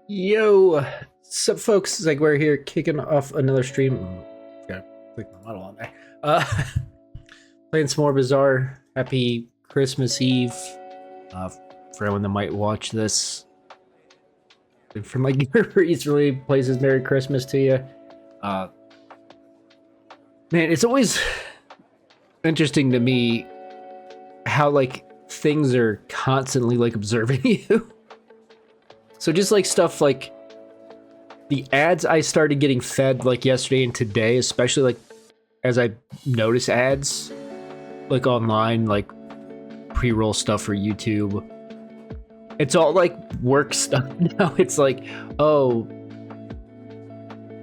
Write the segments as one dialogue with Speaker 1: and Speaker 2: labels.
Speaker 1: Yo, sup, folks? It's like we're here kicking off another stream. Gotta click my model on there. Playing some more Bazaar. Happy Christmas Eve for everyone that might watch this. And from like your Easterly places, Merry Christmas to you. Man, it's always interesting to me how like things are constantly like observing you. So just like stuff like the ads I started getting fed like yesterday and today, especially like as I notice ads like online, like pre-roll stuff for YouTube. It's all like work stuff now. It's like, oh,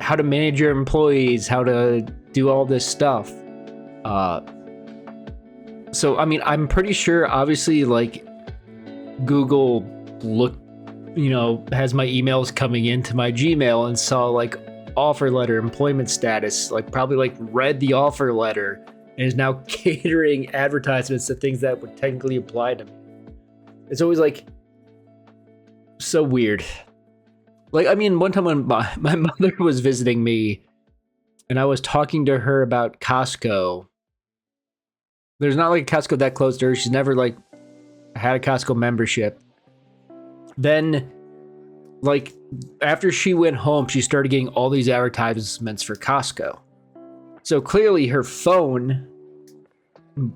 Speaker 1: how to manage your employees, how to do all this stuff. So I mean, I'm pretty sure obviously like Google looked, has my emails coming into my Gmail and saw like offer letter, employment status, like probably like read the offer letter and is now catering advertisements to things that would technically apply to me. It's always like so weird. Like, I mean, one time when my mother was visiting me and I was talking to her about Costco, there's not like a Costco that close to her. She's never like had a Costco membership. Then, like, after she went home, she started getting all these advertisements for Costco. So clearly her phone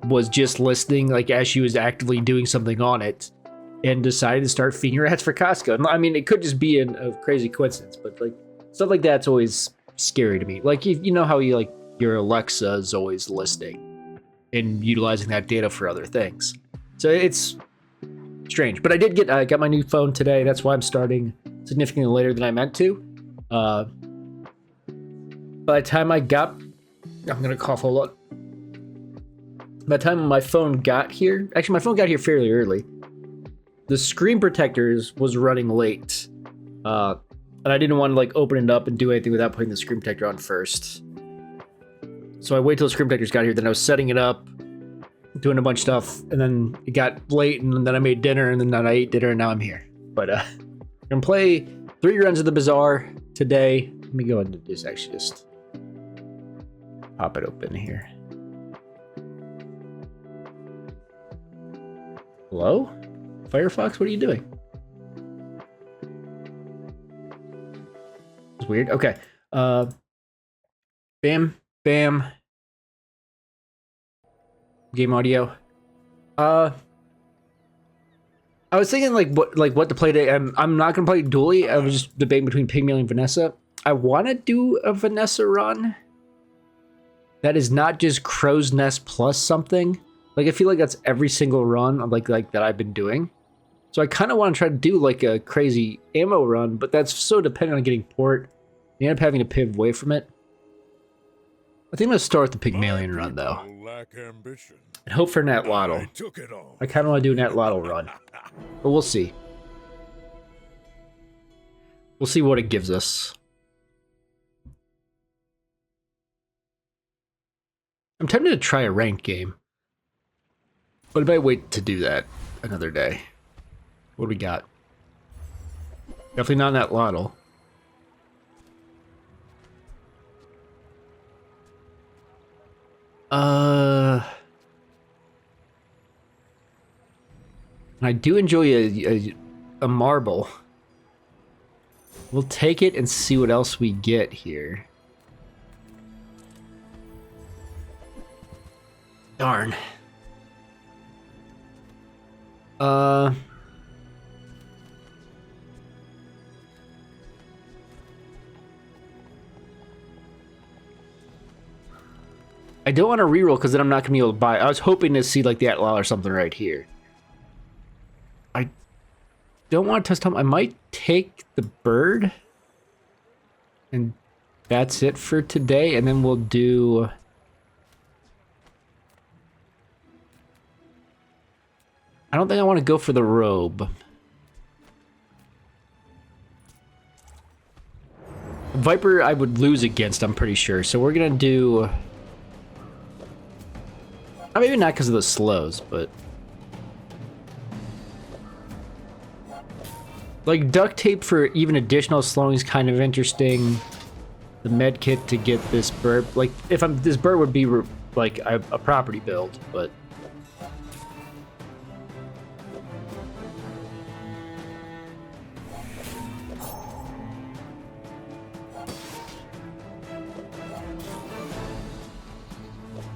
Speaker 1: was just listening, like, as she was actively doing something on it and decided to start feeding her ads for Costco. I mean, it could just be a crazy coincidence, but, like, stuff like that's always scary to me. Like, you know how you, like, your Alexa is always listening and utilizing that data for other things. So it's strange, but I got my new phone today. That's why I'm starting significantly later than I meant to. By the time I'm gonna cough a lot. By the time my phone got here, actually my phone got here fairly early. The screen protectors was running late, and I didn't want to like open it up and do anything without putting the screen protector on first. So I waited till the screen protectors got here. Then I was setting it up, doing a bunch of stuff, and then it got late, and then I made dinner, and then I ate dinner, and now I'm here. But I'm gonna play 3 runs of the Bazaar today. Let me go into this, actually just pop it open here. Hello? Firefox, what are you doing? It's weird. Okay. Bam, bam. Game audio. I was thinking what to play today. I'm not gonna play Dooley. I was just debating between Pygmalion and Vanessa. I want to do a Vanessa run that is not just Crow's Nest plus something. Like I feel like that's every single run of like that I've been doing. So I kind of want to try to do like a crazy ammo run, but that's so dependent on getting port. You end up having to pivot away from it. I think I'm gonna start with the Pygmalion run though. And hope for Nat Lotto. I kind of want to do a Nat Lotto run. But we'll see. We'll see what it gives us. I'm tempted to try a ranked game. But I might wait to do that another day. What do we got? Definitely not Nat Lotto. I do enjoy a marble. We'll take it and see what else we get here. Darn. I don't want to reroll because then I'm not gonna be able to buy. I was hoping to see like the Atla or something right here. I don't want to test time. I might take the bird, and that's it for today. And then we'll do. I don't think I want to go for the robe. Viper, I would lose against. I'm pretty sure. So we're gonna do. Maybe not because of the slows, but Like, duct tape for even additional slowing is kind of interesting. The med kit to get this bird, like, if I'm, this bird would be like a property build, but.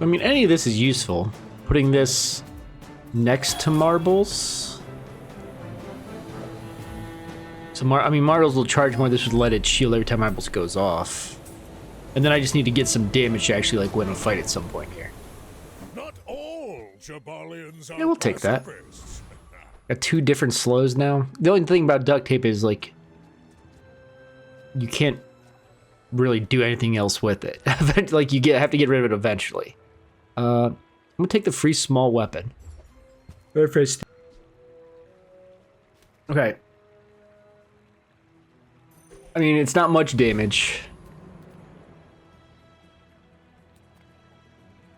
Speaker 1: I mean, any of this is useful. Putting this next to marbles. So, I mean, marbles will charge more. This would let it shield every time marbles goes off. And then I just need to get some damage to actually, like, win a fight at some point here.
Speaker 2: Not all Jabalians are
Speaker 1: Yeah, we'll take that.
Speaker 2: pacifists.
Speaker 1: Got 2 different slows now. The only thing about duct tape is, like, you can't really do anything else with it. Like, you have to get rid of it eventually. I'm gonna take the free small weapon. Okay. I mean, it's not much damage.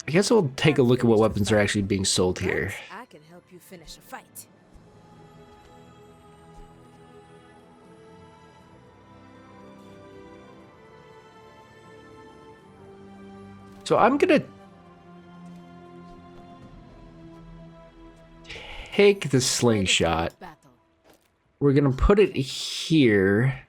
Speaker 1: I guess we'll take a look at what weapons are actually being sold here.
Speaker 3: I can help you finish a fight.
Speaker 1: So I'm gonna take the slingshot. We're gonna put it here.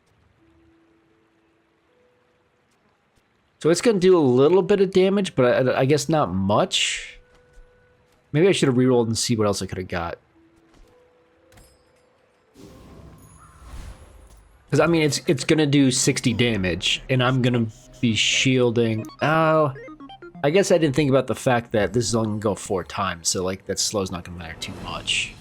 Speaker 1: So it's gonna do a little bit of damage, but I guess not much. Maybe I should have rerolled and see what else I could have got. Because I mean, it's gonna do 60 damage, and I'm gonna be shielding. Oh, I guess I didn't think about the fact that this is only gonna go 4 times, so like that slow's not gonna matter too much.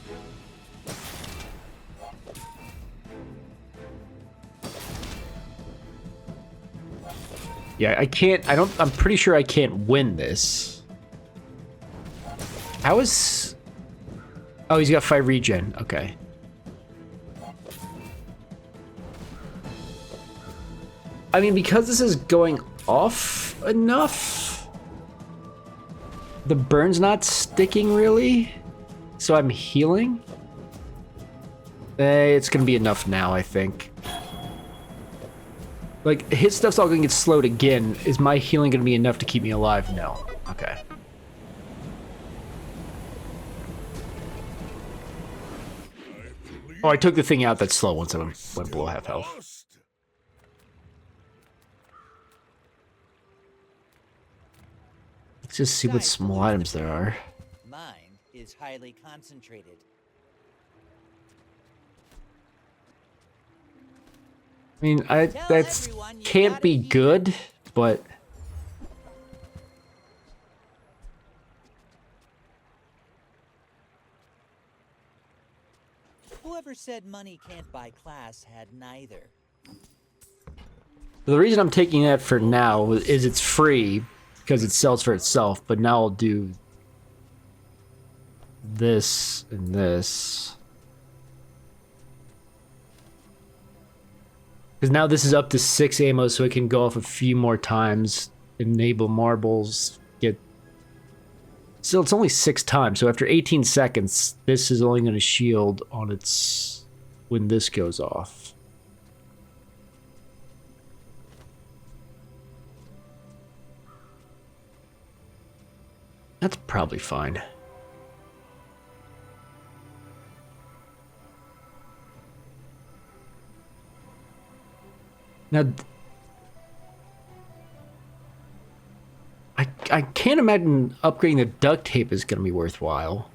Speaker 1: Yeah, I'm pretty sure I can't win this. How is... Oh, he's got 5 regen, okay. I mean, because this is going off enough, the burn's not sticking really, so I'm healing. It's gonna be enough now, I think. Like, his stuff's all gonna get slowed again. Is my healing gonna be enough to keep me alive? No. Okay. Oh, I took the thing out that's slow once I went below half health. Let's just see what small items there are.
Speaker 4: Mine is highly concentrated.
Speaker 1: I mean, that's can't be good, but
Speaker 4: Whoever said money can't buy class had neither.
Speaker 1: the reason I'm taking that for now is it's free because it sells for itself, but now I'll do this and this. Because now this is up to 6 ammo, so it can go off a few more times, enable marbles, get... Still, it's only 6 times, so after 18 seconds, this is only going to shield on its... when this goes off. That's probably fine. Now, I can't imagine upgrading the duct tape is going to be worthwhile.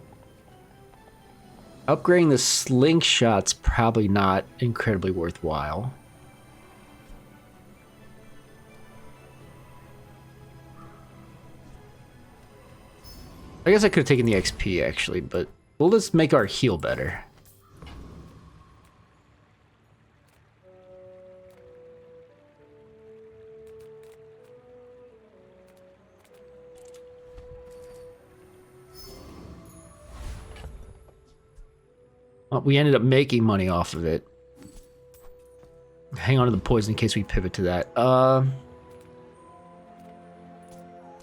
Speaker 1: Upgrading the slingshot's probably not incredibly worthwhile. I guess I could have taken the XP actually, but we'll just make our heal better. Well, we ended up making money off of it. Hang on to the poison in case we pivot to that.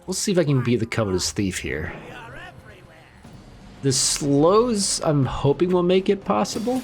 Speaker 1: We'll see if I can be the covetous thief here. The slows, I'm hoping will make it possible.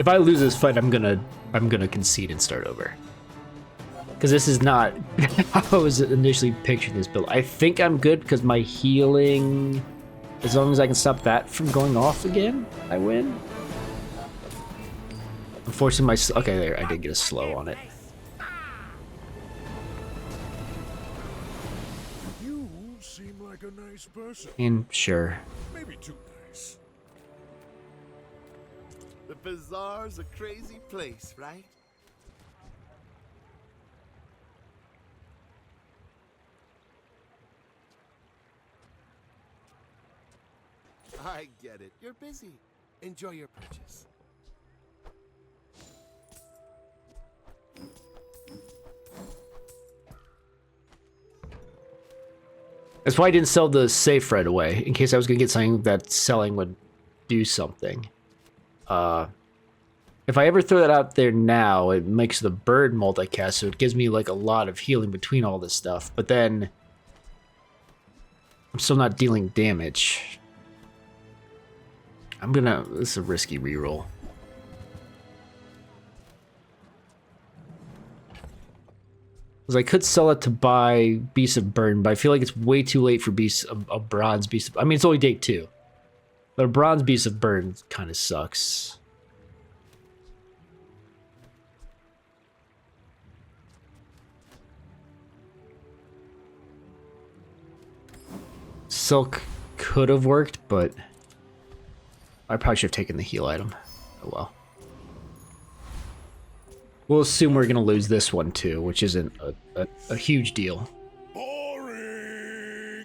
Speaker 1: If I lose this fight, I'm gonna concede and start over. Because this is not how I was initially picturing this build. I think I'm good because my healing, as long as I can stop that from going off again, I win. Unfortunately, okay, there, I did get a slow on it.
Speaker 2: You seem like a nice person.
Speaker 1: And sure.
Speaker 2: Maybe too nice.
Speaker 5: The Bazaar's a crazy place, right? I get it. You're busy. Enjoy your purchase.
Speaker 1: That's why I didn't sell the safe right away, in case I was gonna get something that selling would do something. If I ever throw that out there now, it makes the bird multicast, so it gives me like a lot of healing between all this stuff, but then I'm still not dealing damage. This is a risky reroll. Because I could sell it to buy Beast of Burden, but I feel like it's way too late for a Bronze Beast of... I mean, it's only day 2. But a Bronze Beast of Burden kind of sucks. Silk could have worked, but I probably should have taken the heal item. Oh well. We'll assume we're going to lose this one too, which isn't a huge deal.
Speaker 2: Boring.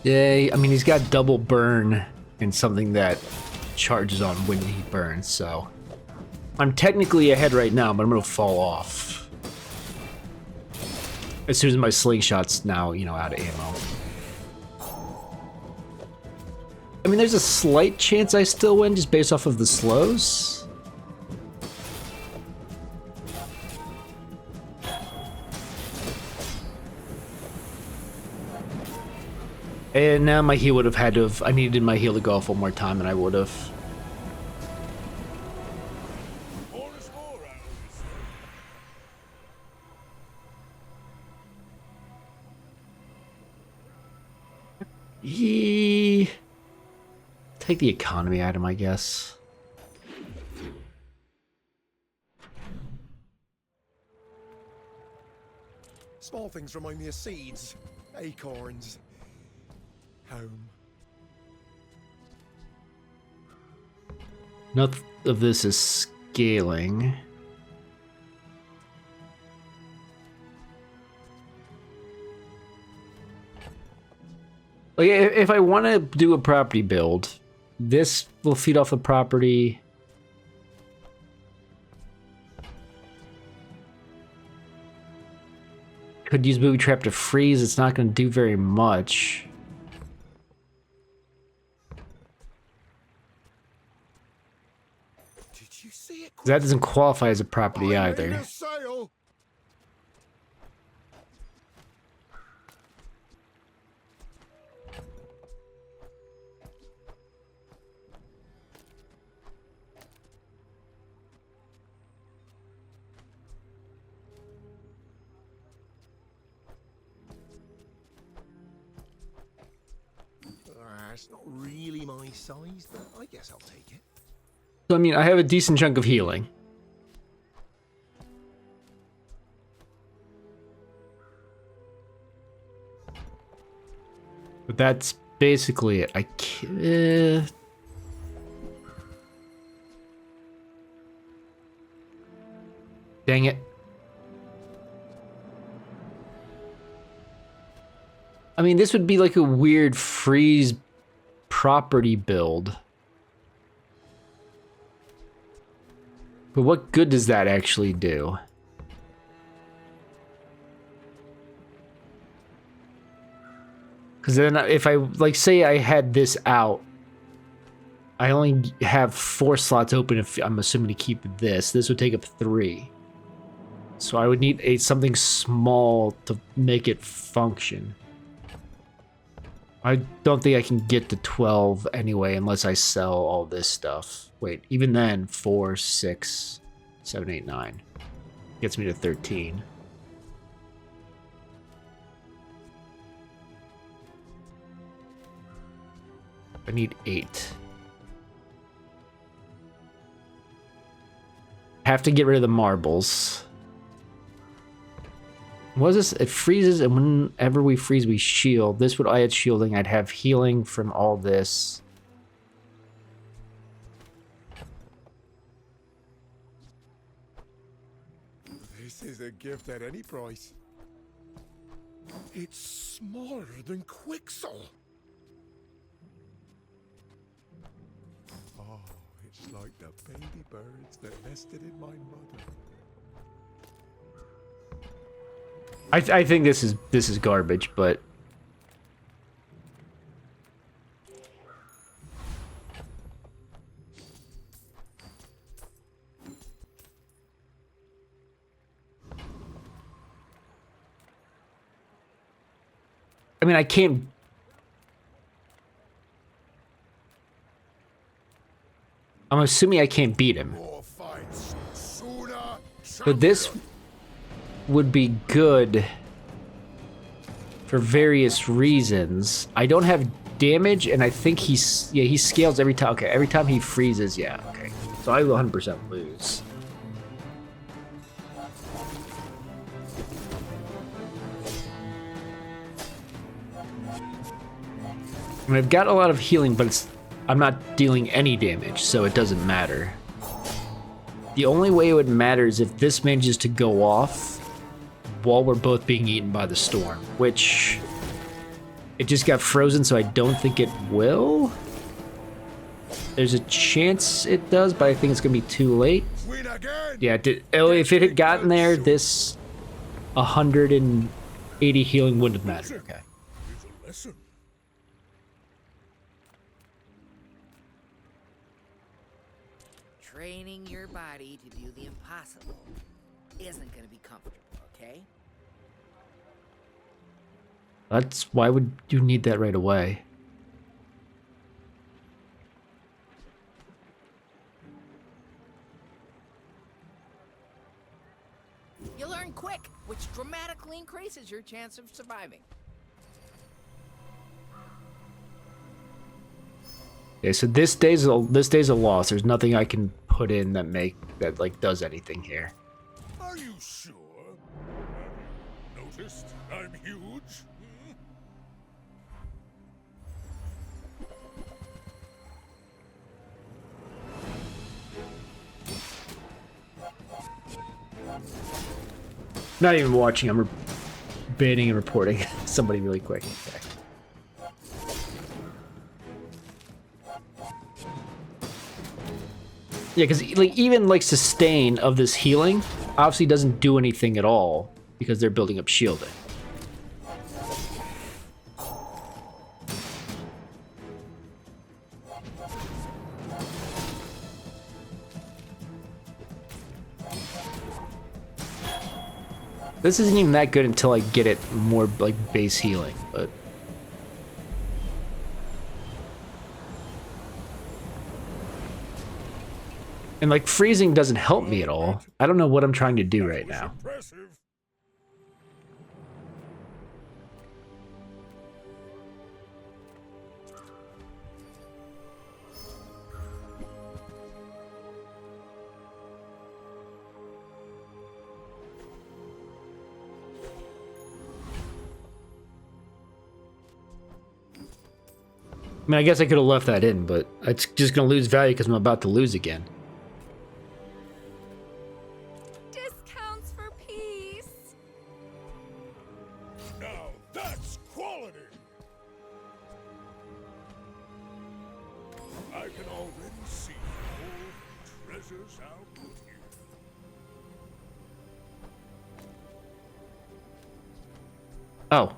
Speaker 1: Yay, I mean, he's got double burn and something that charges on when he burns, so... I'm technically ahead right now, but I'm gonna fall off. As soon as my slingshot's now, you know, out of ammo. I mean, there's a slight chance I still win just based off of the slows. And now my heal would have had to have... I needed my heal to go off one more time, and I would have.
Speaker 2: More is more, I always say.
Speaker 1: Take the economy item, I guess.
Speaker 5: Small things remind me of seeds, acorns, home.
Speaker 1: None of this is scaling. Like, if I want to do a property build, this will feed off the property. Could use Booby Trap to freeze. It's not going to do very much.
Speaker 5: Did you see it?
Speaker 1: That doesn't qualify as a property either.
Speaker 5: A sale. It's not really my size, but I guess I'll take it.
Speaker 1: So, I mean, I have a decent chunk of healing. But that's basically it. I can't... Dang it. I mean, this would be like a weird freeze property build. But what good does that actually do? Because then if I, like, say I had this out I only have 4 slots open if I'm assuming to keep this. This would take up 3. So I would need something small to make it function. I don't think I can get to 12 anyway unless I sell all this stuff. Wait, even then, 4, 6, 7, 8, 9. Gets me to 13. I need 8. Have to get rid of the marbles. What is this? It freezes, and whenever we freeze, we shield. This would add shielding. I'd have healing from all this.
Speaker 5: This is a gift at any price. It's smaller than Quixel. Oh, it's like the baby birds that nested in my mother.
Speaker 1: I think this is garbage, but I mean, I can't. I'm assuming I can't beat him.
Speaker 5: More fights sooner.
Speaker 1: But this would be good for various reasons. I don't have damage, and I think he scales every time. Okay, every time he freezes, yeah, okay. So I will 100% lose. I mean, I've got a lot of healing, but I'm not dealing any damage, so it doesn't matter. The only way it would matter is if this manages to go off while we're both being eaten by the storm, which it just got frozen, so I don't think it will. There's a chance it does, but I think it's gonna be too late.
Speaker 5: Win again.
Speaker 1: Yeah, if it had gotten there, this 180 healing wouldn't have mattered. Okay.
Speaker 2: It's a lesson.
Speaker 3: Training your body to do the impossible isn't gonna be comfortable, okay?
Speaker 1: That's why would you need that right away?
Speaker 3: You learn quick, which dramatically increases your chance of surviving.
Speaker 1: Okay, so this day's a loss. There's nothing I can put in that like does anything here.
Speaker 2: Are you sure? Have you noticed I'm huge?
Speaker 1: Not even watching. I'm banning and reporting somebody really quick. Okay. Yeah, because like even like sustain of this healing obviously doesn't do anything at all because they're building up shielding. This isn't even that good until I get it more like base healing, but and like freezing doesn't help me at all. I don't know what I'm trying to do right now.
Speaker 2: Impressive.
Speaker 1: I mean, I guess I could have left that in, but it's just gonna lose value because I'm about to lose again.
Speaker 3: Discounts for peace.
Speaker 2: Now that's quality. I can already see all the treasures I'll put here.
Speaker 1: Oh.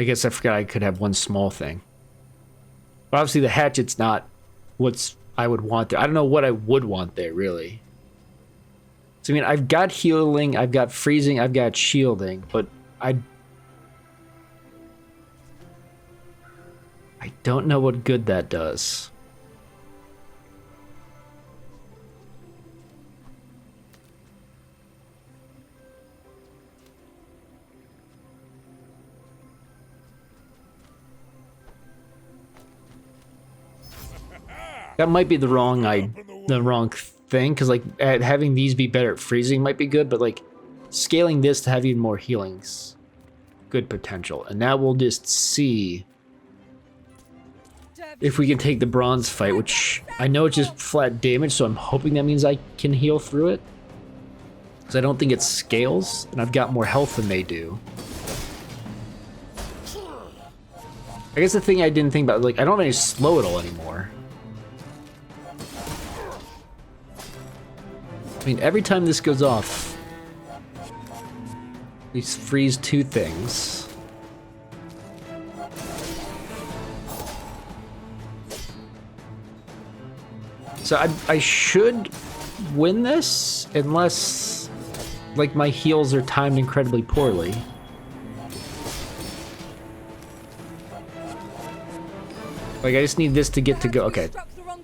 Speaker 1: I guess I forgot I could have one small thing. But obviously the hatchet's not what's I would want there. I don't know what I would want there, really. So, I mean, I've got healing, I've got freezing, I've got shielding, but I don't know what good that does. That might be the wrong thing, because like having these be better at freezing might be good, but like scaling this to have even more healings, good potential. And now we'll just see if we can take the bronze fight, which I know it's just flat damage, so I'm hoping that means I can heal through it, because I don't think it scales, and I've got more health than they do. I guess the thing I didn't think about, like, I don't have any slow at all anymore. I mean, every time this goes off, we freeze 2 things. So I should win this, unless, like, my heals are timed incredibly poorly. Like, I just need this to get to go. Okay.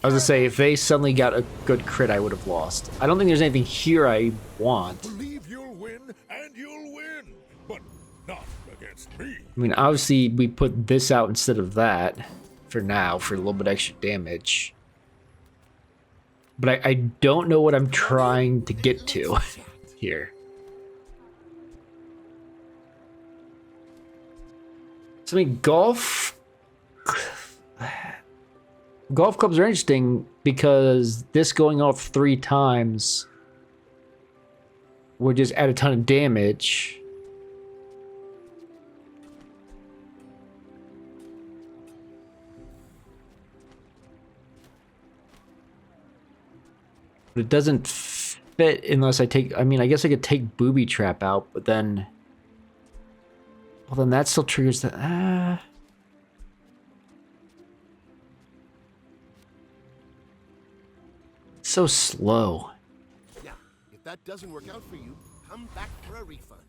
Speaker 1: I was gonna say, if they suddenly got a good crit, I would have lost. I don't think there's anything here I want.
Speaker 2: Believe you'll win, and you'll win, but not against me.
Speaker 1: I mean, obviously, we put this out instead of that for now, for a little bit extra damage. But I don't know what I'm trying to get to here. So, I mean, golf clubs are interesting because this going off 3 times would just add a ton of damage. But it doesn't fit unless I take... I mean, I guess I could take Booby Trap out, but then... Well, then that still triggers the... So slow.
Speaker 6: Yeah, if that doesn't work out for you, come back for a refund.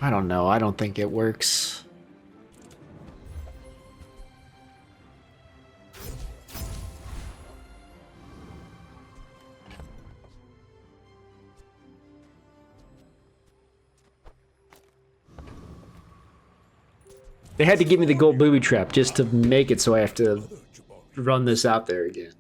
Speaker 1: I don't know. I don't think it works. They had to give me the gold booby trap just to make it so I have to run this out there again.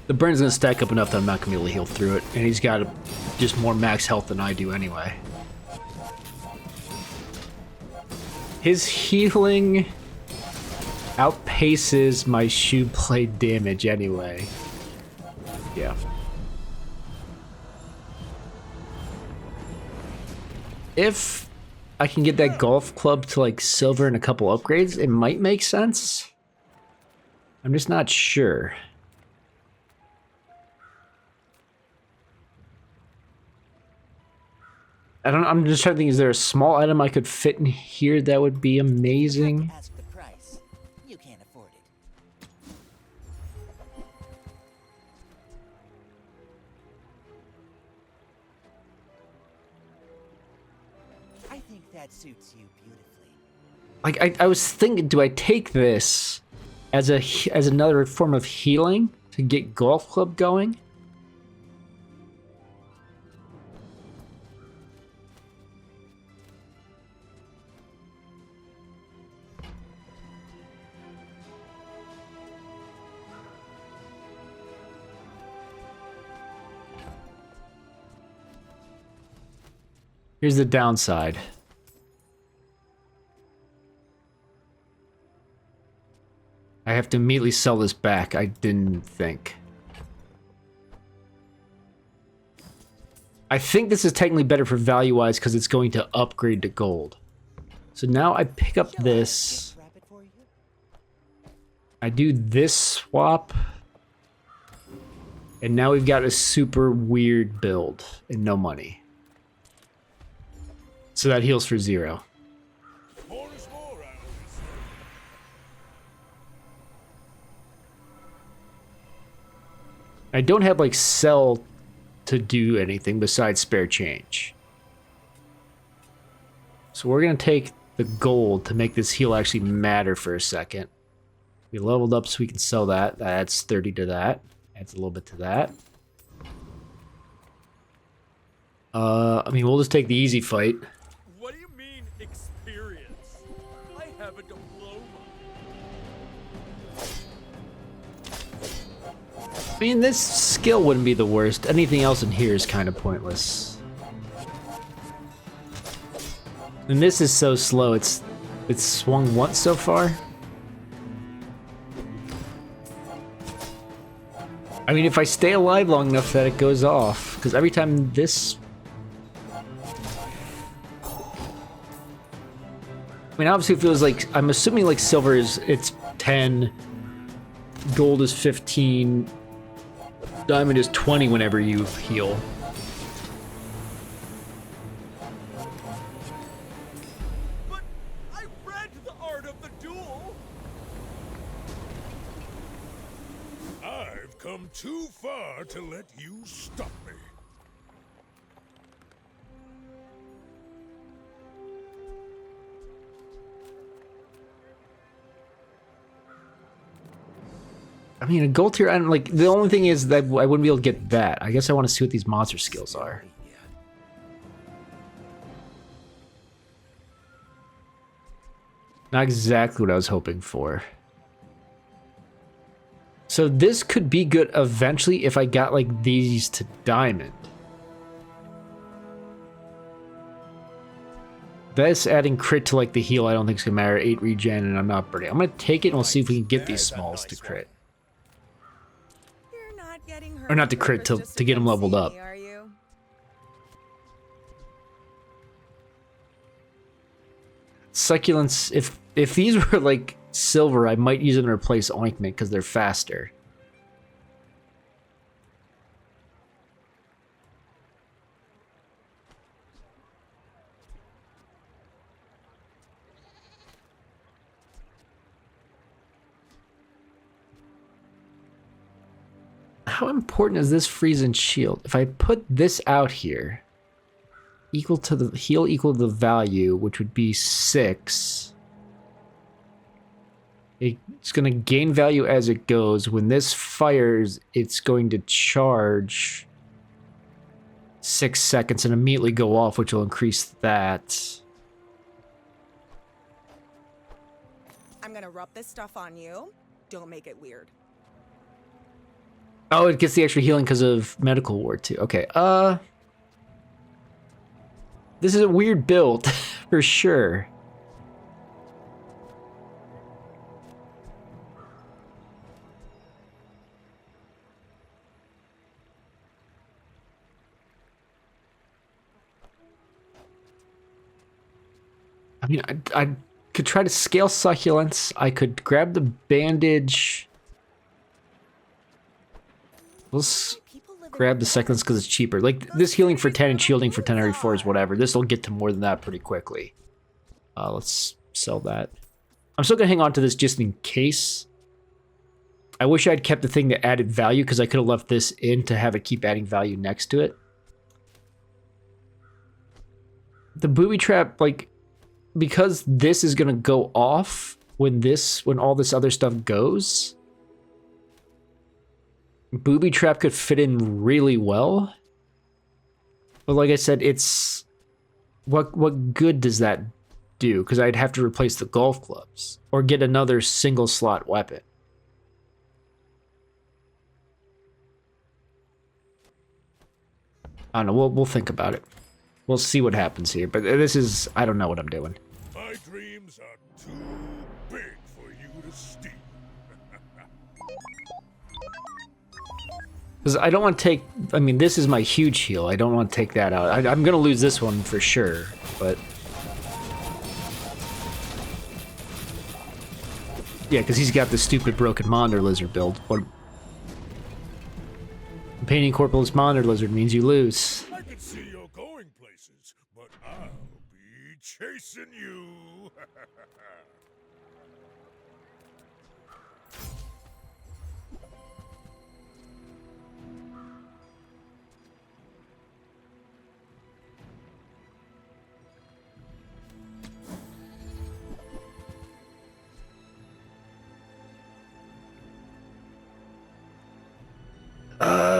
Speaker 1: The burn's gonna stack up enough that I'm not gonna be able to heal through it, and he's got just more max health than I do anyway. His healing outpaces my shoe blade damage anyway. Yeah. If I can get that golf club to like silver and a couple upgrades, it might make sense. I'm just not sure. I'm just trying to think, is there a small item I could fit in here that would be amazing?
Speaker 4: Ask the price. You can't afford it. I think that suits you beautifully.
Speaker 1: Like I was thinking, do I take this as another form of healing to get golf club going? Here's the downside. I have to immediately sell this back. I didn't think. I think this is technically better for value-wise because it's going to upgrade to gold. So now I pick up this.
Speaker 4: Wrap it for you?
Speaker 1: I do this swap. And now we've got a super weird build and no money. So that heals for 0.
Speaker 2: More is more, I always say.
Speaker 1: I don't have like sell to do anything besides spare change. So we're gonna take the gold to make this heal actually matter for a second. We leveled up so we can sell that. That adds 30 to that. Adds a little bit to that. I mean, we'll just take the easy fight.
Speaker 7: What do you mean, experience? I have a diploma.
Speaker 1: I mean, this skill wouldn't be the worst. Anything else in here is kind of pointless. And this is so slow. It's swung once so far. I mean, if I stay alive long enough that it goes off, because every time this... I mean, obviously it feels like, I'm assuming like silver is, it's 10, gold is 15, diamond is 20 whenever you heal.
Speaker 7: But I read the art of the duel.
Speaker 2: I've come too far to let you stop me.
Speaker 1: I mean, a gold tier, I don't, like, the only thing is that I wouldn't be able to get that. I guess I want to see what these monster skills are. Not exactly what I was hoping for. So this could be good eventually if I got, like, these to diamond. This adding crit to, like, the heal I don't think is going to matter. 8 regen and I'm not burning. I'm going to take it and we'll see if we can get these smalls to crit.
Speaker 8: You're not getting hurt
Speaker 1: Or not to crit, to get them leveled up.
Speaker 8: are you?
Speaker 1: Succulents, if these were like silver, I might use them to replace ointment because they're faster. How important is this freeze and shield? If I put this out here, equal to the heal equal to the value, which would be 6. It's going to gain value as it goes. When this fires, it's going to charge 6 seconds and immediately go off, which will increase that.
Speaker 8: I'm gonna rub this stuff on you. Don't make it weird.
Speaker 1: Oh, it gets the extra healing because of medical ward too. Okay, this is a weird build, for sure. I mean, I could try to scale succulents. I could grab the bandage. Let's grab the succulents because it's cheaper. Like, this healing for 10 and shielding for 10 every 4 is whatever. This will get to more than that pretty quickly. Let's sell that. I'm still going to hang on to this just in case. I wish I'd kept the thing that added value because I could have left this in to have it keep adding value next to it. The booby trap, like, because this is going to go off when all this other stuff goes, booby trap could fit in really well. But like I said, it's what good does that do? Because I'd have to replace the golf clubs or get another single slot weapon. I don't know. We'll think about it. We'll see what happens here. But this is, I don't know what I'm doing.
Speaker 2: My dreams are too big for you to steal.
Speaker 1: Because I don't want to take, I mean, this is my huge heal. I don't want to take that out. I'm going to lose this one for sure, but... Yeah, because he's got the stupid broken Monder Lizard build. What... Painting Corporealist Monitor Lizard means you lose.
Speaker 2: I can see you're going places, but I'll be chasing you.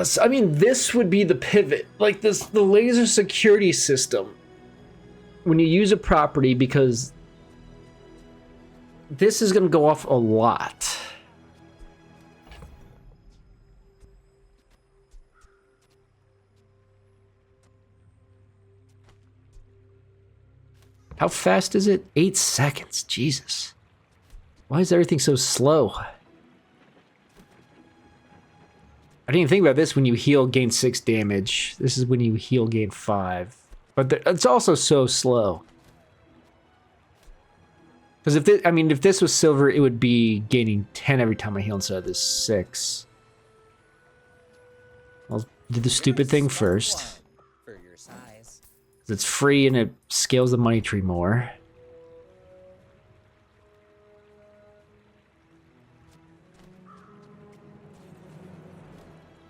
Speaker 1: So, I mean, this would be the pivot. Like this, the laser security system. When you use a property, because this is going to go off a lot. How fast is it? 8 seconds. Jesus. Why is everything so slow? I didn't even think about this. When you heal, gain 6 damage. This is when you heal, gain 5. But it's also so slow. Because if this, I mean, if this was silver, it would be gaining 10 every time I heal instead of this 6. I'll do the stupid thing first.
Speaker 4: For your size.
Speaker 1: It's free and it scales the money tree more.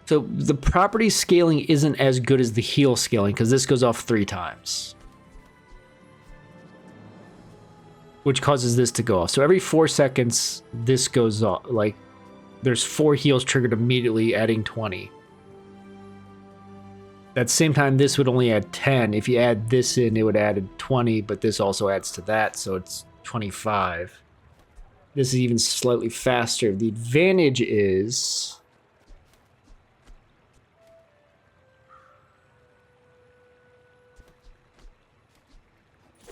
Speaker 1: So the property scaling isn't as good as the heal scaling because this goes off 3 times. Which causes this to go off. So every 4 seconds, this goes off. Like, there's 4 heals triggered immediately, adding 20. At the same time, this would only add 10. If you add this in, it would add 20, but this also adds to that, so it's 25. This is even slightly faster. The advantage is...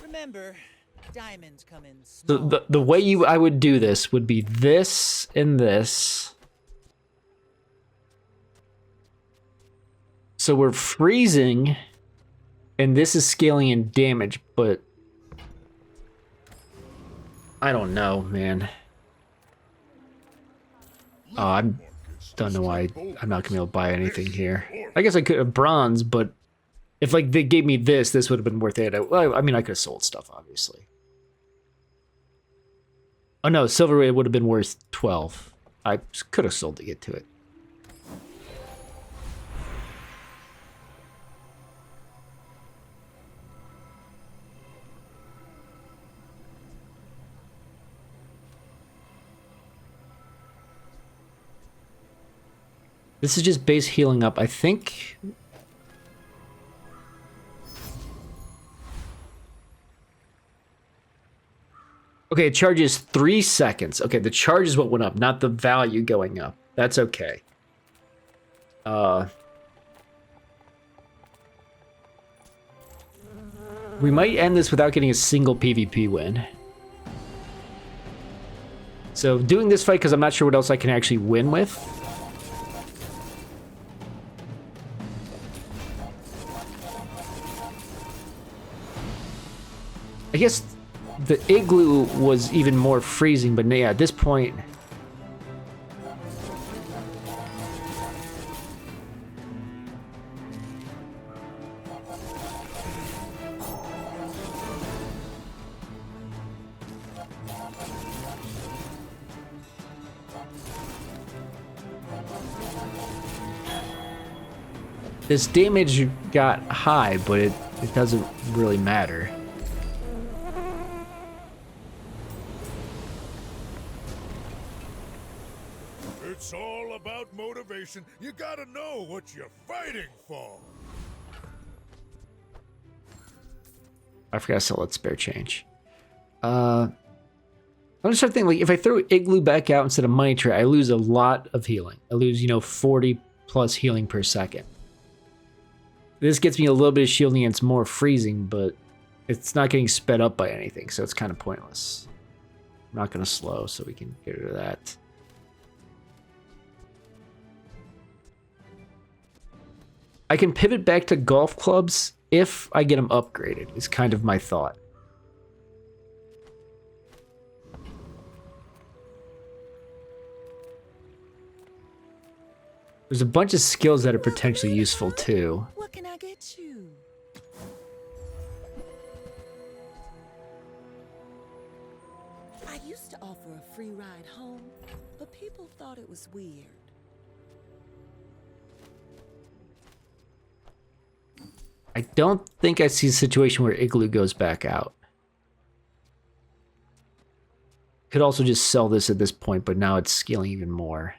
Speaker 4: Remember, diamonds come in
Speaker 1: So
Speaker 4: small.
Speaker 1: the way I would do this would be this and this. So we're freezing, and this is scaling in damage, but I don't know, man. Oh, I don't know why I'm not gonna be able to buy anything here. I guess I could have bronze, but if like they gave me this, this would have been worth it. Well, I mean, I could have sold stuff, obviously. Oh no, silver it would have been worth 12. I could have sold to get to it. This is just base healing up, I think. Okay, it charges 3 seconds. Okay, the charge is what went up, not the value going up. That's okay. We might end this without getting a single PvP win. So doing this fight because I'm not sure what else I can actually win with. I guess the igloo was even more freezing, but yeah, at this point... This damage got high, but it doesn't really matter.
Speaker 2: It's all about motivation. You gotta know what you're fighting for.
Speaker 1: I forgot to sell that spare change. I'm just trying to think, like, if I throw igloo back out instead of money tray, I lose a lot of healing. I lose, 40 plus healing per second. This gets me a little bit of shielding and it's more freezing, but it's not getting sped up by anything, so it's kind of pointless. I'm not going to slow, so we can get rid of that. I can pivot back to golf clubs if I get them upgraded, is kind of my thought. There's a bunch of skills that are potentially useful too.
Speaker 4: What can I get you? I used to offer a free ride home, but people thought it was weird.
Speaker 1: I don't think I see a situation where Igloo goes back out. Could also just sell this at this point, but now it's scaling even more.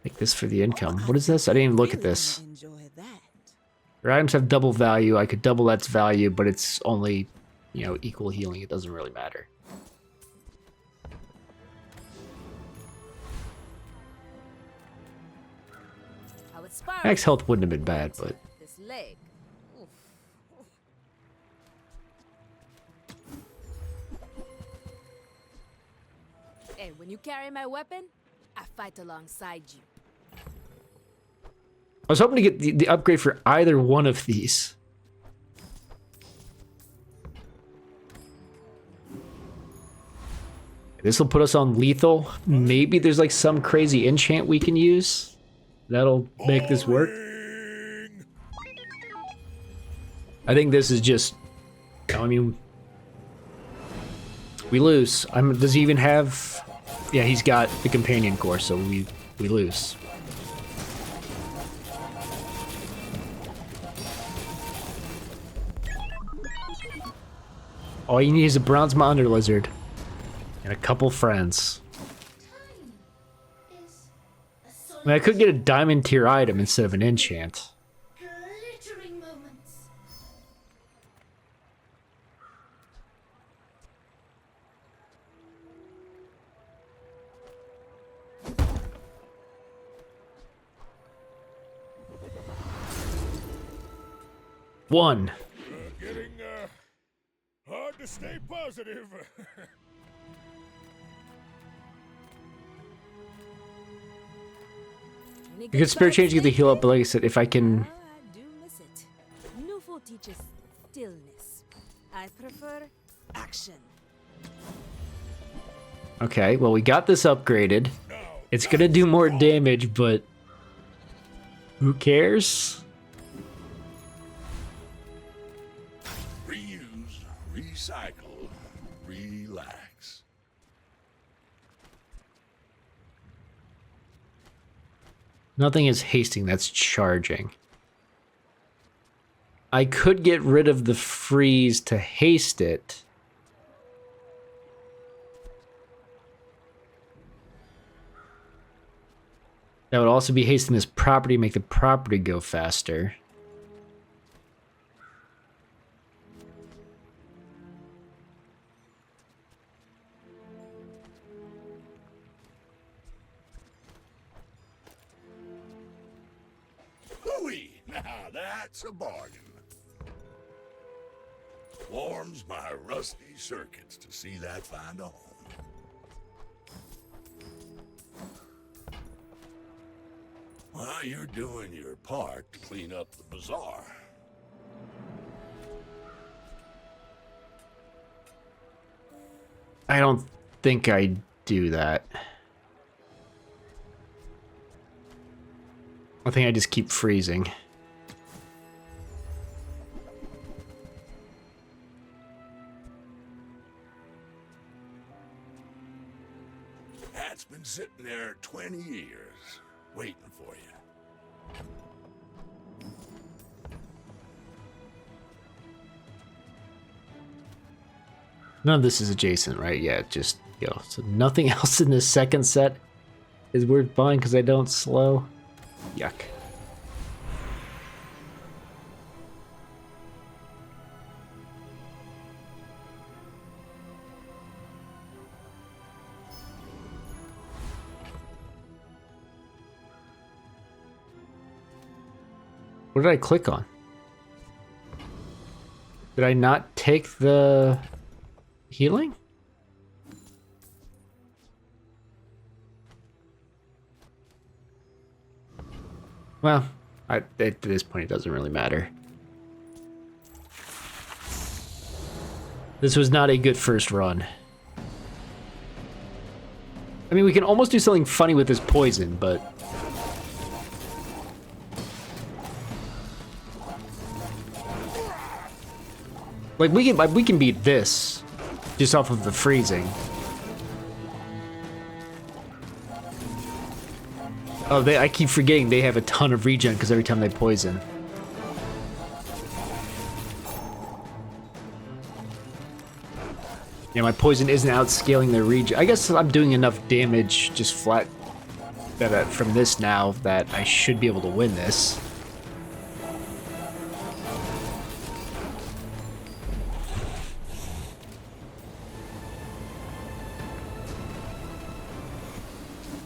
Speaker 1: Take this for the income. What is this? I didn't even look at this.
Speaker 4: Enjoy that.
Speaker 1: Your items have double value. I could double that's value, but it's only, you know, equal healing. It doesn't really matter. Max health wouldn't have been bad, but
Speaker 3: This leg. Oof. Hey, when you carry my weapon, I fight alongside you.
Speaker 1: I was hoping to get the upgrade for either one of these. This will put us on lethal. Maybe there's like some crazy enchant we can use. That'll make this work. I think this is just... I mean... We lose. Does he even have... Yeah, he's got the companion core, so we lose. All you need is a bronze monitor lizard. And a couple friends. I mean, I could get a diamond tier item instead of an enchant.
Speaker 9: Glittering moments.
Speaker 1: One.
Speaker 2: Getting hard to stay positive.
Speaker 1: You could spare change to get the heal up, but like I said, if I can...
Speaker 3: I do miss it. Newful teaches stillness. I prefer action.
Speaker 1: Okay, well, we got this upgraded. It's gonna do more damage, but... Who cares?
Speaker 2: Reuse, recycle, relax.
Speaker 1: Nothing is hasting, that's charging. I could get rid of the freeze to haste it. That would also be hasting this property, make the property go faster.
Speaker 2: Hooey! Now that's a bargain. Warms my rusty circuits to see that find a home. Well, you're doing your part to clean up the bazaar.
Speaker 1: I don't think I do that. I think I just keep freezing.
Speaker 2: That's been sitting there 20 years, waiting for you.
Speaker 1: None of this is adjacent, right? Yeah, just go. So nothing else in this second set is worth buying because I don't slow. Yuck. What did I click on? Did I not take the healing? Well, at this point, it doesn't really matter. This was not a good first run. I mean, we can almost do something funny with this poison, but... like, we can beat this just off of the freezing. Oh, I keep forgetting they have a ton of regen because every time they poison. Yeah, my poison isn't outscaling their regen. I guess I'm doing enough damage just flat that from this now that I should be able to win this.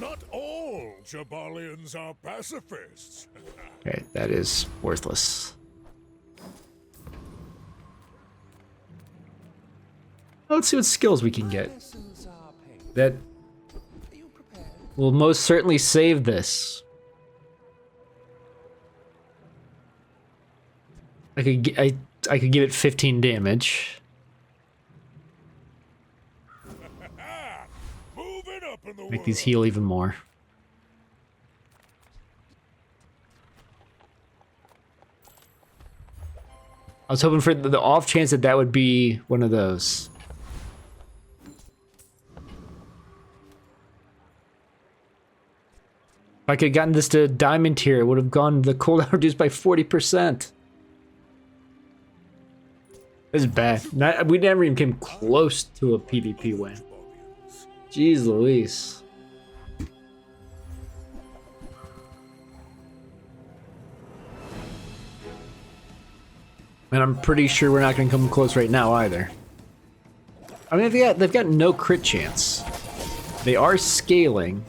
Speaker 2: Not all Jabalians are pacifists.
Speaker 1: Okay, that is worthless. Let's see what skills we can get. That will most certainly save this. I could give it 15 damage.
Speaker 2: Moving up in the
Speaker 1: Make these heal even more. I was hoping for the off chance that would be one of those. If I could have gotten this to diamond tier, it would have gone the cooldown reduced by 40%. This is bad. We never even came close to a PvP win. Jeez Louise. And I'm pretty sure we're not going to come close right now either. I mean, they've got no crit chance. They are scaling.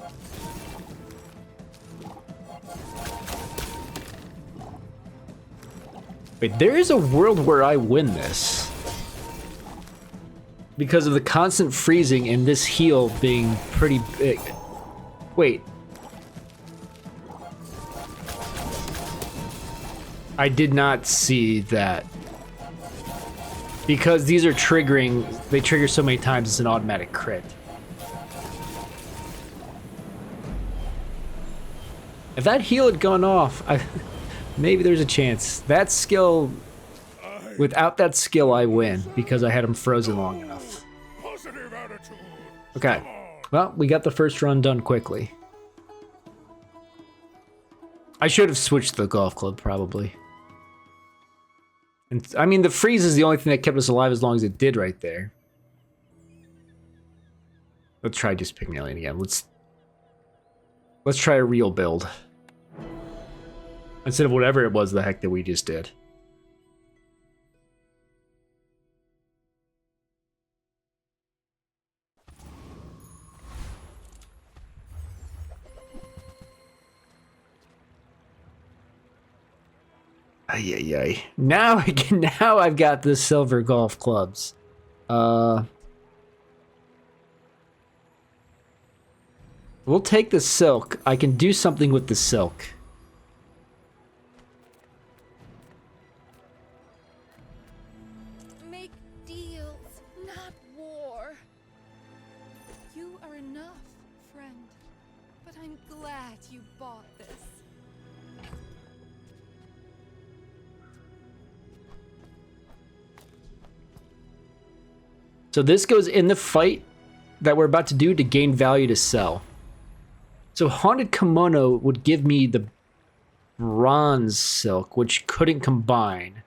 Speaker 1: Wait, there is a world where I win this. Because of the constant freezing and this heal being pretty big. Wait. I did not see that. Because these are triggering, they trigger so many times it's an automatic crit. If that heal had gone off, maybe there's a chance. That skill, without that skill, I win because I had him frozen long enough.
Speaker 2: Positive attitude.
Speaker 1: Okay, well, we got the first run done quickly. I should have switched the golf club, probably. And I mean, the freeze is the only thing that kept us alive as long as it did right there. Let's try just Pygmalion again. Let's try a real build. Instead of whatever it was the heck that we just did. Ay, ay, ay. Now I've got the silver golf clubs. We'll take the silk. I can do something with the silk.
Speaker 9: Make deals, not war. You are enough, friend. But I'm glad you bought this.
Speaker 1: So this goes in the fight that we're about to do to gain value to sell. So Haunted Kimono would give me the bronze silk, which couldn't combine.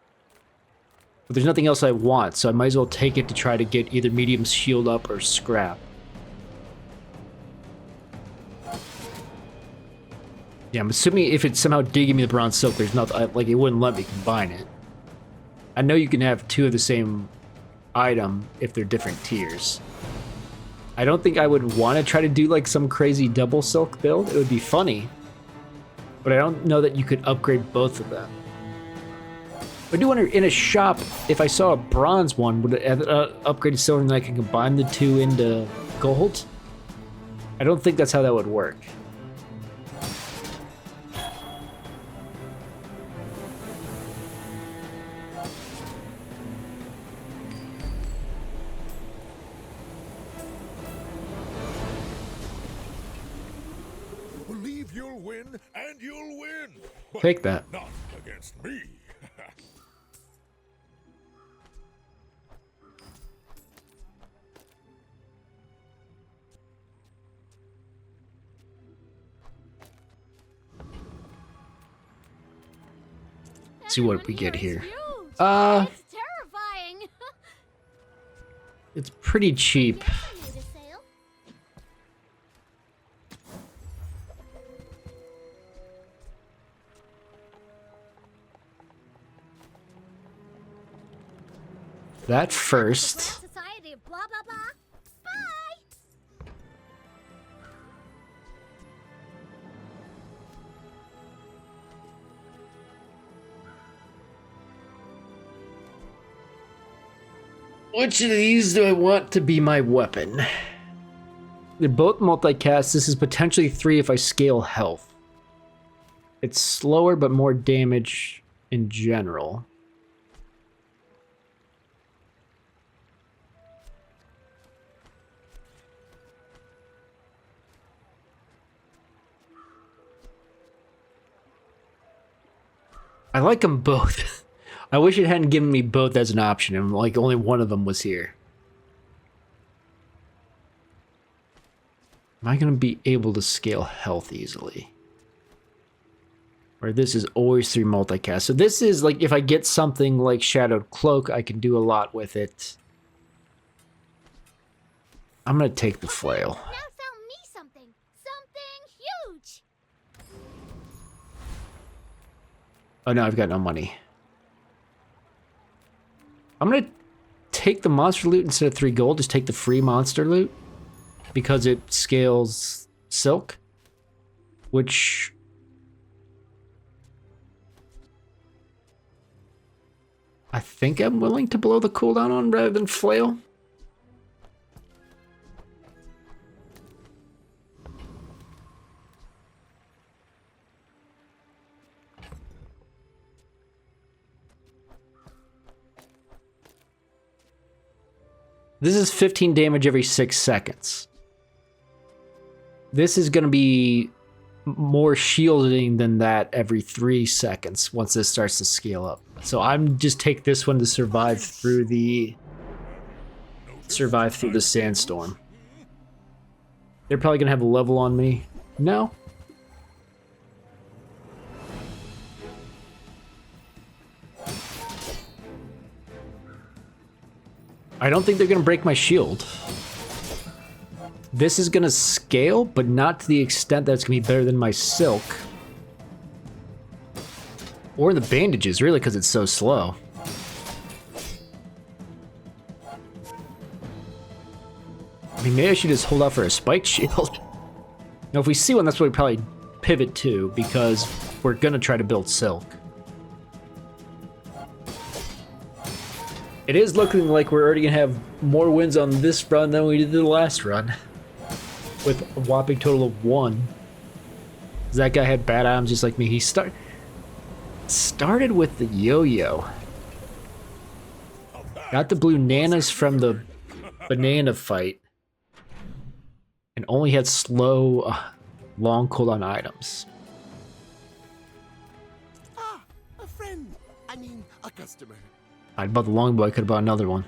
Speaker 1: But there's nothing else I want, so I might as well take it to try to get either medium shield up or scrap. Yeah, I'm assuming if it somehow did give me the bronze silk, there's nothing, like it wouldn't let me combine it. I know you can have two of the same item if they're different tiers. I don't think I would want to try to do like some crazy double silk build. It would be funny, but I don't know that you could upgrade both of them. I do wonder in a shop if I saw a bronze one, would it have upgraded silver and then I can combine the two into gold? I don't think that's how that would work.
Speaker 2: believe you'll win, and you'll win. But
Speaker 1: Take that.
Speaker 2: not against me.
Speaker 1: See what we get here.
Speaker 10: It's terrifying.
Speaker 1: It's pretty cheap. That first.
Speaker 10: Society, blah blah blah. Bye.
Speaker 1: Which of these do I want to be my weapon? They're both multicast. This is potentially 3 if I scale health. It's slower but more damage in general. I like them both. I wish it hadn't given me both as an option and like only one of them was here. Am I going to be able to scale health easily? Or this is always 3 multicast. So this is like if I get something like Shadowed Cloak, I can do a lot with it. I'm going to take the flail.
Speaker 10: Now sell me something. Something huge.
Speaker 1: Oh no, I've got no money. I'm gonna take the monster loot instead of 3 gold, just take the free monster loot. Because it scales silk. Which... I think I'm willing to blow the cooldown on rather than flail. This is 15 damage every 6 seconds. This is going to be more shielding than that every 3 seconds once this starts to scale up. So I'm just take this one to survive through the sandstorm. They're probably going to have a level on me. No. I don't think they're going to break my shield. This is going to scale, but not to the extent that it's going to be better than my silk. Or the bandages, really, because it's so slow. I mean, maybe I should just hold out for a spiked shield. Now, if we see one, that's what we probably pivot to, because we're going to try to build silk. It is looking like we're already going to have more wins on this run than we did the last run. With a whopping total of 1. That guy had bad items just like me. He started with the yo-yo. Got the blue nanas from the banana fight. And only had slow, long cooldown items.
Speaker 6: Ah, a friend. I mean, a customer.
Speaker 1: I'd bought the longbow, I could have bought another one.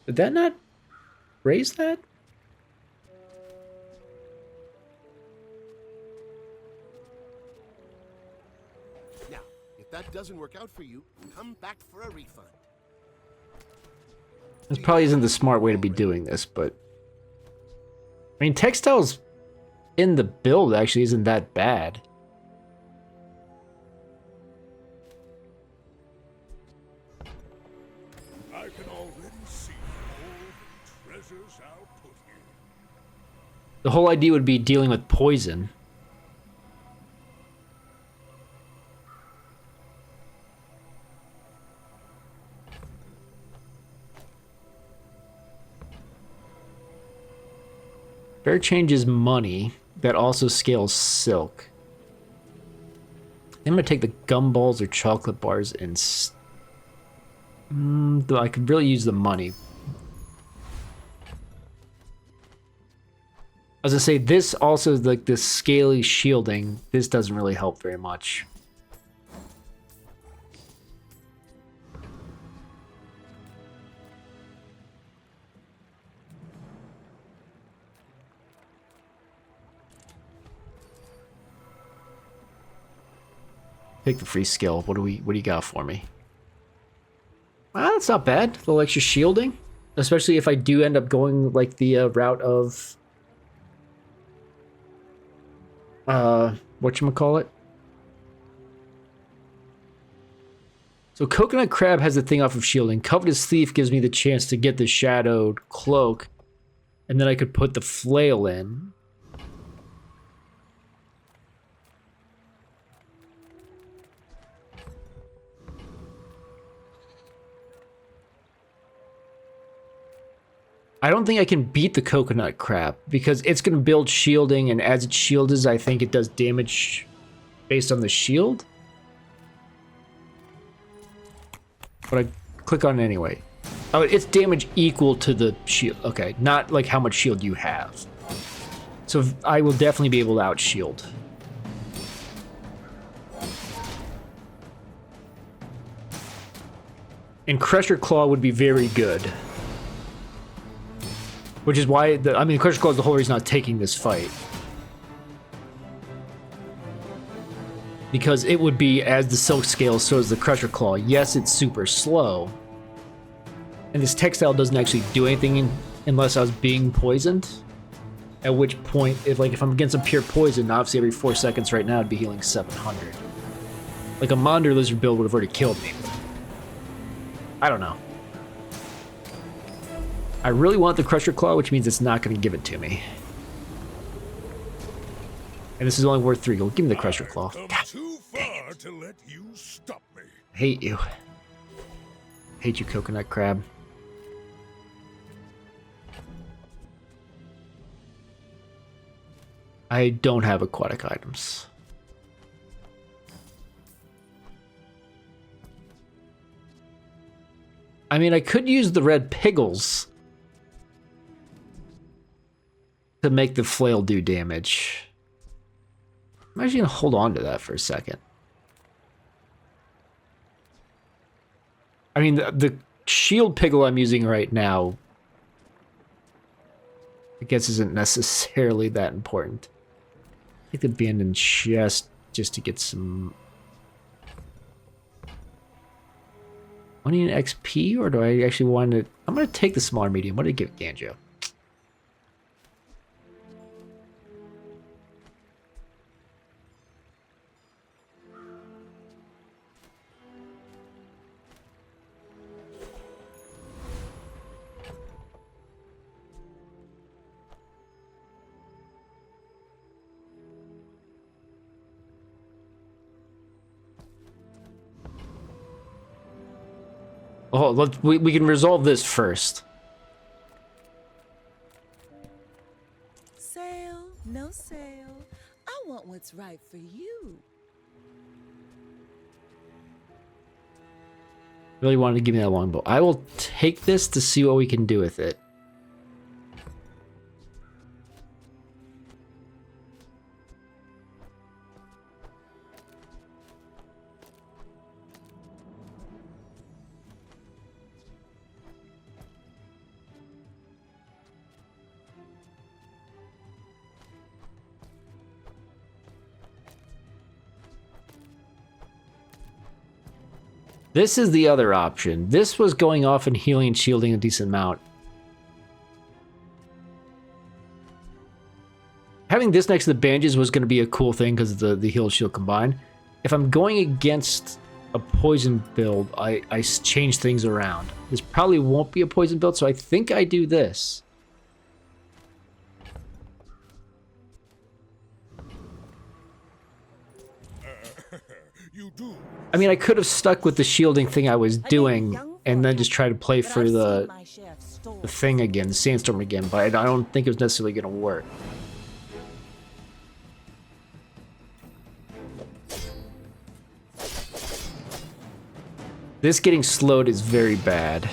Speaker 1: Did that not raise that?
Speaker 6: Now, if that doesn't work out for you, come back for a refund.
Speaker 1: This probably isn't the smart way to be doing this, but... I mean, textiles in the build actually isn't that bad.
Speaker 2: I can already see all the treasures I'll put here.
Speaker 1: The whole idea would be dealing with poison. Fair change is money that also scales silk. I'm gonna take the gumballs or chocolate bars and Though I could really use the money. I was gonna say, this also, like, this scaly shielding, this doesn't really help very much. Pick the free skill. What do you got for me? Well, that's not bad. A little extra shielding. Especially if I do end up going, like, the route of... whatchamacallit? So Coconut Crab has the thing off of shielding. Covetous Thief gives me the chance to get the Shadowed Cloak. And then I could put the Flail in. I don't think I can beat the Coconut Crab because it's going to build shielding, and as it shields, I think it does damage based on the shield. But I click on it anyway. Oh, it's damage equal to the shield. Okay, not like how much shield you have. So I will definitely be able to out-shield. And Crusher Claw would be very good. Which is why, Crusher Claw is the whole reason I'm not taking this fight. Because it would be as the Silk Scale, so is the Crusher Claw. Yes, it's super slow. And this Textile doesn't actually do anything unless I was being poisoned. At which point, if I'm against a pure poison, obviously every 4 seconds right now I'd be healing 700. Like a Monder Lizard build would have already killed me. I don't know. I really want the Crusher Claw, which means it's not going to give it to me. And this is only worth 3 gold. Give me the Crusher Claw. God,
Speaker 2: too far to let you stop me.
Speaker 1: I hate you. Hate you, Coconut Crab. I don't have aquatic items. I mean, I could use the red piggles to make the flail do damage. I'm actually gonna hold on to that for a second. I mean, the shield piggle I'm using right now, I guess, isn't necessarily that important. I think the abandoned chest just to get some money and XP, or do I actually want to? I'm gonna take the smaller medium. What did I give Ganjo? Oh, we can resolve this first.
Speaker 4: Sale, no sale. I want what's right for you.
Speaker 1: Really wanted to give me that longbow. I will take this to see what we can do with it. This is the other option. This was going off and healing and shielding a decent amount. Having this next to the bandages was going to be a cool thing because of the heal and shield combined. If I'm going against a poison build, I change things around. This probably won't be a poison build, so I think I do this.
Speaker 2: You do.
Speaker 1: I mean, I could have stuck with the shielding thing I was doing and then just try to play for the thing again, the sandstorm again, but I don't think it was necessarily going to work. This getting slowed is very bad.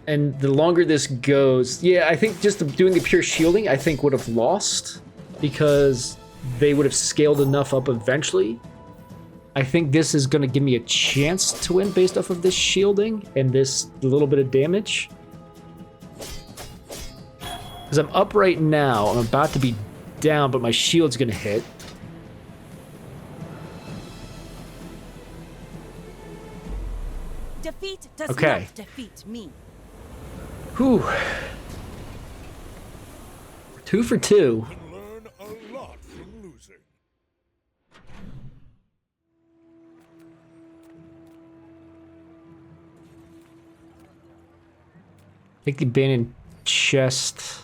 Speaker 1: And the longer this goes, yeah, I think just doing the pure shielding, I think would have lost because they would have scaled enough up eventually. I think this is going to give me a chance to win based off of this shielding and this little bit of damage. Because I'm up right now, I'm about to be down, but my shield's going to hit.
Speaker 4: Defeat does
Speaker 1: Okay.
Speaker 4: not defeat me.
Speaker 1: Whew. 2 for 2.
Speaker 2: Can learn a lot from losing.
Speaker 1: Take the abandoned chest.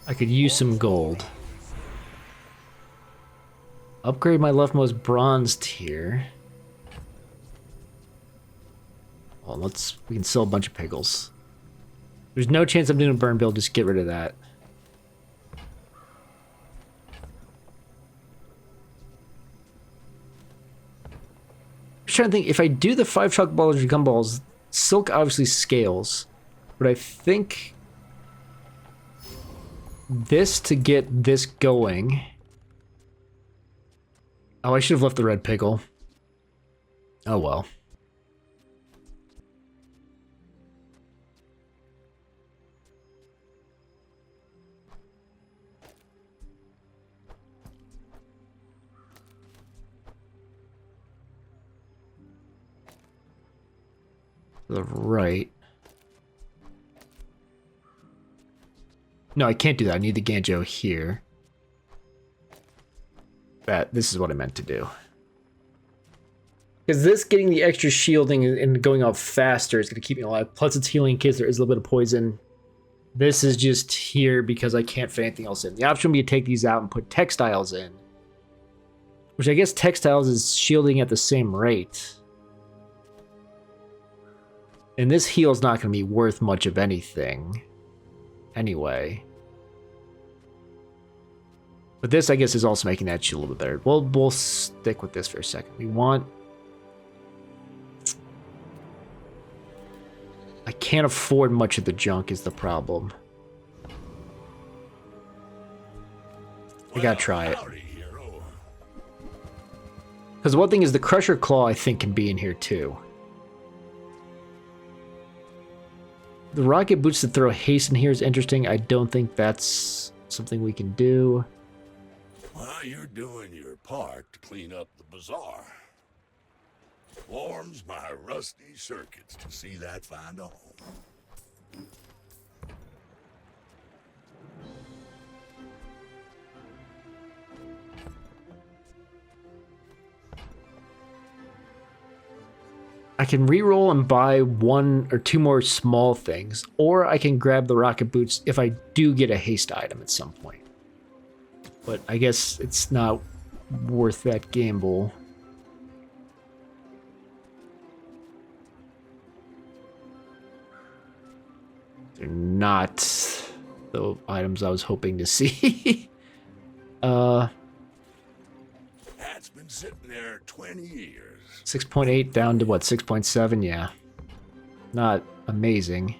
Speaker 1: I could use some gold. Upgrade my leftmost bronze tier. Well, we can sell a bunch of pickles. There's no chance I'm doing a burn build, just get rid of that. I'm trying to think, if I do the 5 chocolate balls or gumballs, silk obviously scales. But I think this to get this going. Oh, I should have left the red pickle. Oh well. To the right. No, I can't do that. I need the Ganjo here. This is what I meant to do. Because this getting the extra shielding and going off faster is going to keep me alive. Plus it's healing in case there is a little bit of poison. This is just here because I can't fit anything else in. The option would be to take these out and put textiles in. Which I guess textiles is shielding at the same rate. And this heal's not going to be worth much of anything. Anyway. But this, I guess, is also making that shield a little bit better. We'll stick with this for a second. We want... I can't afford much of the junk is the problem. I gotta try it. Because one thing is the Crusher Claw, I think, can be in here too. The rocket boots to throw haste in here is interesting. I don't think that's something we can do.
Speaker 11: Well, you're doing your part to clean up the bazaar. Warms my rusty circuits to see that find a home.
Speaker 1: I can reroll and buy 1 or 2 more small things, or I can grab the rocket boots if I do get a haste item at some point. But I guess it's not worth that gamble. They're not the items I was hoping to see.
Speaker 11: That's been sitting there 20 years.
Speaker 1: 6.8 down to what, 6.7? Yeah. Not amazing.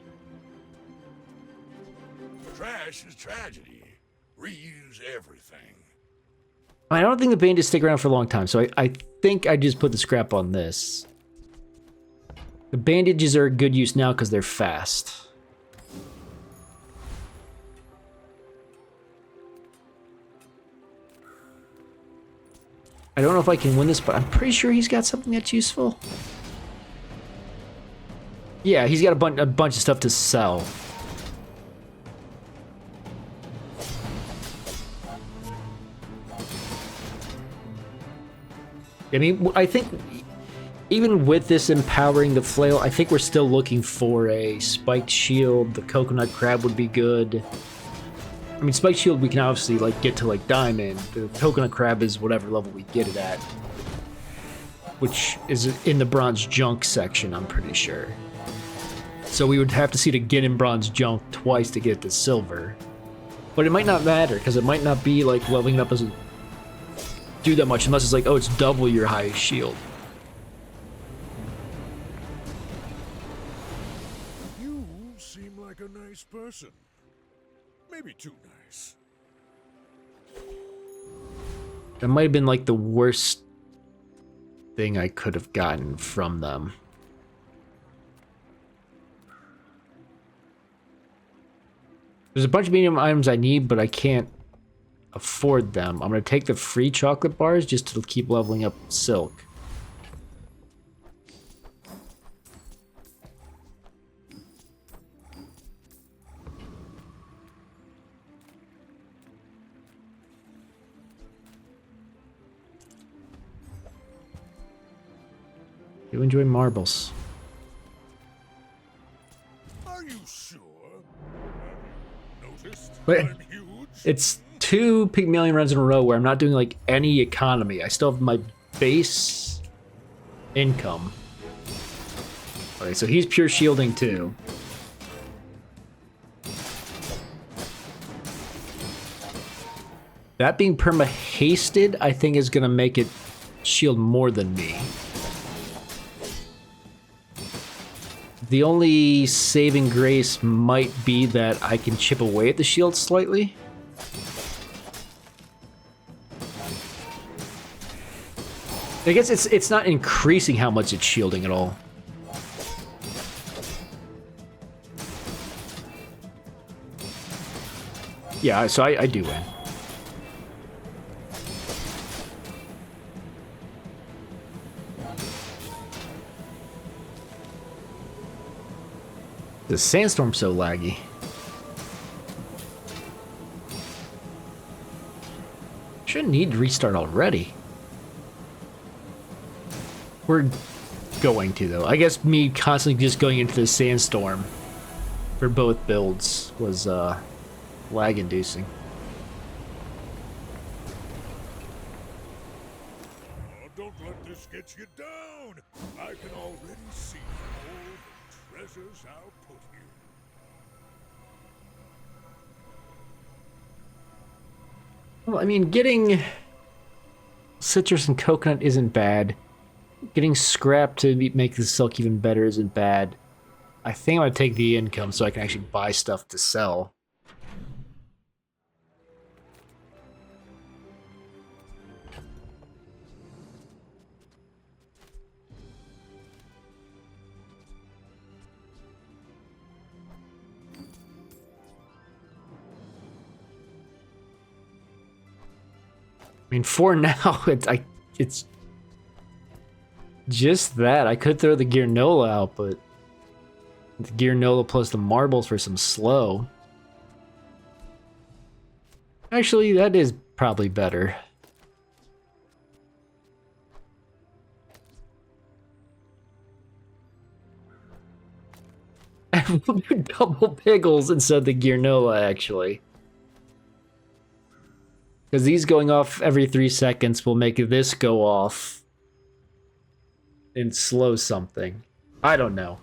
Speaker 11: Trash is tragedy. Reuse everything.
Speaker 1: I don't think the bandages stick around for a long time, so I think I just put the scrap on this. The bandages are a good use now because they're fast. I don't know if I can win this, but I'm pretty sure he's got something that's useful. Yeah, he's got a bunch of stuff to sell. I mean, I think even with this empowering the flail, I think we're still looking for a spiked shield. The coconut crab would be good. I mean, spiked shield we can obviously like get to like diamond. The coconut crab is whatever level we get it at, which is in the bronze junk section, I'm pretty sure. So we would have to see to get in bronze junk twice to get to silver. But it might not matter, because it might not be like leveling up doesn't do that much unless it's like, oh, it's double your highest shield.
Speaker 2: You seem like a nice person. Maybe too nice.
Speaker 1: That might have been like the worst thing I could have gotten from them. There's a bunch of medium items I need, but I can't afford them. I'm going to take the free chocolate bars just to keep leveling up Silk. You enjoy marbles.
Speaker 2: Are you sure? Have you noticed
Speaker 1: Wait,
Speaker 2: I'm huge?
Speaker 1: it's 2 Pygmalion runs in a row where I'm not doing like any economy. I still have my base income. Okay, so he's pure shielding too. That being perma hasted, I think is gonna make it shield more than me. The only saving grace might be that I can chip away at the shield slightly. I guess it's not increasing how much it's shielding at all. Yeah, so I do win. The sandstorm's so laggy. Shouldn't need to restart already. We're going to, though. I guess me constantly just going into the sandstorm for both builds was lag-inducing.
Speaker 2: Oh, don't let this get you down. I can already see all the treasures I'll put here.
Speaker 1: Well, I mean, getting citrus and coconut isn't bad. Getting scrap to make the silk even better isn't bad. I think I'm gonna take the income so I can actually buy stuff to sell. I mean, for now, it's just that. I could throw the Gearnola out, but the Gearnola plus the marbles for some slow. Actually, that is probably better. I will do double pickles instead of the Gearnola, actually. Because these going off every 3 seconds will make this go off and slow something. I don't know.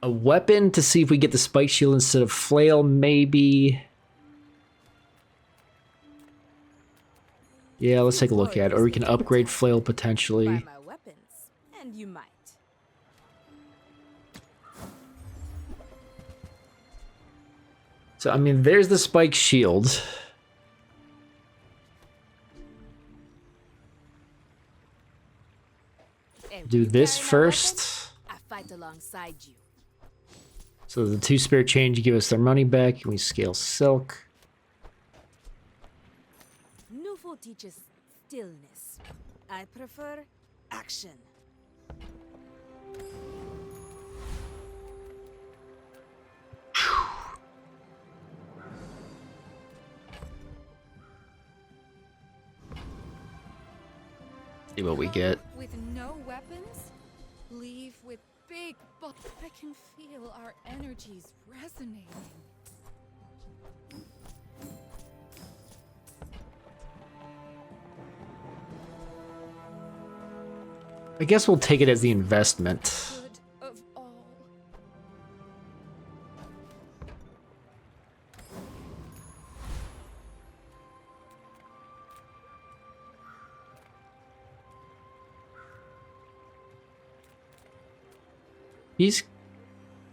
Speaker 1: A weapon to see if we get the spike shield instead of flail, maybe. Yeah, let's take a look at it. Or we can upgrade flail potentially.
Speaker 3: Buy my weapons, and you might.
Speaker 1: So, I mean, there's the spike shield. Do this first.
Speaker 3: I fight alongside you.
Speaker 1: So the 2 spare change give us their money back, and we scale silk.
Speaker 3: Nufo teaches stillness. I prefer action.
Speaker 1: See what we get.
Speaker 9: With no weapons, leave with big but I can feel our energies resonating.
Speaker 1: I guess we'll take it as the investment.
Speaker 9: Good of all.
Speaker 1: He's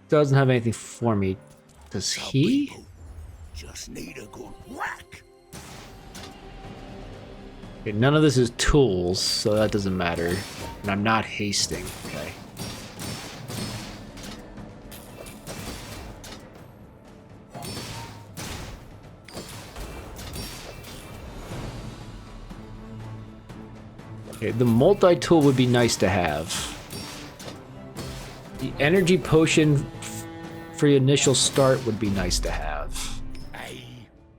Speaker 1: doesn't have anything for me. Does
Speaker 11: Some
Speaker 1: he?
Speaker 11: people just need a good whack.
Speaker 1: Okay, none of this is tools, so that doesn't matter. And I'm not hasting. Okay. Okay, the multi-tool would be nice to have. The energy potion for your initial start would be nice to have.
Speaker 2: Hey,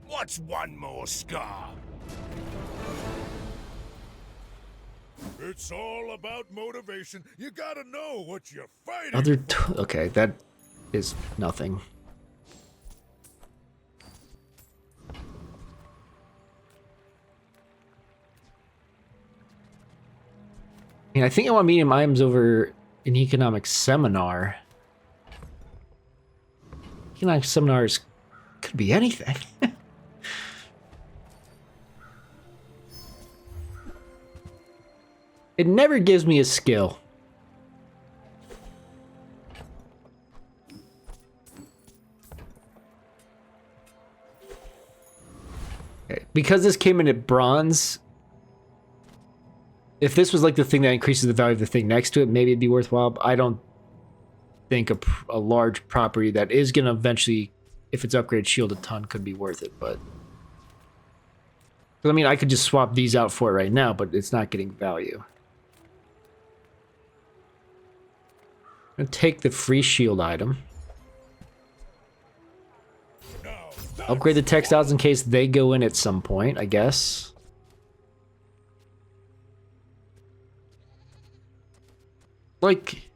Speaker 2: what's one more scar? It's all about motivation. You gotta know what you're fighting.
Speaker 1: Okay, that is nothing. I think I want medium items over an economic seminar. Economic seminars could be anything. It never gives me a skill. Okay, because this came in at bronze, if this was like the thing that increases the value of the thing next to it, maybe it'd be worthwhile. But I don't think a large property that is going to eventually, if it's upgraded shield a ton, could be worth it. But I mean, I could just swap these out for it right now, but it's not getting value. I'm gonna take the free shield item. Upgrade the textiles in case they go in at some point, I guess. Like,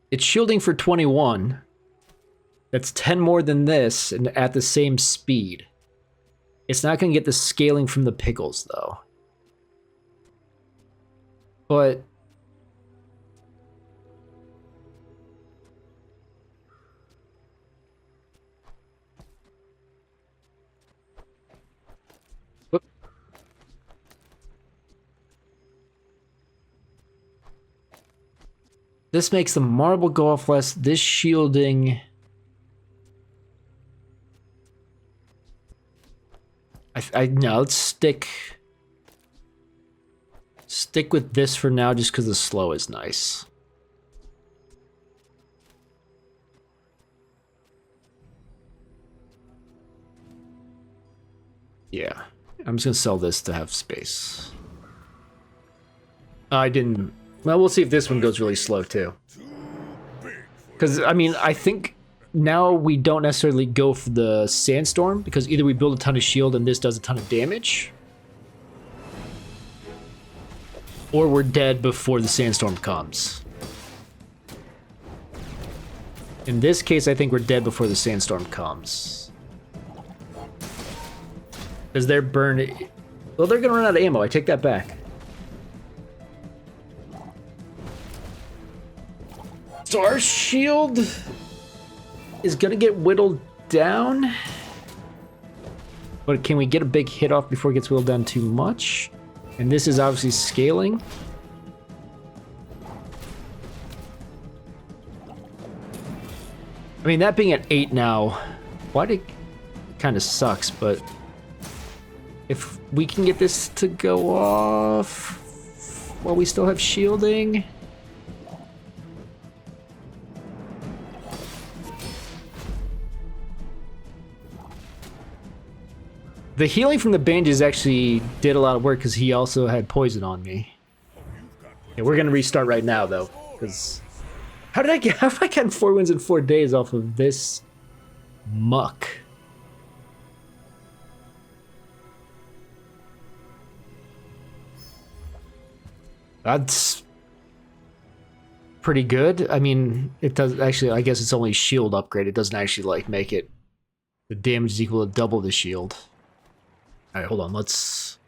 Speaker 1: it's shielding for 21. That's 10 more than this and at the same speed. It's not going to get the scaling from the pickles, though. But this makes the marble go off less. This shielding... no, let's stick with this for now just because the slow is nice. Yeah, I'm just gonna sell this to have space. I didn't... Well, we'll see if this one goes really slow too. Because, I mean, I think now we don't necessarily go for the sandstorm because either we build a ton of shield and this does a ton of damage, or we're dead before the sandstorm comes. In this case, I think we're dead before the sandstorm comes. Because they're burned... Well, they're going to run out of ammo. I take that back. So our shield is going to get whittled down. But can we get a big hit off before it gets whittled down too much? And this is obviously scaling. I mean, that being at 8 now, why did... kind of sucks, but... if we can get this to go off while we still have shielding... The healing from the bandages actually did a lot of work because he also had poison on me. Yeah, we're gonna restart right now though, because how have I gotten 4 wins in 4 days off of this muck? That's pretty good. I mean, it does actually, I guess it's only shield upgrade. It doesn't actually like make it the damage is equal to double the shield. All right, hold on. Let's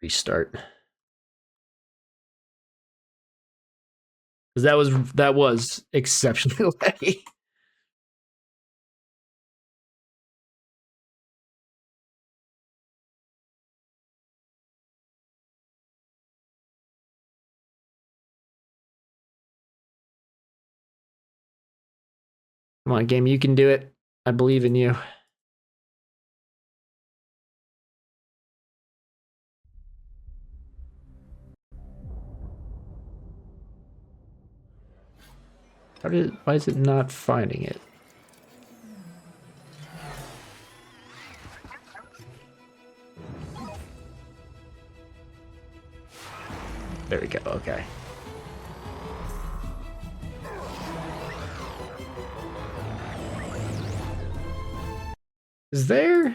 Speaker 1: restart. Because that was exceptionally laggy. Come on, game, you can do it. I believe in you. Why is it not finding it? There we go, okay. Is there?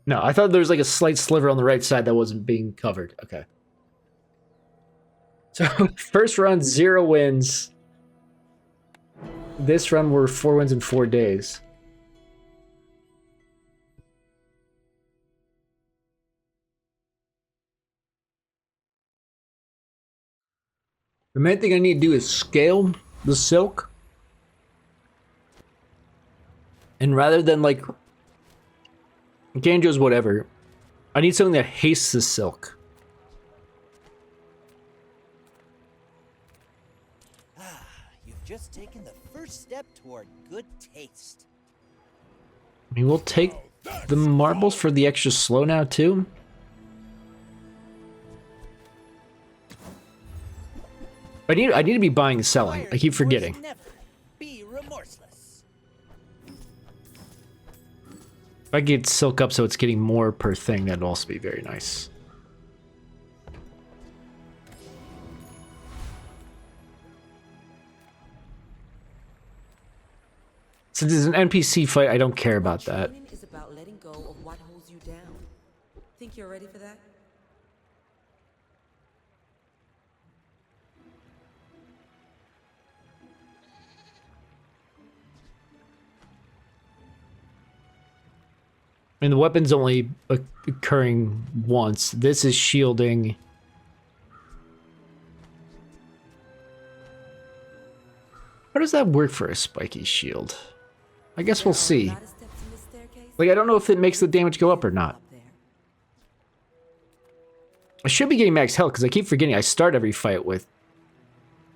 Speaker 1: No, I thought there was like a slight sliver on the right side that wasn't being covered. Okay. So, first run, 0 wins. This run, we're 4 wins in 4 days. The main thing I need to do is scale the silk. And rather than like Ganjo's whatever, I need something that hastes the silk.
Speaker 12: You've just taken the first step toward good taste.
Speaker 1: I mean, we'll take the marbles for the extra slow now too. I need to be buying and selling. I keep forgetting.
Speaker 12: Never be remorseless.
Speaker 1: If I get silk up so it's getting more per thing, that'd also be very nice. Since it's an NPC fight, I don't care about that.
Speaker 4: Training is about letting go of what holds you down. Think you're ready for that?
Speaker 1: I mean, the weapon's only occurring once. This is shielding. How does that work for a spiky shield? I guess we'll see. Like, I don't know if it makes the damage go up or not. I should be getting max health because I keep forgetting I start every fight with...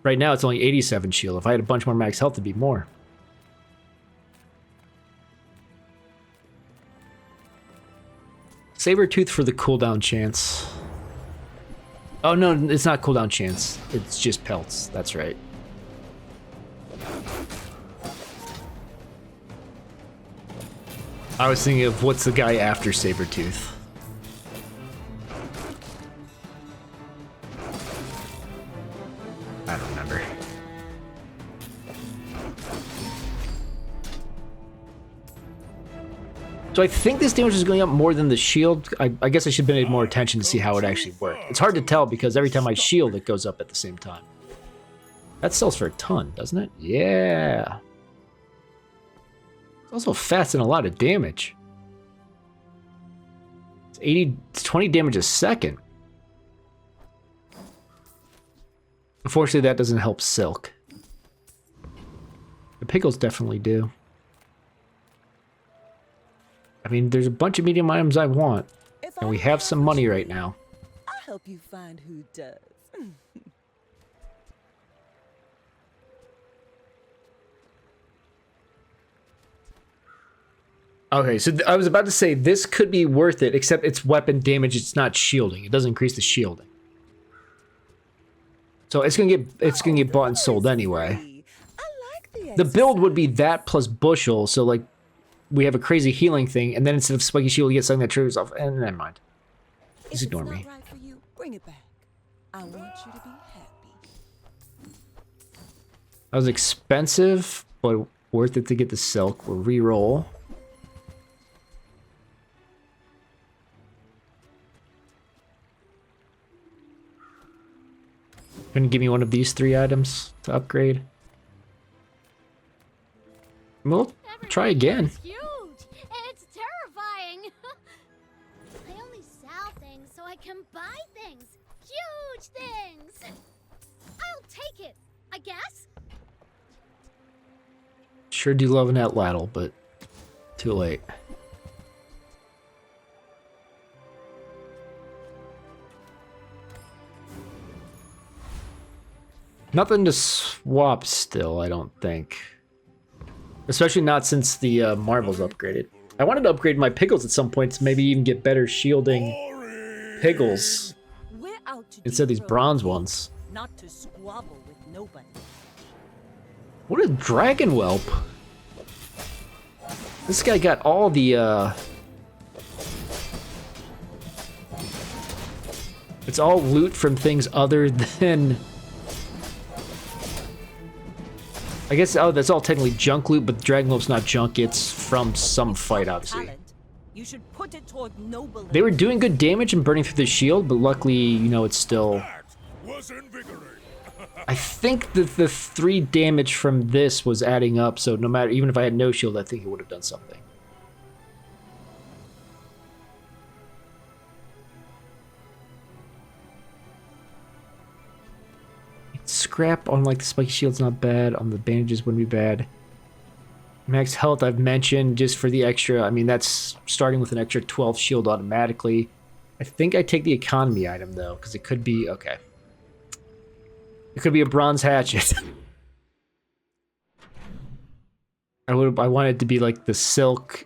Speaker 1: Right now it's only 87 shield. If I had a bunch more max health, it'd be more. Sabertooth for the cooldown chance. Oh no, it's not cooldown chance. It's just pelts. That's right. I was thinking of what's the guy after Sabertooth. I don't remember. So I think this damage is going up more than the shield. I guess I should have paid more attention to see how it actually worked. It's hard to tell because every time I shield, it goes up at the same time. That sells for a ton, doesn't it? Yeah. It's also fast and a lot of damage. It's 20 damage a second. Unfortunately, that doesn't help Silk. The pickles definitely do. I mean, there's a bunch of medium items I want, and we have some money right now.
Speaker 4: I'll help you find who does.
Speaker 1: Okay, so I was about to say this could be worth it, except it's weapon damage. It's not shielding. It doesn't increase the shielding. So it's gonna get bought and sold anyway. The build would be that plus bushel, so like we have a crazy healing thing, and then instead of spiky shield, you get something that triggers off. And never mind. Just ignore me.
Speaker 4: Right for you, bring it back. I want you to be happy.
Speaker 1: That was expensive, but worth it to get the silk. We'll re-roll. Gonna give me one of these 3 items to upgrade. We'll try again.
Speaker 10: It's huge. It's terrifying. I only sell things so I can buy things. Huge things. I'll take it, I guess.
Speaker 1: Sure do love an Atlatl, but too late. Nothing to swap still, I don't think. Especially not since the Marvel's upgraded. I wanted to upgrade my pickles at some point to maybe even get better shielding pickles
Speaker 4: We're out to
Speaker 1: instead of these
Speaker 4: defraud
Speaker 1: bronze
Speaker 4: you,
Speaker 1: ones.
Speaker 4: not to squabble with nobody.
Speaker 1: What a dragon whelp! This guy got all the it's all loot from things other than I guess, oh, that's all technically junk loot, but the dragon whelp's not junk, it's from some fight, obviously.
Speaker 4: Talent. You should put it toward noble.
Speaker 1: They were doing good damage and burning through the shield, but luckily, you know, it's still...
Speaker 2: That was invigorating.
Speaker 1: I think that the 3 damage from this was adding up, so no matter, even if I had no shield, I think it would have done something. Scrap on like the spiky shield's not bad, on the bandages wouldn't be bad. Max health I've mentioned just for the extra, I mean that's starting with an extra 12 shield automatically. I think I take the economy item though, because it could be, okay. It could be a bronze hatchet. I wanted it to be like the silk.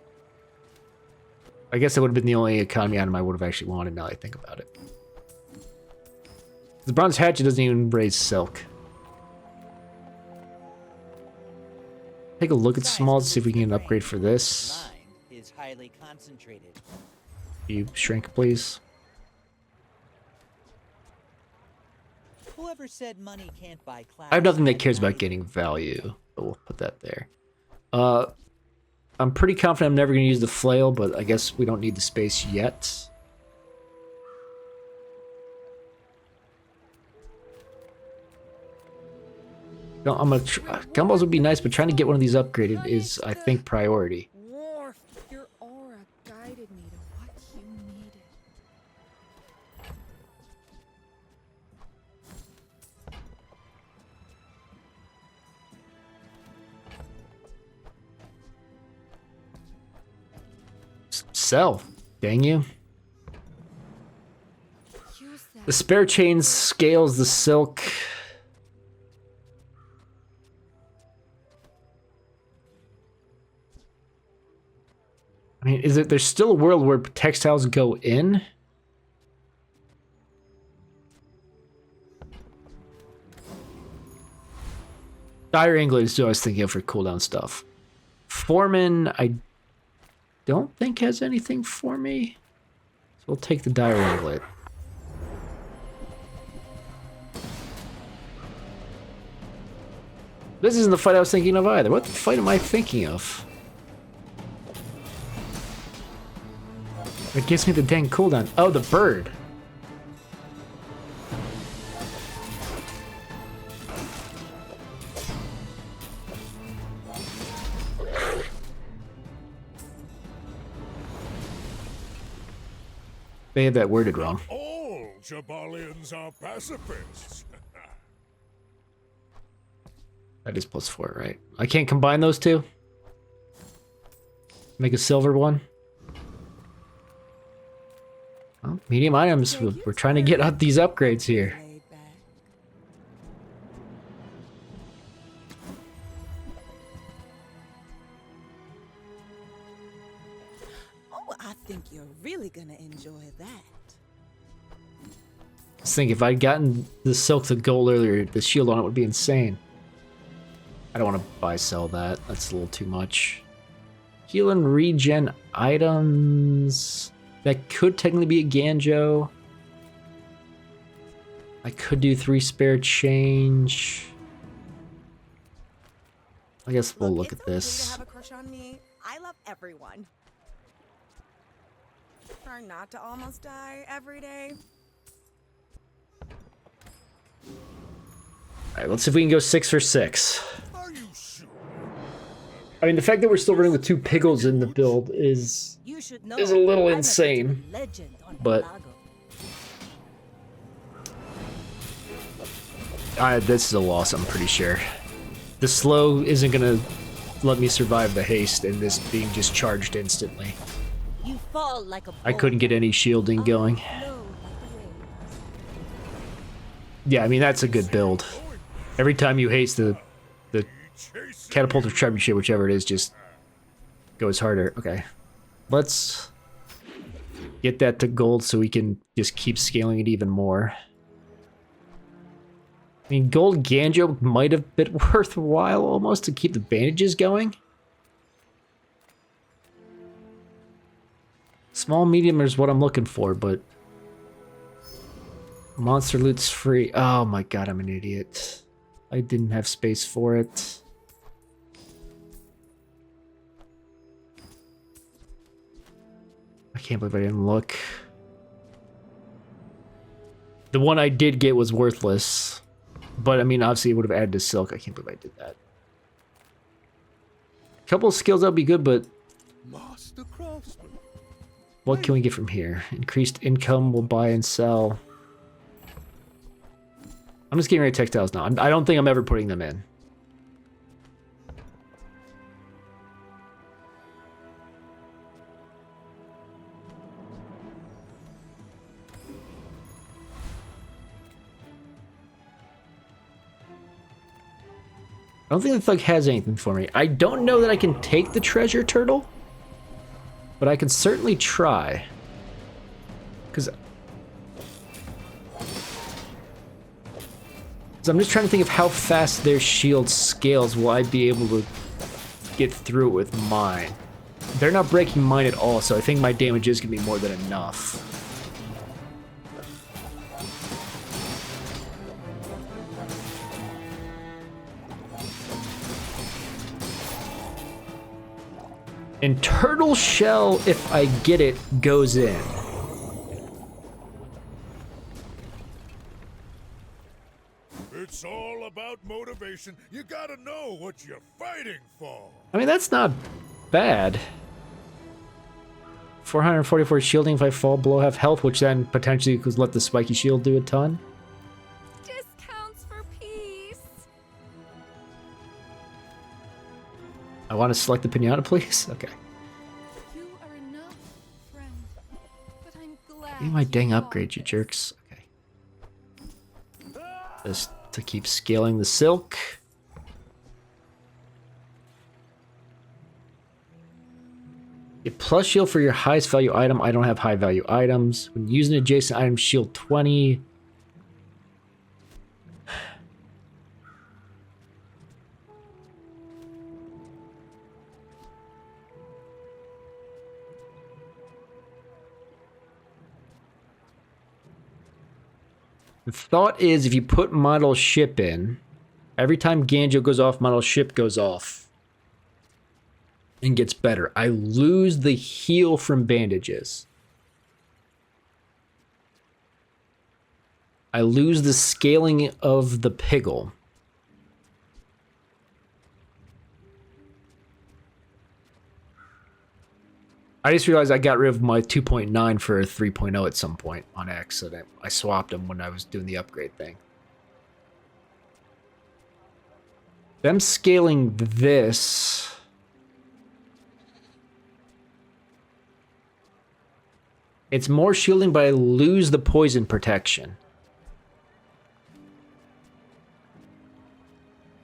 Speaker 1: I guess that would have been the only economy item I would have actually wanted now that I think about it. The bronze hatchet doesn't even raise silk. Take a look at small to see if we can get an upgrade for this.
Speaker 12: Is highly concentrated.
Speaker 1: You shrink, please.
Speaker 12: Whoever said money can't buy class?
Speaker 1: I have nothing that cares about getting value, but we'll put that there. I'm pretty confident I'm never going to use the flail, but I guess we don't need the space yet. No, I'm gonna gumballs would be nice, but trying to get one of these upgraded is, I think, priority.
Speaker 9: Worf, your aura guided me to what you needed.
Speaker 1: Sell, dang you.
Speaker 9: Use that.
Speaker 1: The spare chain scales the silk. I mean, is it? There's still a world where textiles go in? Dire Angler is who I was thinking of for cooldown stuff. Foreman, I don't think has anything for me. So we'll take the Dire Angler. This isn't the fight I was thinking of either. What fight am I thinking of? It gives me the dang cooldown. Oh, the bird. They had that worded wrong.
Speaker 2: All Jabalians are pacifists.
Speaker 1: That is +4, right? I can't combine those two? Make a silver one? Well, medium items. We're trying to get up these upgrades here.
Speaker 4: Oh, I think you're really gonna enjoy that.
Speaker 1: I think if I'd gotten the silk to gold earlier, the shield on it would be insane. I don't want to buy sell that. That's a little too much. Heal and regen items. That could technically be a Ganjo. I could do 3 spare change. I guess we'll look at this.
Speaker 8: Okay to have a crush on me. I love everyone. Try not to almost die every day.
Speaker 1: Alright, let's see if we can go 6 for 6.
Speaker 2: Are you sure?
Speaker 1: I mean, the fact that we're still running with 2 Piggles in the build is a little insane. But this is a loss, I'm pretty sure. The slow isn't gonna let me survive the haste and this being just charged instantly.
Speaker 4: You fall like a
Speaker 1: I couldn't get any shielding going. Yeah, I mean, that's a good build. Every time you haste, the
Speaker 2: chasing
Speaker 1: catapult or trebuchet, whichever it is, just goes harder. Okay. Let's get that to gold so we can just keep scaling it even more. I mean, gold Ganjo might have been worthwhile almost to keep the bandages going. Small, medium is what I'm looking for, but monster loot's free. Oh my god, I'm an idiot. I didn't have space for it. I can't believe I didn't look. The one I did get was worthless. But, I mean, obviously it would have added to silk. I can't believe I did that. A couple of skills that would be good, but...
Speaker 2: Master craftsman.
Speaker 1: What can we get from here? Increased income, we'll buy and sell. I'm just getting rid of textiles now. I don't think I'm ever putting them in. I don't think the thug has anything for me. I don't know that I can take the treasure turtle, but I can certainly try. Because I'm just trying to think of how fast their shield scales. Will I be able to get through it with mine? They're not breaking mine at all, so I think my damage is going to be more than enough. And turtle shell, if I get it, goes in.
Speaker 2: It's all about motivation. You gotta know what you're fighting for.
Speaker 1: I mean, that's not bad. 444 shielding if I fall below half health, which then potentially could let the spiky shield do a ton.
Speaker 9: Discounts for peace.
Speaker 1: I want to select the pinata, please. Okay.
Speaker 9: You are enough, friend. But I'm glad.
Speaker 1: Give me my dang upgrade, you jerks. Okay. Just to keep scaling the silk. Get plus shield for your highest value item. I don't have high value items. When using adjacent item, shield 20. The thought is if you put model ship in, every time Ganjo goes off, model ship goes off. And gets better. I lose the heal from bandages. I lose the scaling of the piggle. I just realized I got rid of my 2.9 for a 3.0 at some point on accident. I swapped them when I was doing the upgrade thing. Them scaling this... It's more shielding, but I lose the poison protection.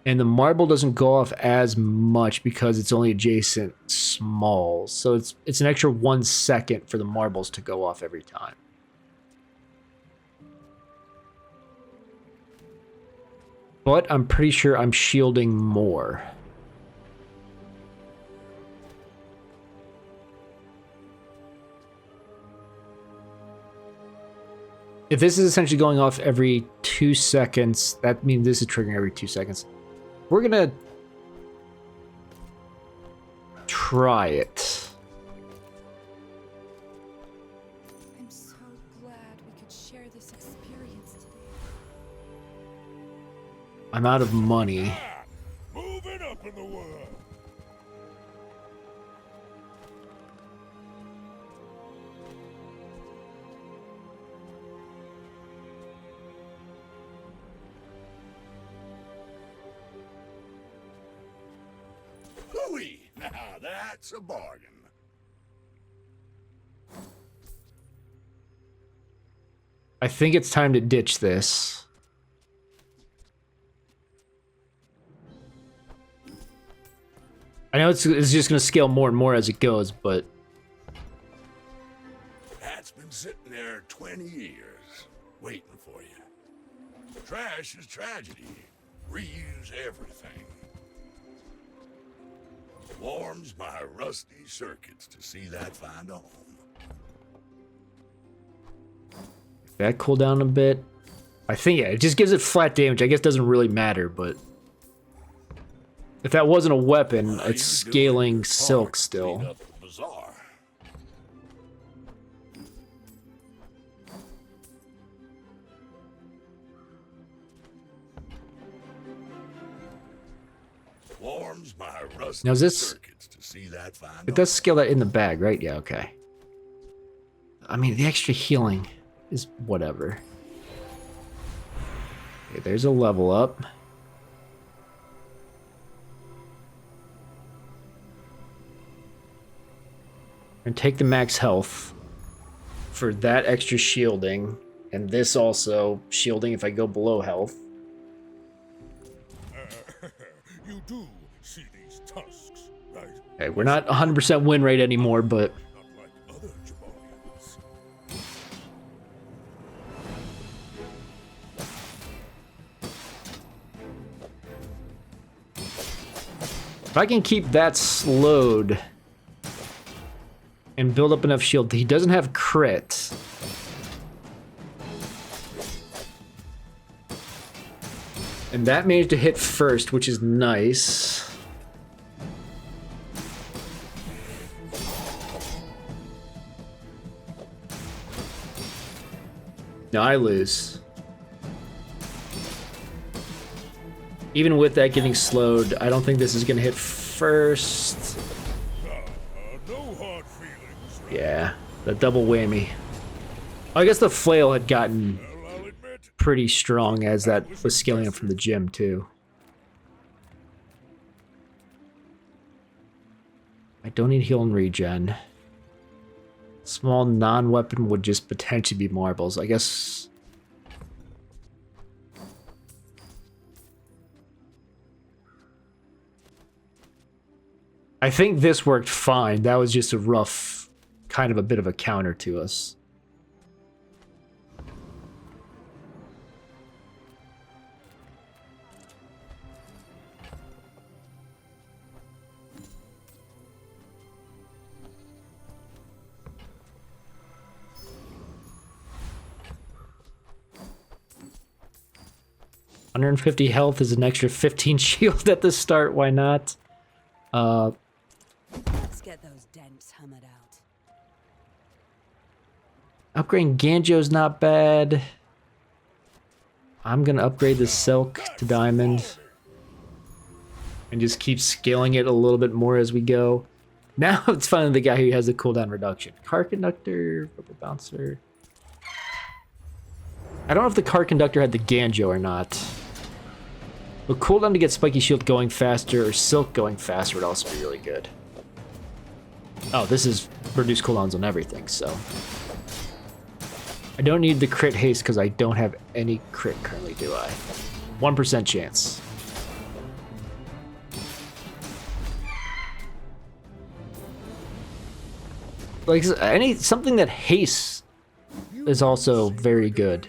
Speaker 1: And the marble doesn't go off as much because it's only adjacent smalls. So it's an extra 1 second for the marbles to go off every time. But I'm pretty sure I'm shielding more. If this is essentially going off every 2 seconds, that means this is triggering every 2 seconds. We're gonna try it.
Speaker 9: I'm so glad we could share this experience today.
Speaker 1: I'm out of money.
Speaker 2: Moving up in the world.
Speaker 11: Hooey! Now that's a bargain.
Speaker 1: I think it's time to ditch this. I know it's just gonna scale more and more as it goes, but
Speaker 11: That's been sitting there 20 years, waiting for you. Trash is tragedy. Reuse everything. Warms my rusty circuits to see that find a home.
Speaker 1: that cool down a bit. I think, yeah, it just gives it flat damage. I guess it doesn't really matter, but if that wasn't a weapon, it's scaling silk still.
Speaker 11: Clean up the bazaar. Warms my rusty
Speaker 1: Now is this,
Speaker 11: circuits to see that find
Speaker 1: it does scale that in the bag, right? Yeah, okay. I mean, the extra healing is whatever. Okay, there's a level up. And take the max health for that extra shielding, and this also shielding if I go below health.
Speaker 2: You do see these tusks, right?
Speaker 1: Okay, we're not 100% win rate anymore, but
Speaker 2: Not like other Jabarians.
Speaker 1: if I can keep that slowed and build up enough shield, he doesn't have crit. And that managed to hit first, which is nice. Now I lose. Even with that getting slowed, I don't think this is gonna hit first.
Speaker 2: No hard feelings, right?
Speaker 1: Yeah, the double whammy. I guess the flail had gotten
Speaker 2: Well, I'll admit,
Speaker 1: pretty strong as that was scaling up from the gym too. I don't need heal and regen. Small non-weapon would just potentially be marbles. I guess. I think this worked fine. That was just a rough, kind of a bit of a counter to us. $150 health is an extra 15 shield at the start. Why not?
Speaker 4: Let's get those dents hammered out.
Speaker 1: Upgrading Ganjo's not bad. I'm gonna upgrade the silk to diamond and just keep scaling it a little bit more as we go. Now it's finally the guy who has the cooldown reduction. Car conductor, rubber bouncer. I don't know if the car conductor had the Ganjo or not. But cooldown to get spiky shield going faster or silk going faster would also be really good. Oh, this is reduced cooldowns on everything, so. I don't need the crit haste because I don't have any crit currently, do I? 1% chance. Like something that hastes is also very good.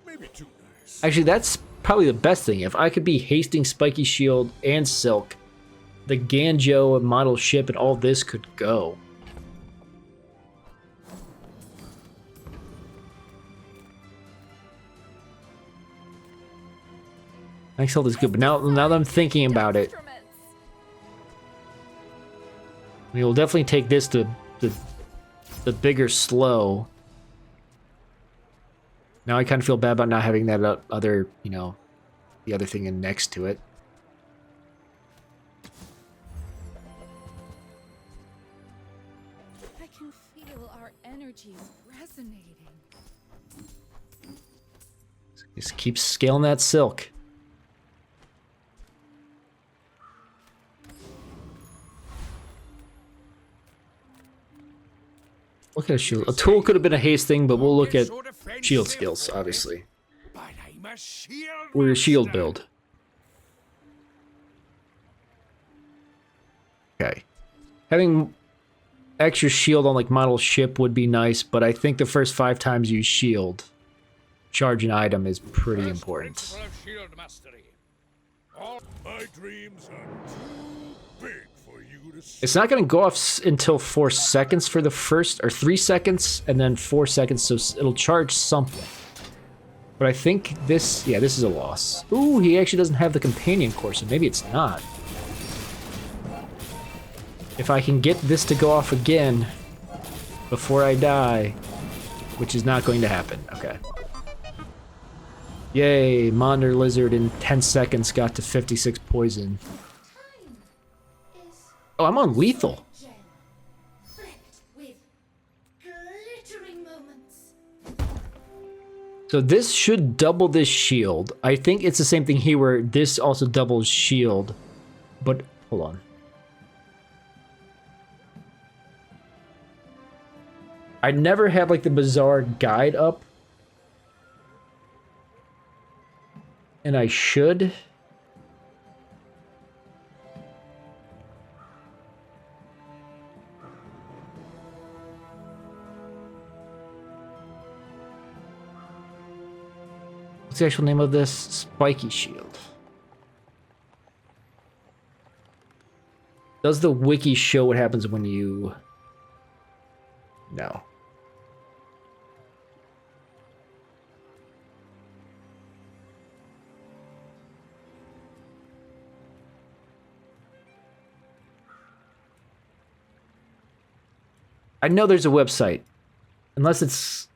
Speaker 2: maybe too nice.
Speaker 1: Actually, that's probably the best thing. If I could be hasting spiky shield and silk, the Ganjo and model ship and all this could go. Max health is good, but now that I'm thinking about it, we will definitely take this to the bigger slow. Now I kind of feel bad about not having that other, you know, the other thing in next to it.
Speaker 9: I can feel our energies resonating.
Speaker 1: Just keep scaling that silk. Look at a shield. A tool could have been a haste thing, but we'll look at shield skills, obviously.
Speaker 2: But I'm a shield
Speaker 1: We're a shield
Speaker 2: master.
Speaker 1: build. Okay. Having extra shield on like model ship would be nice, but I think the first 5 times you shield, charge an item is pretty important.
Speaker 2: Shield mastery. All my dreams are too big for you to see.
Speaker 1: It's not going to go off until 4 seconds for the first, or 3 seconds, and then 4 seconds, so it'll charge something. But I think this, yeah, this is a loss. Ooh, he actually doesn't have the companion core, so maybe it's not. If I can get this to go off again before I die, which is not going to happen. Okay. Yay, Monder Lizard in 10 seconds got to 56 poison. Oh, I'm on lethal. So this should double this shield. I think it's the same thing here where this also doubles shield. But, hold on. I never had like the Bazaar guide up. And I should. What's the actual name of this? Spiky Shield. Does the wiki show what happens when you... No. I know there's a website. Unless it's...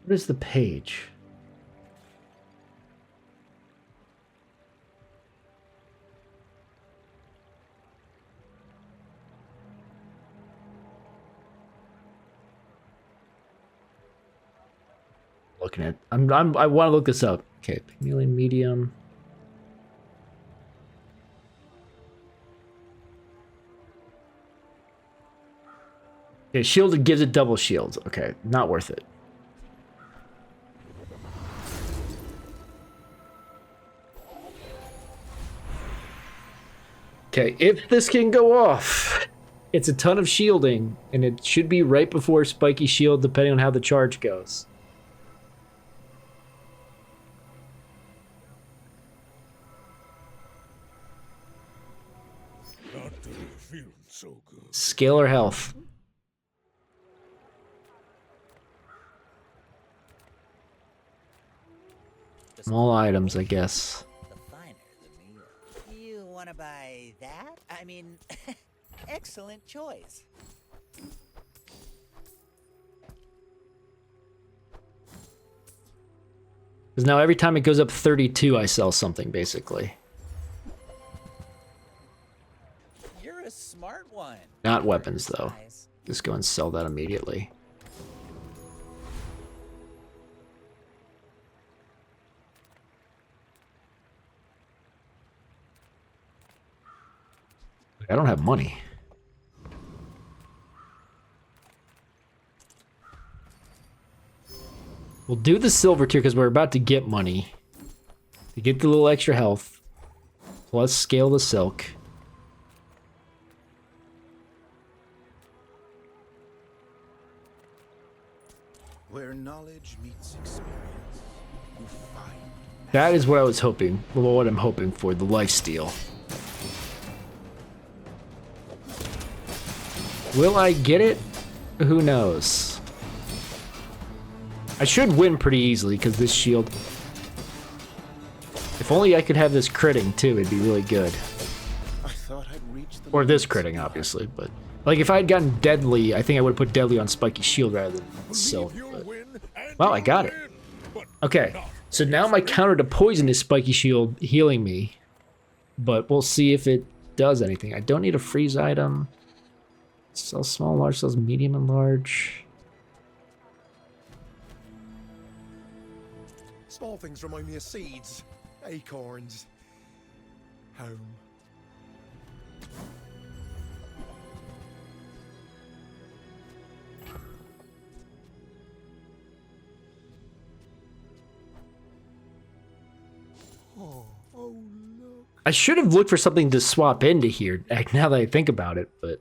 Speaker 1: What is the page? Looking at... I want to look this up. Okay, Chameleon Medium... Okay, shielded gives it double shields. Okay, not worth it. Okay, if this can go off, it's a ton of shielding, and it should be right before Spiky Shield, depending on how the charge goes.
Speaker 2: Not feeling so good.
Speaker 1: Scalar health. Small items, I guess.
Speaker 12: The finer the meal. You want to buy that? I mean, excellent choice.
Speaker 1: Because now every time it goes up 32, I sell something, basically.
Speaker 12: You're a smart one.
Speaker 1: Not weapons, though. Just go and sell that immediately. I don't have money. We'll do the silver tier because we're about to get money. To get the little extra health. Plus scale the silk.
Speaker 6: Where knowledge meets experience, you find...
Speaker 1: That is what I was hoping. Well, what I'm hoping for. The lifesteal. Will I get it? Who knows? I should win pretty easily because this shield... If only I could have this critting too, it'd be really good.
Speaker 6: I thought I'd reached the...
Speaker 1: Or this critting, obviously, but... Like, if I had gotten Deadly, I think I would have put Deadly on Spiky Shield rather than Silk. But... Wow, I got it. Okay, so now my counter to poison is Spiky Shield healing me. But we'll see if it does anything. I don't need a freeze item. Sells small, large, sells medium and large.
Speaker 5: Small things remind me of seeds, acorns, home.
Speaker 1: I should have looked for something to swap into here, now that I think about it, but...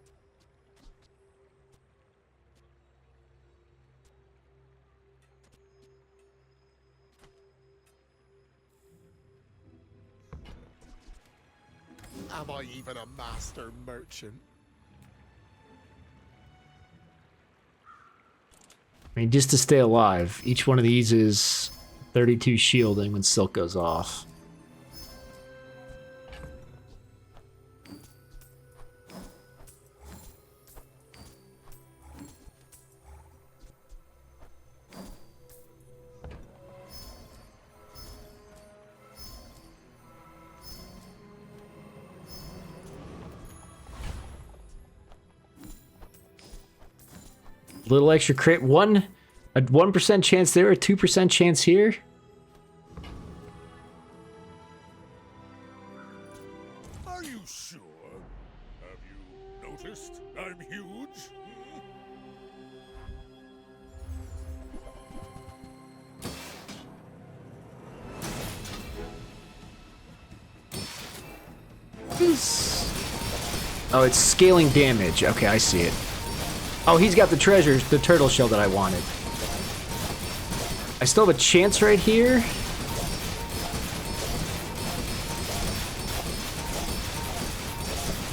Speaker 5: Am I even a master merchant?
Speaker 1: I mean, just to stay alive, each one of these is 32 shielding when silk goes off. Little extra crit. A 1% chance there, a 2% chance here.
Speaker 2: Are you sure? Have you noticed I'm huge?
Speaker 1: Oh, it's scaling damage. Okay, I see it. Oh, he's got the treasures, the turtle shell that I wanted. I still have a chance right here.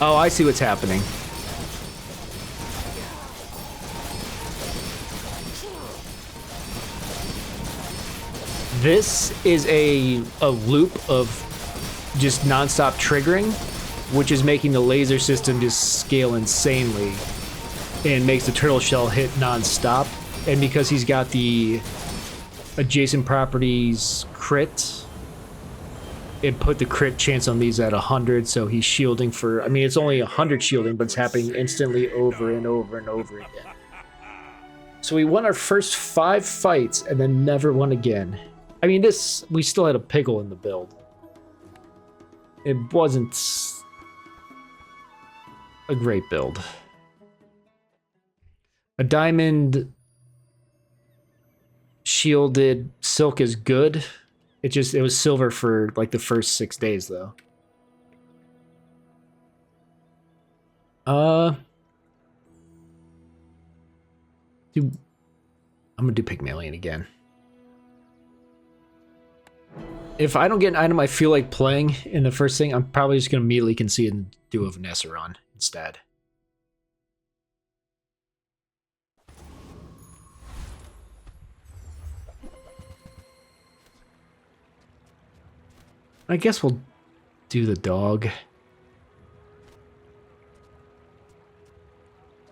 Speaker 1: Oh, I see what's happening. This is a loop of just non-stop triggering, which is making the laser system just scale insanely. And makes the turtle shell hit non-stop. And because he's got the adjacent properties crit, it put the crit chance on these at 100, so he's shielding for... I mean, it's only 100 shielding, but it's happening instantly over and over and over again. So we won our first 5 fights and then never won again. I mean, this... we still had a pickle in the build. It wasn't a great build. A diamond shielded silk is good. It was silver for like the first 6 days though. I'm gonna do Pygmalion again. If I don't get an item I feel like playing in the first thing, I'm probably just gonna immediately concede and do a Vanessa run instead. I guess we'll do the dog.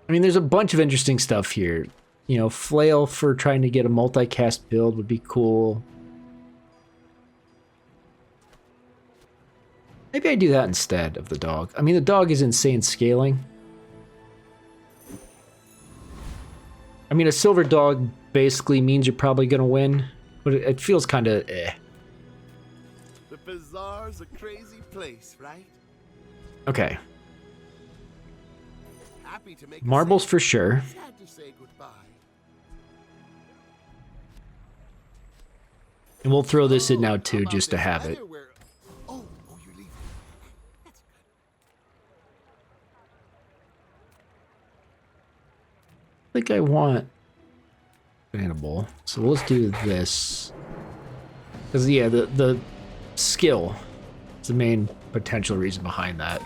Speaker 1: I mean, there's a bunch of interesting stuff here. You know, flail for trying to get a multicast build would be cool. Maybe I do that instead of the dog. I mean, the dog is insane scaling. I mean, a silver dog basically means you're probably going to win, but it feels kind of eh.
Speaker 6: The Bazaar's a crazy place, right?
Speaker 1: Okay.
Speaker 6: Happy to make
Speaker 1: Marbles for sure.
Speaker 6: Sad to say goodbye.
Speaker 1: And we'll throw this in now too, just to have it.
Speaker 6: Oh, you're leaving. That's
Speaker 1: I think I want Hannibal. So let's do this. Because yeah, the skill is the main potential reason behind that.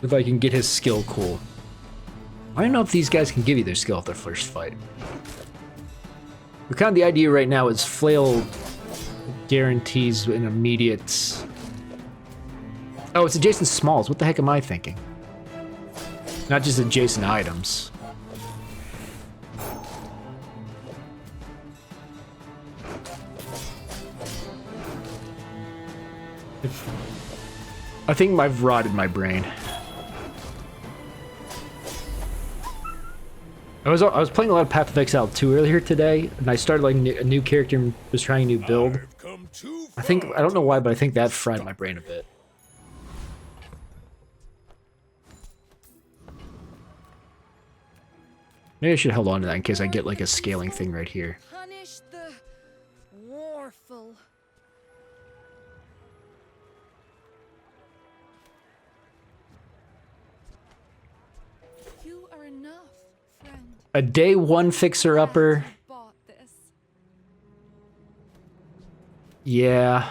Speaker 1: If I can get his skill cool. I don't know if these guys can give you their skill at their first fight. But kind of the idea right now is flail guarantees an immediate... Oh, it's adjacent smalls. What the heck am I thinking? Not just adjacent items. I think I've rotted my brain. I was playing a lot of Path of Exile 2 earlier today, and I started like a new character and was trying a new build. I don't know why, but I think that fried my brain a bit. Maybe I should hold on to that in case I get like a scaling thing right here.
Speaker 9: Punish the warful. You are enough, friend.
Speaker 1: A day one fixer-upper.
Speaker 9: Glad you bought this.
Speaker 1: Yeah.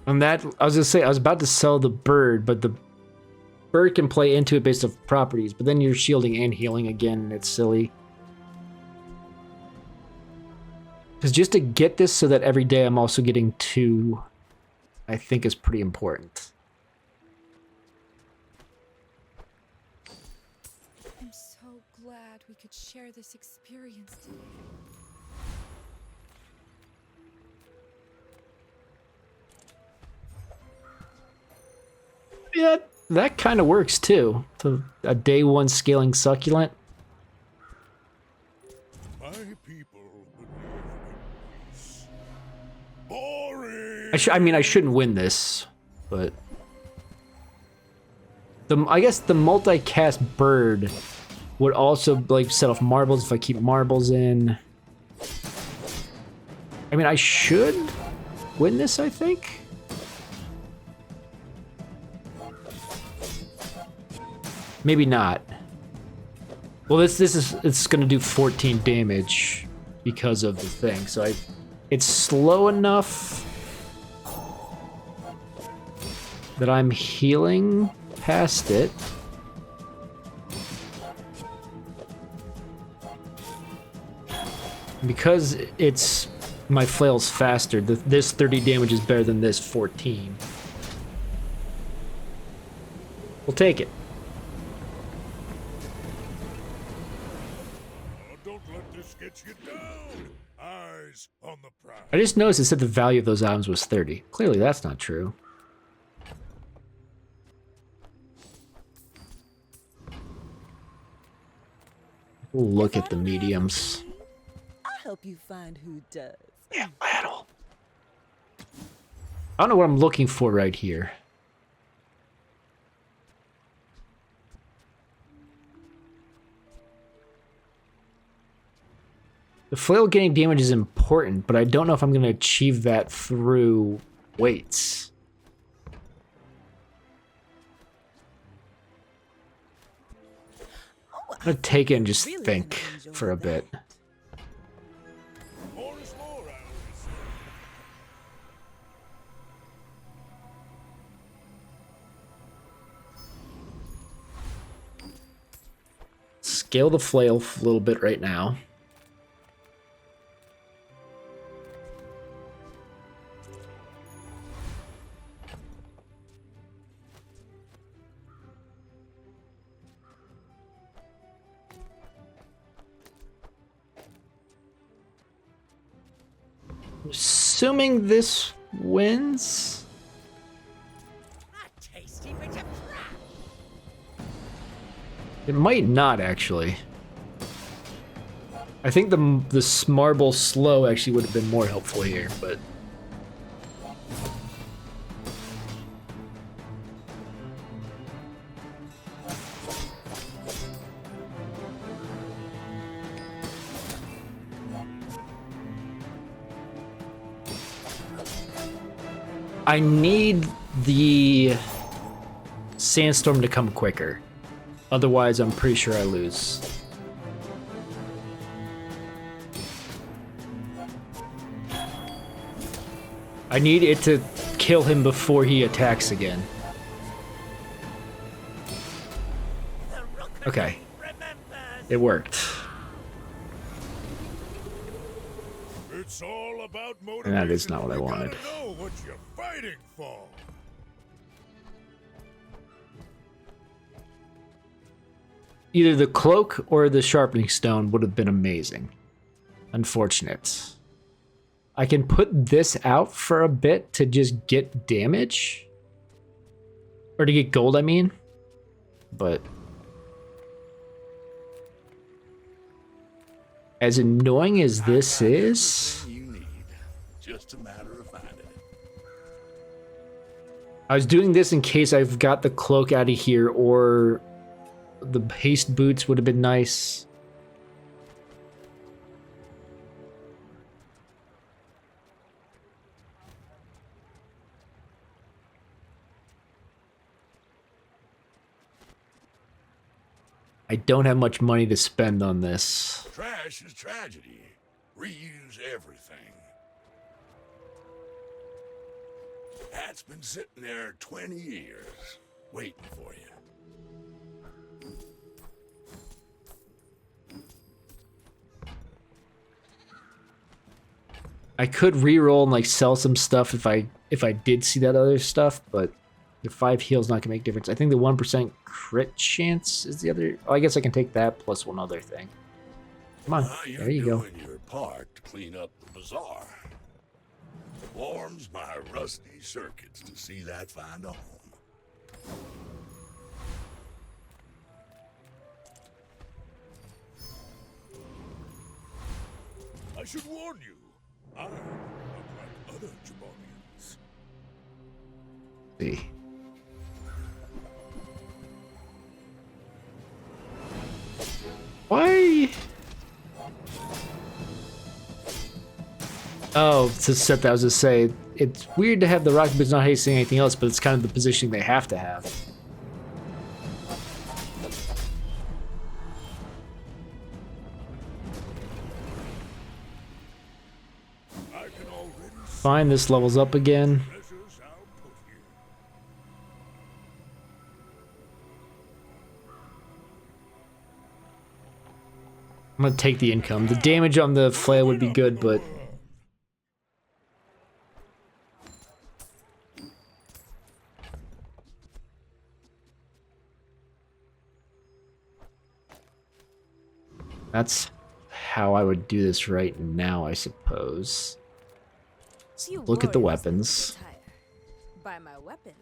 Speaker 1: And that, I was gonna say, I was about to sell the bird, but the bird can play into it based off properties, but then you're shielding and healing again, and it's silly. Because just to get this so that every day I'm also getting 2, I think is pretty important.
Speaker 9: I'm so glad we could share this experience today.
Speaker 1: Yeah, that kind of works too. So a day one scaling succulent.
Speaker 2: My people would live in peace. Boring.
Speaker 1: I mean, I shouldn't win this, but I guess the multicast bird would also like set off marbles if I keep marbles in. I mean, I should win this, I think. Maybe not. Well, it's gonna do 14 damage because of the thing. So it's slow enough that I'm healing past it. Because my flail's faster, this 30 damage is better than this 14. We'll take it.
Speaker 2: Don't let this get you down. Eyes on the prize.
Speaker 1: I just noticed it said the value of those items was 30. Clearly that's not true. We'll look at the mediums.
Speaker 4: I'll help you find who does.
Speaker 1: Yeah, battle. I don't know what I'm looking for right here. The flail getting damage is important, but I don't know if I'm going to achieve that through weights. I'm going to take it and just think for a bit.
Speaker 2: More is more, I always say.
Speaker 1: Scale the flail a little bit right now. Assuming this wins.
Speaker 12: A tasty bit of crap.
Speaker 1: It might not actually. I think the marble slow actually would have been more helpful here, but I need the sandstorm to come quicker. Otherwise, I'm pretty sure I lose. I need it to kill him before he attacks again. Okay. It worked.
Speaker 2: It's all about
Speaker 1: And
Speaker 2: motivation.
Speaker 1: that is not what I
Speaker 2: You
Speaker 1: wanted.
Speaker 2: gotta know what you're fighting for.
Speaker 1: Either the cloak or the sharpening stone would have been amazing. Unfortunate. I can put this out for a bit to just get damage. Or to get gold, I mean. But as annoying as this is,
Speaker 11: You need. Just a matter of finding it.
Speaker 1: I was doing this in case I've got the cloak out of here, or the haste boots would have been nice. I don't have much money to spend on this.
Speaker 11: Trash is tragedy. Reuse everything. That's been sitting there 20 years, waiting for you.
Speaker 1: I could re-roll and like sell some stuff if I did see that other stuff, but the 5 heal's not gonna make a difference. I think the 1% crit chance is the other. Oh, I guess I can take that plus one other thing. Come on, there you go.
Speaker 11: You're doing your part to clean up the bazaar. Warms my rusty circuits to see that find a home.
Speaker 2: I should warn you, I'm not like other Jabalians.
Speaker 1: See. Why? Oh, to set that, I was just say, it's weird to have the rocket boots not hasting anything else, but it's kind of the positioning they have to have. Fine, this levels up again. I'm gonna take the income. The damage on the flail would be good, but that's how I would do this right now, I suppose. Look at the weapons.
Speaker 3: Buy my weapons,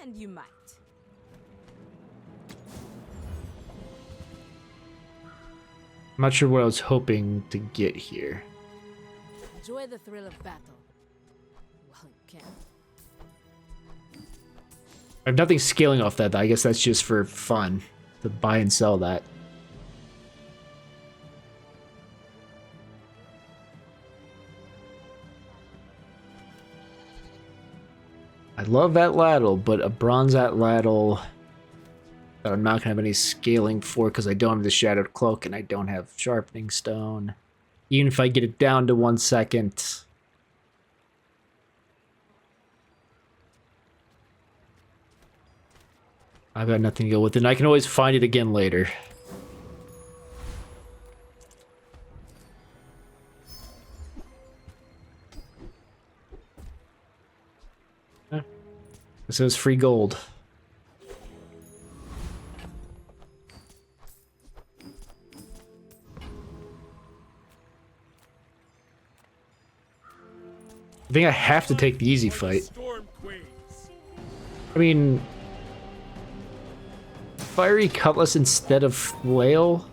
Speaker 3: and you might.
Speaker 1: I'm not sure what I was hoping to get here.
Speaker 3: Enjoy the thrill of battle. Well, you can.
Speaker 1: I have nothing scaling off that, though. I guess that's just for fun, to buy and sell that. I love that ladle, but a bronze ladle that I'm not gonna have any scaling for because I don't have the shadowed cloak and I don't have sharpening stone. Even if I get it down to 1 second. I've got nothing to go with it, and I can always find it again later. It says free gold. I think I have to take the easy fight. I mean, fiery cutlass instead of flail?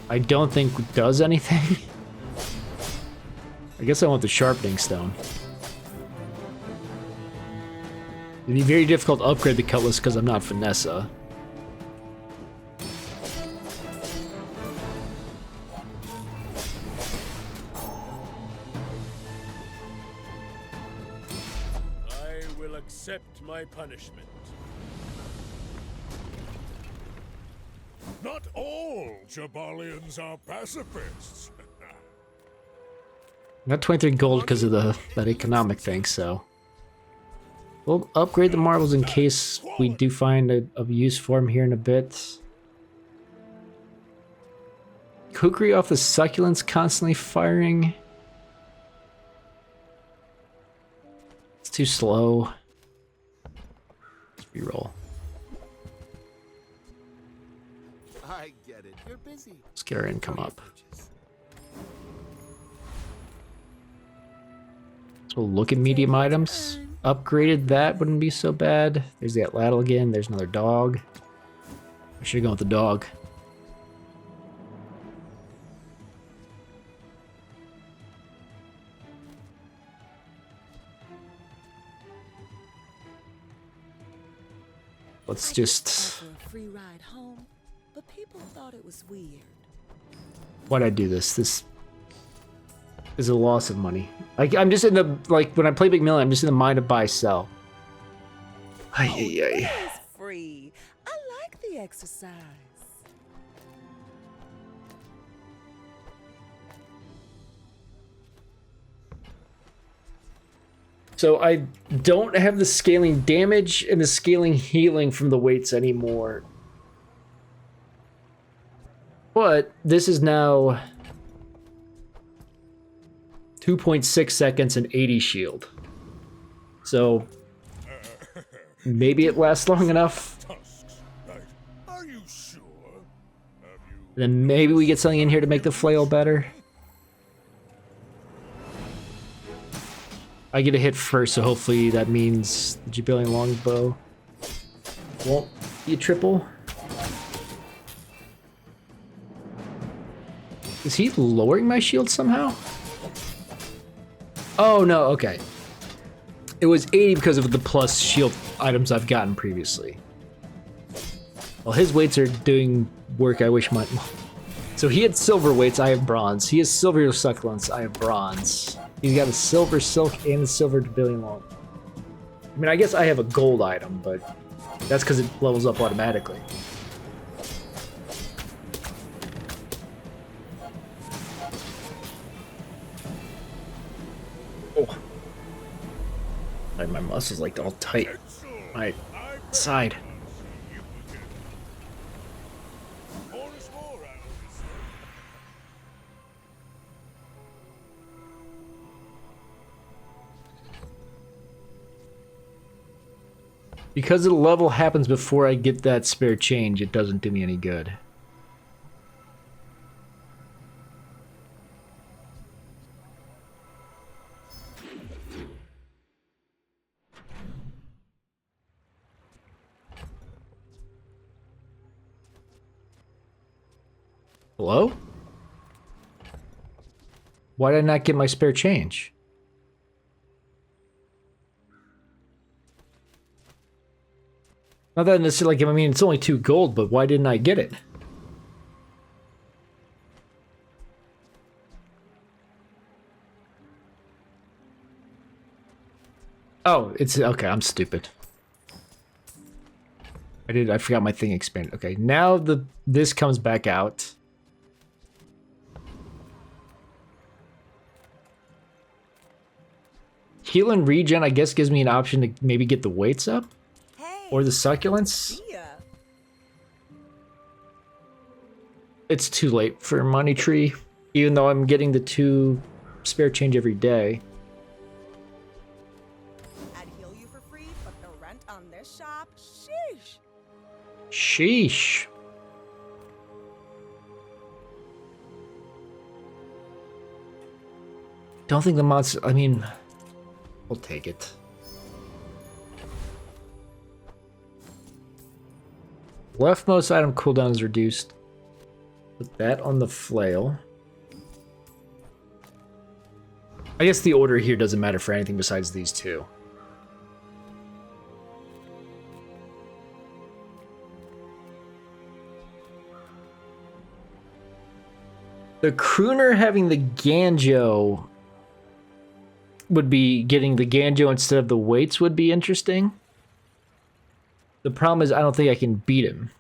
Speaker 1: I don't think does anything. I guess I want the sharpening stone. It'd be very difficult to upgrade the cutlass because I'm not Vanessa.
Speaker 7: I will accept my punishment.
Speaker 2: Not all Jabalians are pacifists.
Speaker 1: Got 23 gold because of that economic thing, so we'll upgrade the marbles in case we do find a use for them here in a bit. Kukri off the succulents constantly firing. It's too slow. Let's reroll.
Speaker 6: I get it. You're busy.
Speaker 1: Let's get our income up. We'll look at medium items. Upgraded that wouldn't be so bad. There's that ladle again. There's another dog. I should go with the dog. Let's just.
Speaker 4: Offer a free ride home, but people thought it was weird.
Speaker 1: Why'd I do this? This is a loss of money. I'm just in the, like, when I play Big Million, I'm just in the mind of buy, sell. Ay, ay, ay.
Speaker 4: That is free. I like the exercise.
Speaker 1: So I don't have the scaling damage and the scaling healing from the weights anymore. But this is now 2.6 seconds and 80 shield. So maybe it lasts long enough.
Speaker 2: Are you sure?
Speaker 1: Then maybe we get something in here to make the flail better. I get a hit first, so hopefully that means the Jubilean Longbow won't be a triple. Is he lowering my shield somehow? Oh no, okay. It was 80 because of the plus shield items I've gotten previously. Well, his weights are doing work I wish mine... So he had silver weights, I have bronze. He has silver succulents, I have bronze. He's got a silver silk and a silver Jubilean long. I mean, I guess I have a gold item, but that's because it levels up automatically. Oh. My muscles like all tight. My side. Because the level happens before I get that spare change, it doesn't do me any good. Hello? Why did I not get my spare change? Not that necessarily, like, I mean, it's only 2 gold, but why didn't I get it? Oh, it's, okay, I'm stupid. I forgot my thing expanded. Okay, now this comes back out. Heal and regen, I guess, gives me an option to maybe get the weights up. Or the succulents. It's too late for Money Tree, even though I'm getting the 2 spare change every day.
Speaker 8: I'd heal you for free, but the rent on this shop, sheesh.
Speaker 1: Sheesh. Don't think the mods, I mean, we'll take it. Leftmost item cooldown is reduced. Put that on the flail. I guess the order here doesn't matter for anything besides these 2. The crooner having the Ganjo would be getting the Ganjo instead of the weights would be interesting. The problem is I don't think I can beat him.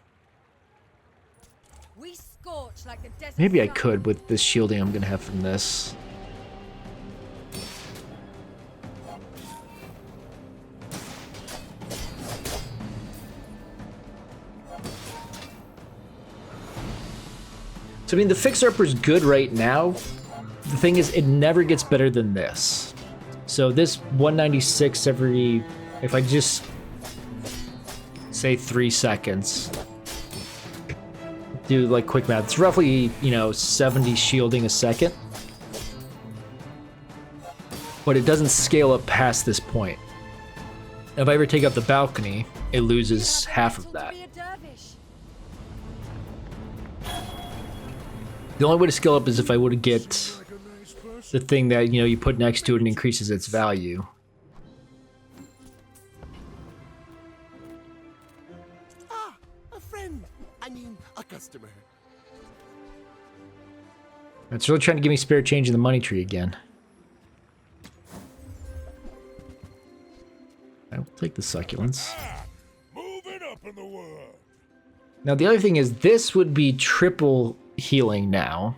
Speaker 3: We scorch like the desert
Speaker 1: Maybe I
Speaker 3: sun.
Speaker 1: could with this shielding I'm gonna have from this. So I mean the Fixer-Upper is good right now. The thing is it never gets better than this. So this 196 every, if I just say 3 seconds. Do like quick math. It's roughly, you know, 70 shielding a second. But it doesn't scale up past this point. If I ever take up the balcony, it loses half of that. The only way to scale up is if I would get the thing that, you know, you put next to it and increases its value.
Speaker 6: A friend. I mean, a customer.
Speaker 1: It's really trying to give me spare change in the money tree again. I will take the succulents. Now the other thing is this would be triple healing now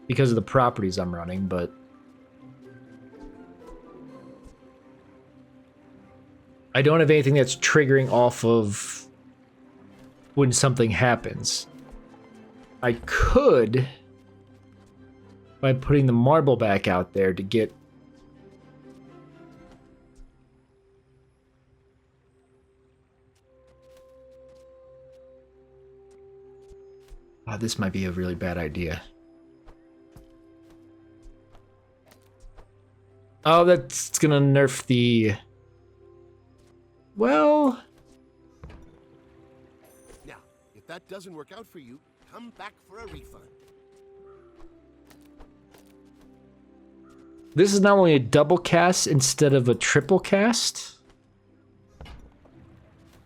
Speaker 1: because of the properties I'm running, but I don't have anything that's triggering off of when something happens. I could, by putting the marble back out there to get... Oh, this might be a really bad idea. Oh, that's gonna nerf the... Well...
Speaker 6: Now, if that doesn't work out for you, come back for a refund.
Speaker 1: This is not only a double cast instead of a triple cast.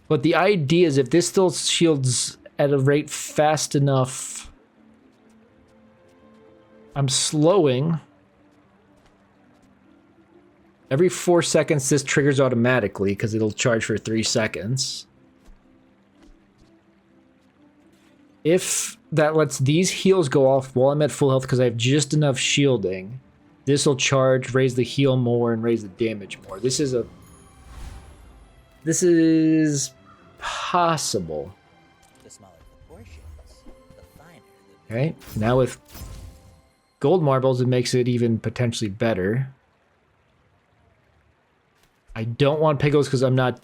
Speaker 1: But the idea is if this still shields at a rate fast enough... I'm slowing. Every 4 seconds this triggers automatically because it'll charge for 3 seconds. If that lets these heals go off while I'm at full health because I have just enough shielding, this will charge, raise the heal more, and raise the damage more. This is possible.
Speaker 12: The smaller the portions, the finer the...
Speaker 1: Okay, now with gold marbles, it makes it even potentially better. I don't want pickles because I'm not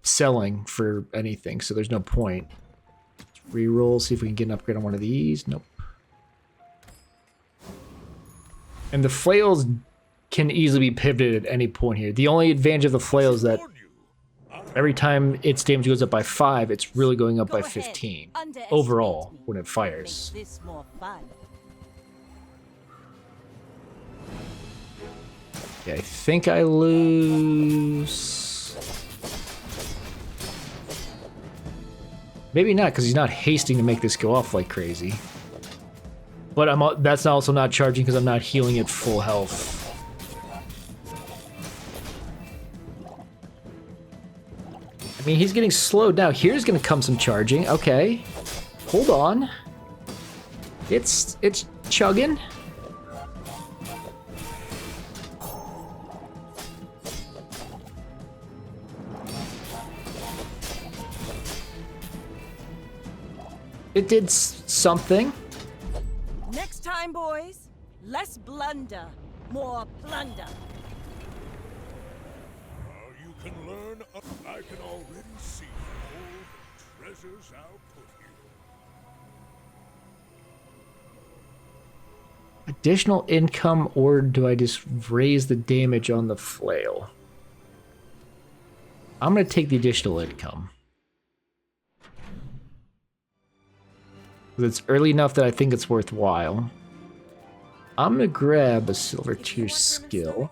Speaker 1: selling for anything, so there's no point. Reroll, see if we can get an upgrade on one of these. Nope. And the flails can easily be pivoted at any point here. The only advantage of the flail is that every time its damage goes up by 5, it's really going up by 15 overall when it fires.
Speaker 4: This more fun.
Speaker 1: Okay, I think I lose... Maybe not, because he's not hasting to make this go off like crazy. But that's also not charging because I'm not healing at full health. I mean, he's getting slowed now. Here's going to come some charging. Okay. Hold on. It's chugging. It did something.
Speaker 4: Next time, boys, less blunder, more plunder.
Speaker 2: You can learn. I can already see all the treasures I'll put here.
Speaker 1: Additional income, or do I just raise the damage on the flail? I'm going to take the additional income. It's early enough that I think it's worthwhile. I'm going to grab a silver tier skill.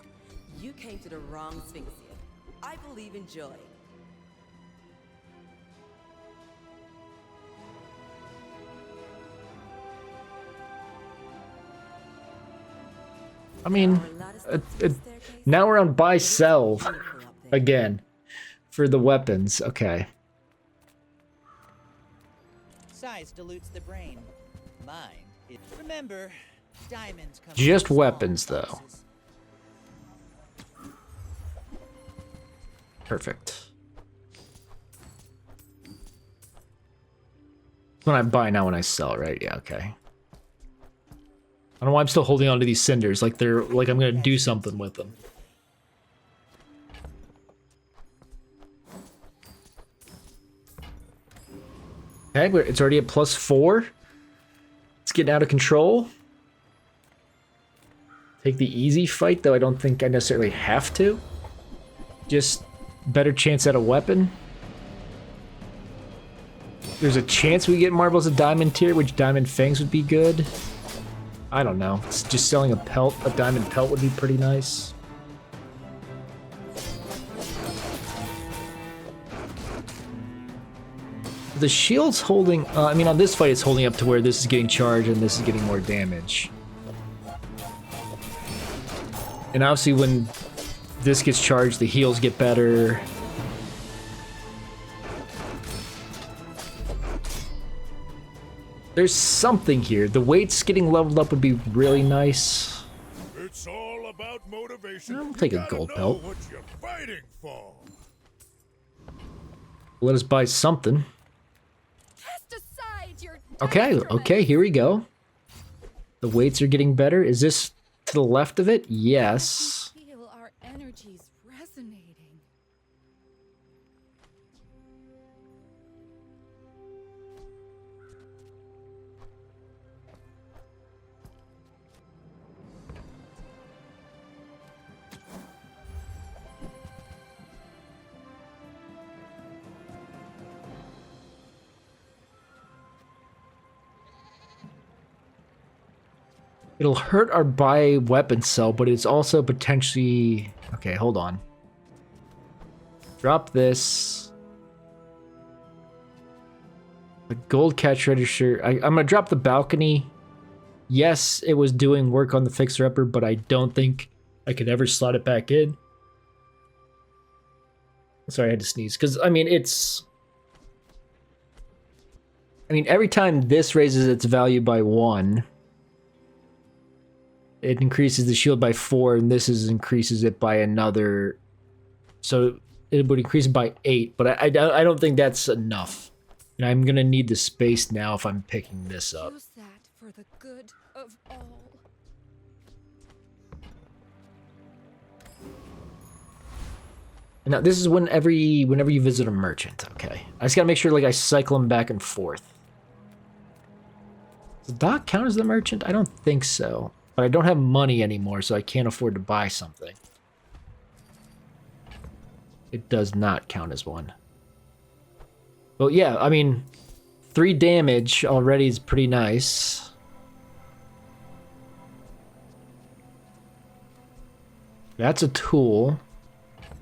Speaker 4: You came to the wrong Sphinx here. I believe in joy.
Speaker 1: I mean, now we're on buy sell again for the weapons. Okay.
Speaker 12: Size dilutes the brain. Mind. Remember, diamonds come
Speaker 1: Just
Speaker 12: in
Speaker 1: weapons,
Speaker 12: small
Speaker 1: though.
Speaker 12: boxes.
Speaker 1: Perfect. When I buy, now when I sell, right? Yeah, okay. I don't know why I'm still holding on to these cinders, like they're like I'm gonna do something with them. Okay, but it's already at +4. It's getting out of control. Take the easy fight, though I don't think I necessarily have to. Just better chance at a weapon. There's a chance we get marbles of diamond tier, which diamond fangs would be good. I don't know. It's just selling a pelt, a diamond pelt would be pretty nice. The shield's holding, I mean on this fight it's holding up to where this is getting charged and this is getting more damage. And obviously when this gets charged, the heals get better. There's something here. The weights getting leveled up would be really nice.
Speaker 2: It's all about motivation.
Speaker 1: I'll take a
Speaker 2: You gotta
Speaker 1: gold
Speaker 2: know
Speaker 1: pelt.
Speaker 2: what you're fighting for.
Speaker 1: Let us buy something.
Speaker 9: Cast aside your
Speaker 1: Okay, okay, here we go. The weights are getting better. Is this to the left of it? Yes.
Speaker 9: Feel our energies resonating.
Speaker 1: It'll hurt our buy weapon cell, but it's also potentially... Okay, hold on. Drop this. The gold cash register. I'm gonna drop the balcony. Yes, it was doing work on the fixer-upper, but I don't think I could ever slot it back in. Sorry, I had to sneeze. Because, I mean, it's... I mean, every time this raises its value by 1... it increases the shield by 4, and this increases it by another. So it would increase it by 8, but I don't think that's enough. And I'm gonna need the space now if I'm picking this up.
Speaker 9: Use that for the good of all.
Speaker 1: Now this is whenever you visit a merchant. Okay, I just gotta make sure like I cycle them back and forth. Does Doc count as the merchant? I don't think so. But I don't have money anymore, so I can't afford to buy something. It does not count as one. But yeah, I mean, 3 damage already is pretty nice. That's a tool.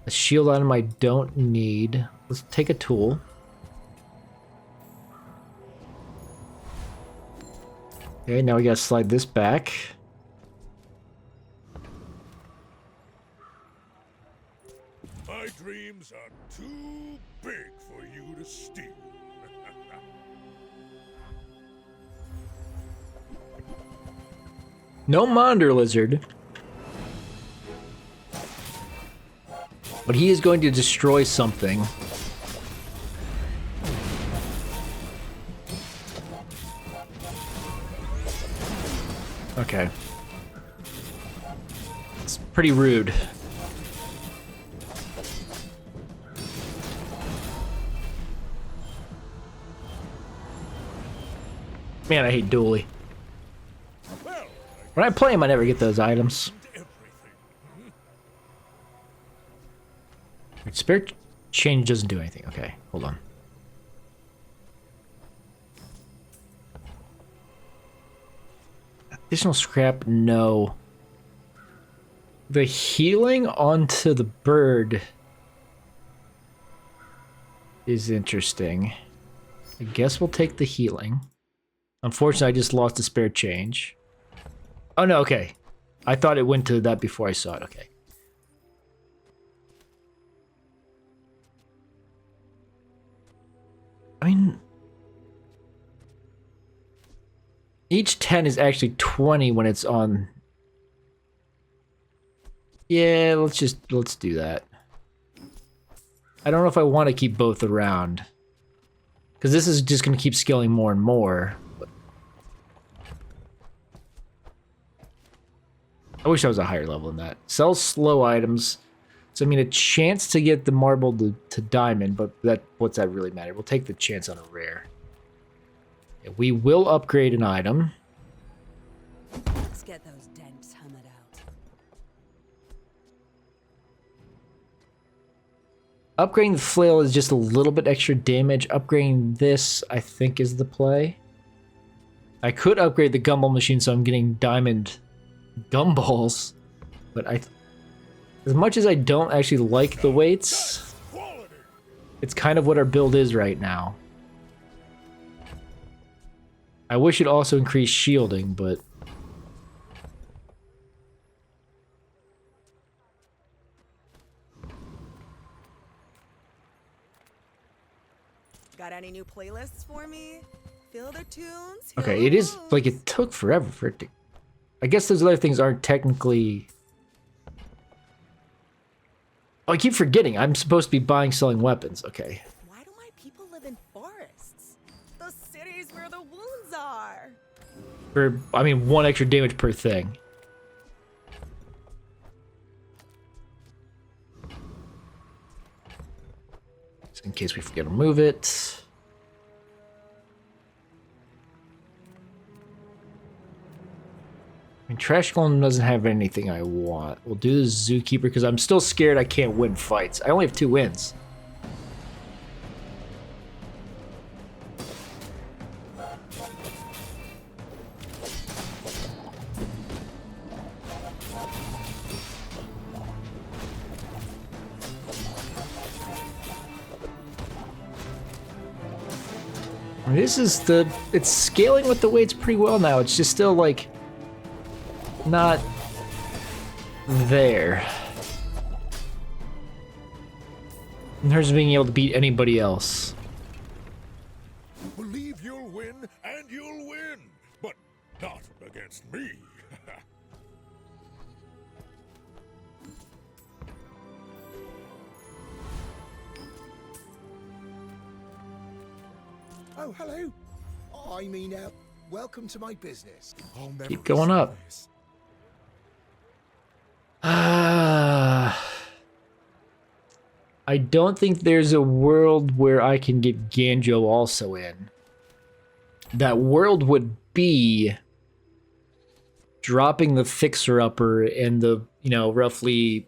Speaker 1: A shield item I don't need. Let's take a tool. Okay, now we gotta slide this back.
Speaker 2: My dreams are too big for you to steal.
Speaker 1: No Monder Lizard. But he is going to destroy something. Okay. It's pretty rude. Man, I hate Dooley. When I play him, I never get those items. Wait, Spirit Change doesn't do anything. Okay, hold on. Additional scrap, no. The healing onto the bird is interesting. I guess we'll take the healing. Unfortunately, I just lost a spare change. Oh no, okay. I thought it went to that before I saw it. Okay. I mean, each 10 is actually 20 when it's on. Yeah, let's do that. I don't know if I want to keep both around, because this is just going to keep scaling more and more. I wish I was a higher level than that. Sell slow items. So, I mean, a chance to get the marble to diamond, but what's that really matter? We'll take the chance on a rare. Yeah, we will upgrade an item.
Speaker 4: Let's get those dents hammered out.
Speaker 1: Upgrading the flail is just a little bit extra damage. Upgrading this, I think, is the play. I could upgrade the gumball machine so I'm getting diamond gumballs, but as much as I don't actually like the weights, it's kind of what our build is right now. I wish it also increased shielding, but
Speaker 8: Got any new playlists for me? Fill their tunes.
Speaker 1: Okay, it is like it took forever for it to. I guess those other things aren't technically. Oh, I keep forgetting. I'm supposed to be buying, selling weapons. Okay.
Speaker 8: Why do my people live in forests? The cities where the wounds are.
Speaker 1: For, I mean, 1 extra damage per thing. Just in case we forget to move it. I mean, Trash Golem doesn't have anything I want. We'll do the Zookeeper because I'm still scared I can't win fights. I only have 2 wins. It's scaling with the weights pretty well now. It's just still like not there in terms of being able to beat anybody else.
Speaker 2: Believe you'll win, and you'll win, but not against me.
Speaker 5: Oh, hello. I mean, welcome to my business. I'll never
Speaker 1: Keep going up. I don't think there's a world where I can get Ganjo also in. That world would be dropping the fixer-upper and the, you know, roughly,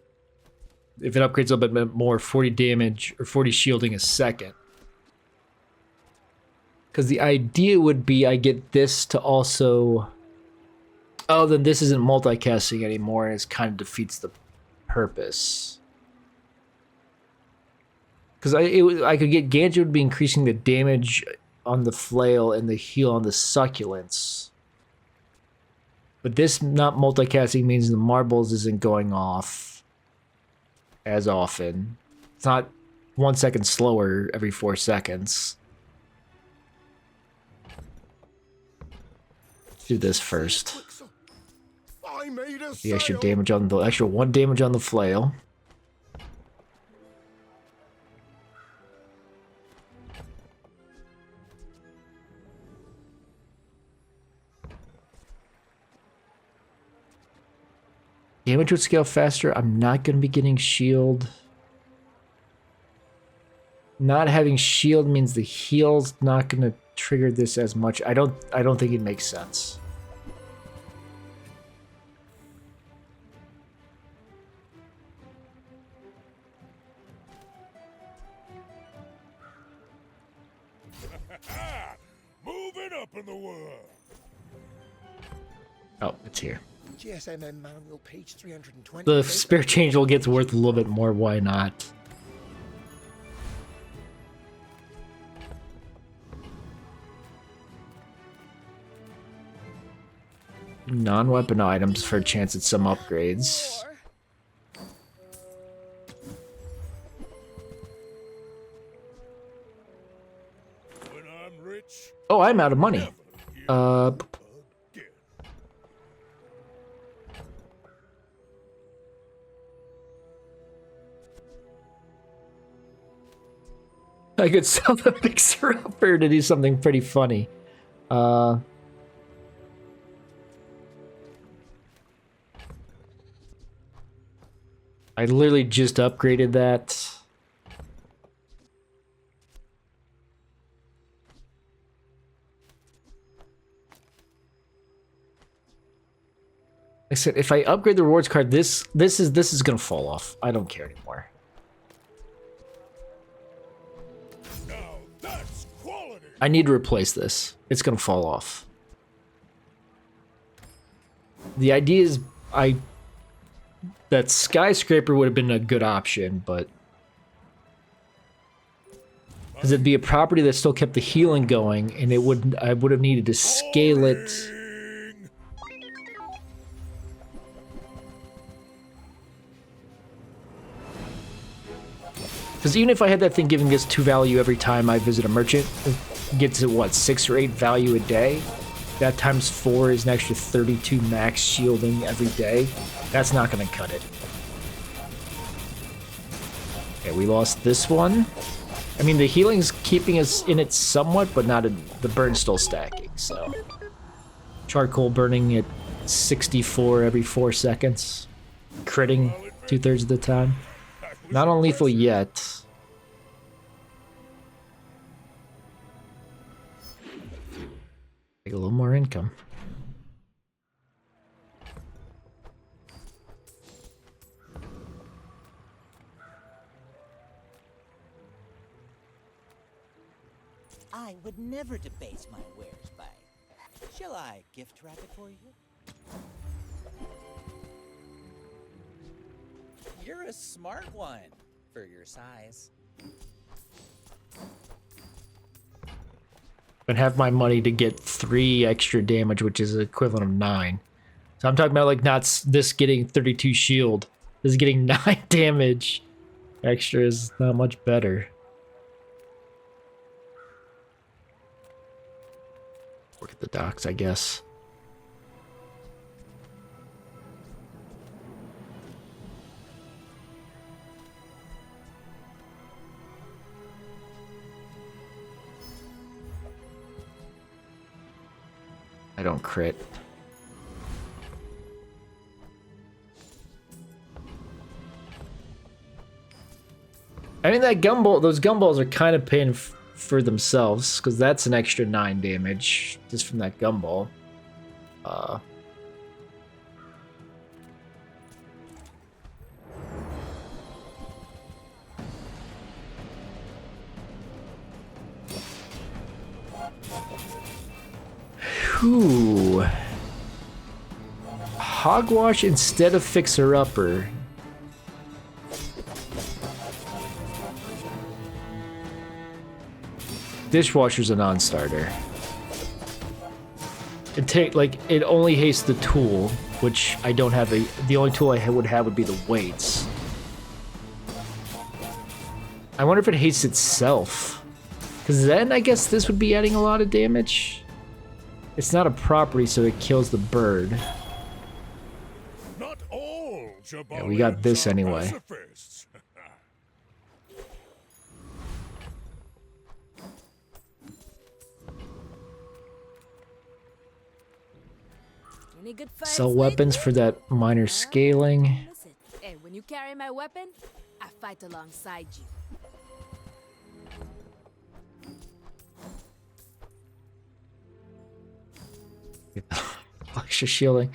Speaker 1: if it upgrades a little bit more, 40 damage or 40 shielding a second. Because the idea would be I get this to also... Oh, then this isn't multicasting anymore, and it kind of defeats the purpose. Because I could get Ganjo to be increasing the damage on the flail and the heal on the succulents. But this not multicasting means the marbles isn't going off as often. It's not 1 second slower every 4 seconds. Let's do this first. The extra damage on the extra 1 damage on the flail. Damage would scale faster. I'm not going to be getting shield. Not having shield means the heal's not going to trigger this as much. I don't think it makes sense.
Speaker 2: Moving up in the world.
Speaker 1: Oh, it's here.
Speaker 5: GSMM manual page 320.
Speaker 1: The spare change will get worth a little bit more. Why not? Non-weapon items for a chance at some upgrades.
Speaker 2: When I'm rich,
Speaker 1: Oh, I'm out of money. I could sell the fixer-upper to do something pretty funny. I literally just upgraded that. I said if I upgrade the rewards card, this is gonna fall off. I don't care anymore.
Speaker 2: now that's quality.
Speaker 1: I need to replace this. It's gonna fall off. The idea is that skyscraper would have been a good option, but because it'd be a property that still kept the healing going, and I would have needed to scale it. Because even if I had that thing giving us 2 value every time I visit a merchant, gets it, what, 6 or 8 value a day? That times 4 is an extra 32 max shielding every day. That's not going to cut it. Okay, we lost this one. I mean, the healing's keeping us in it somewhat, but not in, the burn's still stacking, so. Charcoal burning at 64 every 4 seconds. Critting 2/3 of the time. Not on lethal yet. Take a little more income.
Speaker 12: I would never debase my wares by. Shall I gift wrap it for you? You're a smart one for your size.
Speaker 1: And have my money to get 3 extra damage, which is equivalent of 9. So I'm talking about like not this getting 32 shield. This is getting 9 damage. Extra is not much better. Work at the docks, I guess. I don't crit. I mean, that gumball, those gumballs are kind of paying for themselves, because that's an extra 9 damage just from that gumball. Whew. Hogwash instead of Fixer-Upper. Dishwasher's a non-starter. It only hastes the tool, which I don't have the only tool I would have would be the weights. I wonder if it hastes itself. Because then I guess this would be adding a lot of damage. It's not a property, so it kills the bird.
Speaker 2: Not all
Speaker 1: Yeah, we got this anyway.
Speaker 2: pacifists.
Speaker 3: Any good fights
Speaker 1: Sell weapons for that minor scaling.
Speaker 3: Listen, hey, when you carry my weapon, I fight alongside you.
Speaker 1: Extra shielding.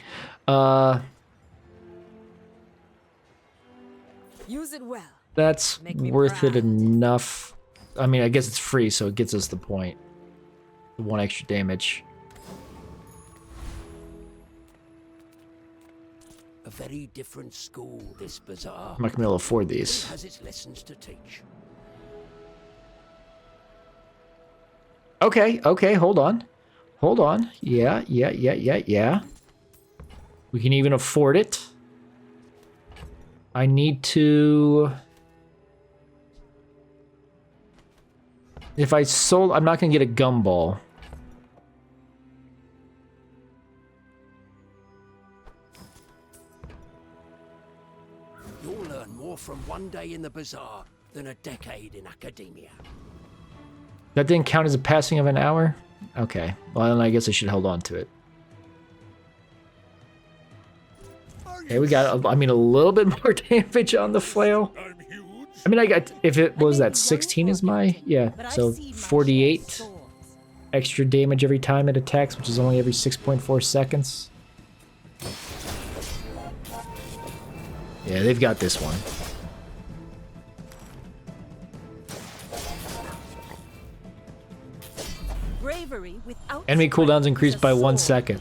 Speaker 3: Use it well.
Speaker 1: That's
Speaker 3: Make me
Speaker 1: worth it
Speaker 3: proud.
Speaker 1: enough. I mean, I guess it's free, so it gets us the point. The 1 extra damage.
Speaker 13: A very different school, this Bazaar.
Speaker 1: I'm not gonna be able to afford
Speaker 13: It
Speaker 1: these.
Speaker 13: has its lessons to teach.
Speaker 1: Okay, hold on. Hold on. Yeah. We can even afford it. I need to... If I sold... I'm not going to get a gumball.
Speaker 13: You'll learn more from one day in the Bazaar than a decade in academia.
Speaker 1: That didn't count as a passing of an hour? Okay. Well, then I guess I should hold on to it. Okay, we got, a little bit more damage on the flail. I mean, I got, if it was that 16 is my, yeah, so 48 extra damage every time it attacks, which is only every 6.4 seconds. Yeah, they've got this one.
Speaker 3: Bravery without
Speaker 1: Enemy cooldowns increased by 1 second.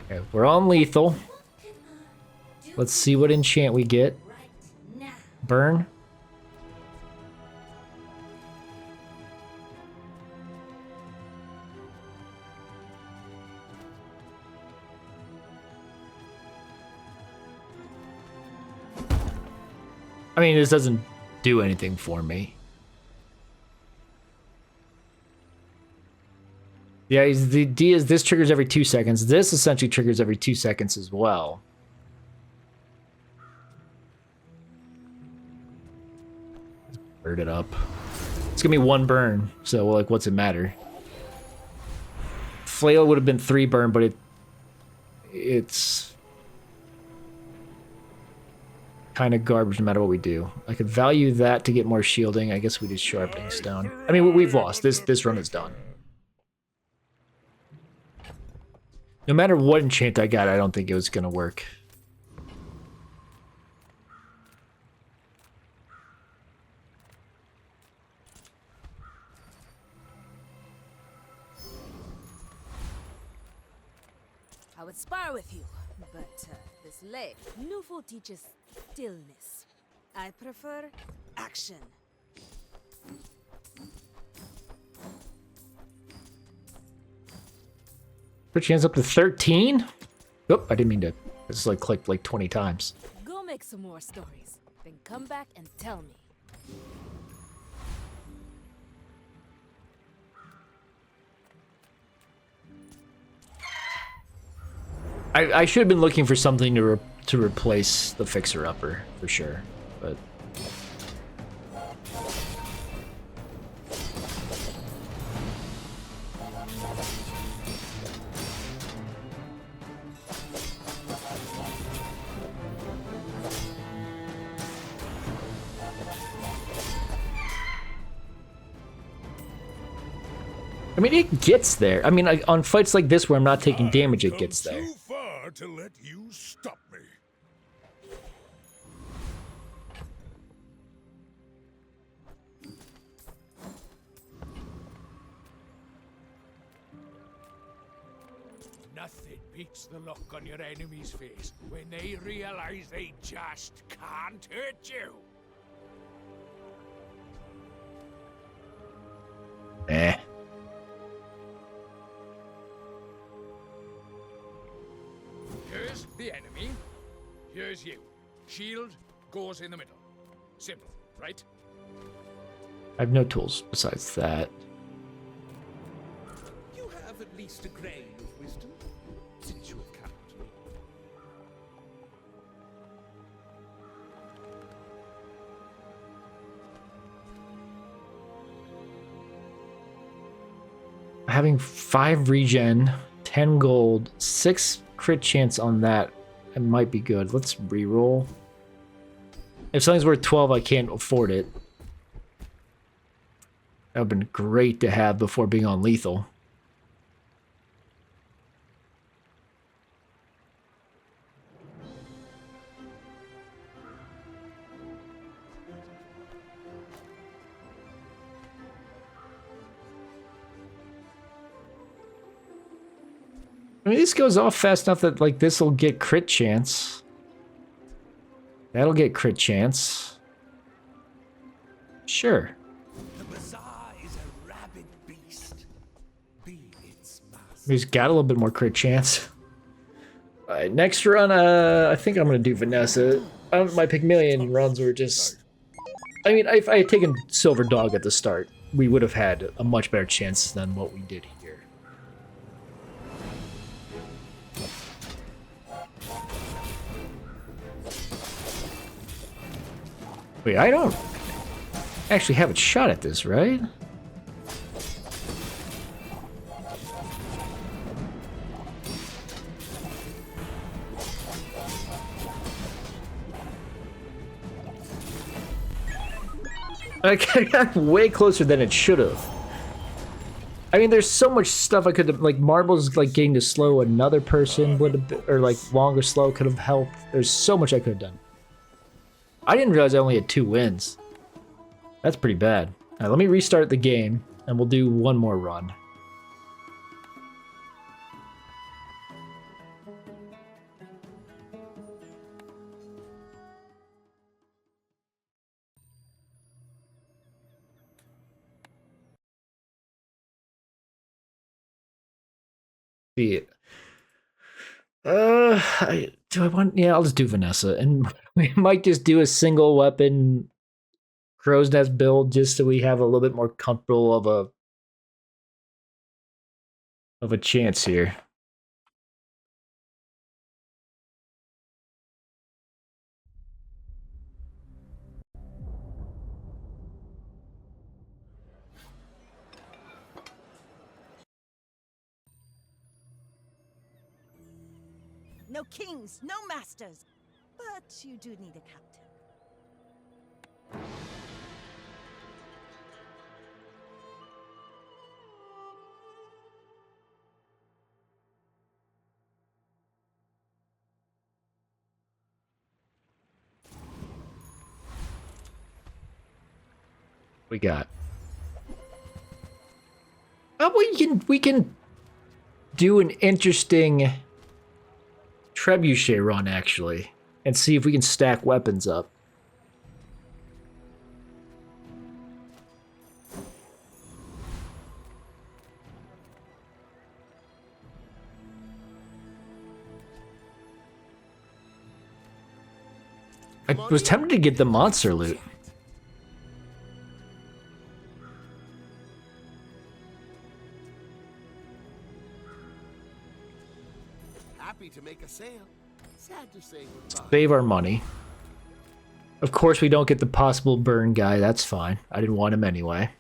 Speaker 1: Okay, we're on lethal. Let's see what enchant we get. Burn. I mean, this doesn't do anything for me. Yeah, the D is this triggers every 2 seconds. This essentially triggers every 2 seconds as well. Burn it up. It's gonna be 1 burn, so like, what's it matter? Flail would have been 3 burn, but it's kind of garbage no matter what we do. I could value that to get more shielding. I guess we do sharpening stone. I mean, we've lost. This run is done. No matter what enchant I got, I don't think it was gonna work.
Speaker 3: I would spar with you, but this leg. Nufo teaches stillness. I prefer action.
Speaker 1: Crit chance up to 13? Oh, I didn't mean to. I just like clicked like 20 times.
Speaker 3: Go make some more stories, then come back and tell me.
Speaker 1: I should have been looking for something to replace the fixer-upper, for sure, but... I mean, it gets there. I mean, on fights like this where I'm not taking damage, it gets there.
Speaker 2: Too far to let you stop me.
Speaker 14: Nothing beats the look on your enemy's face when they realize they just can't hurt you.
Speaker 1: Eh.
Speaker 14: Here's the enemy. Here's you. Shield goes in the middle. Simple, right?
Speaker 1: I have no tools besides that.
Speaker 14: You have at least a grain of wisdom, since you have come to me.
Speaker 1: Having 5 regen, 10 gold, 6 crit chance on that, it might be good. Let's reroll. If something's worth 12, I can't afford it. That would have been great to have before being on lethal. I mean, this goes off fast enough that, like, this will get crit chance. That'll get crit chance. Sure.
Speaker 14: The Bazaar is a rabid beast. Be its master.
Speaker 1: He's got a little bit more crit chance. Alright, next run, I think I'm gonna do Vanessa. My Pygmalion runs were just... I mean, if I had taken Silver Dog at the start, we would have had a much better chance than what we did here. Wait, I don't actually have a shot at this, right? I got way closer than it should have. I mean, there's so much stuff I could have, like, marbles, like, getting to slow another person would have, or, like, longer slow could have helped. There's so much I could have done. I didn't realize I only had 2 wins. That's pretty bad. All right, let me restart the game, and we'll do one more run. See it. Do I want? Yeah, I'll just do Vanessa, and we might just do a single weapon crow's nest build just so we have a little bit more comfortable of a of a chance here.
Speaker 4: No kings, no masters. But you do need a captain.
Speaker 1: We got. Oh, we can do an interesting trebuchet run actually, and see if we can stack weapons up. I was tempted to get the monster loot.
Speaker 6: Happy to make a sale. Sad to say goodbye.
Speaker 1: Save our money. Of course, we don't get the possible burn guy. That's fine. I didn't want him anyway.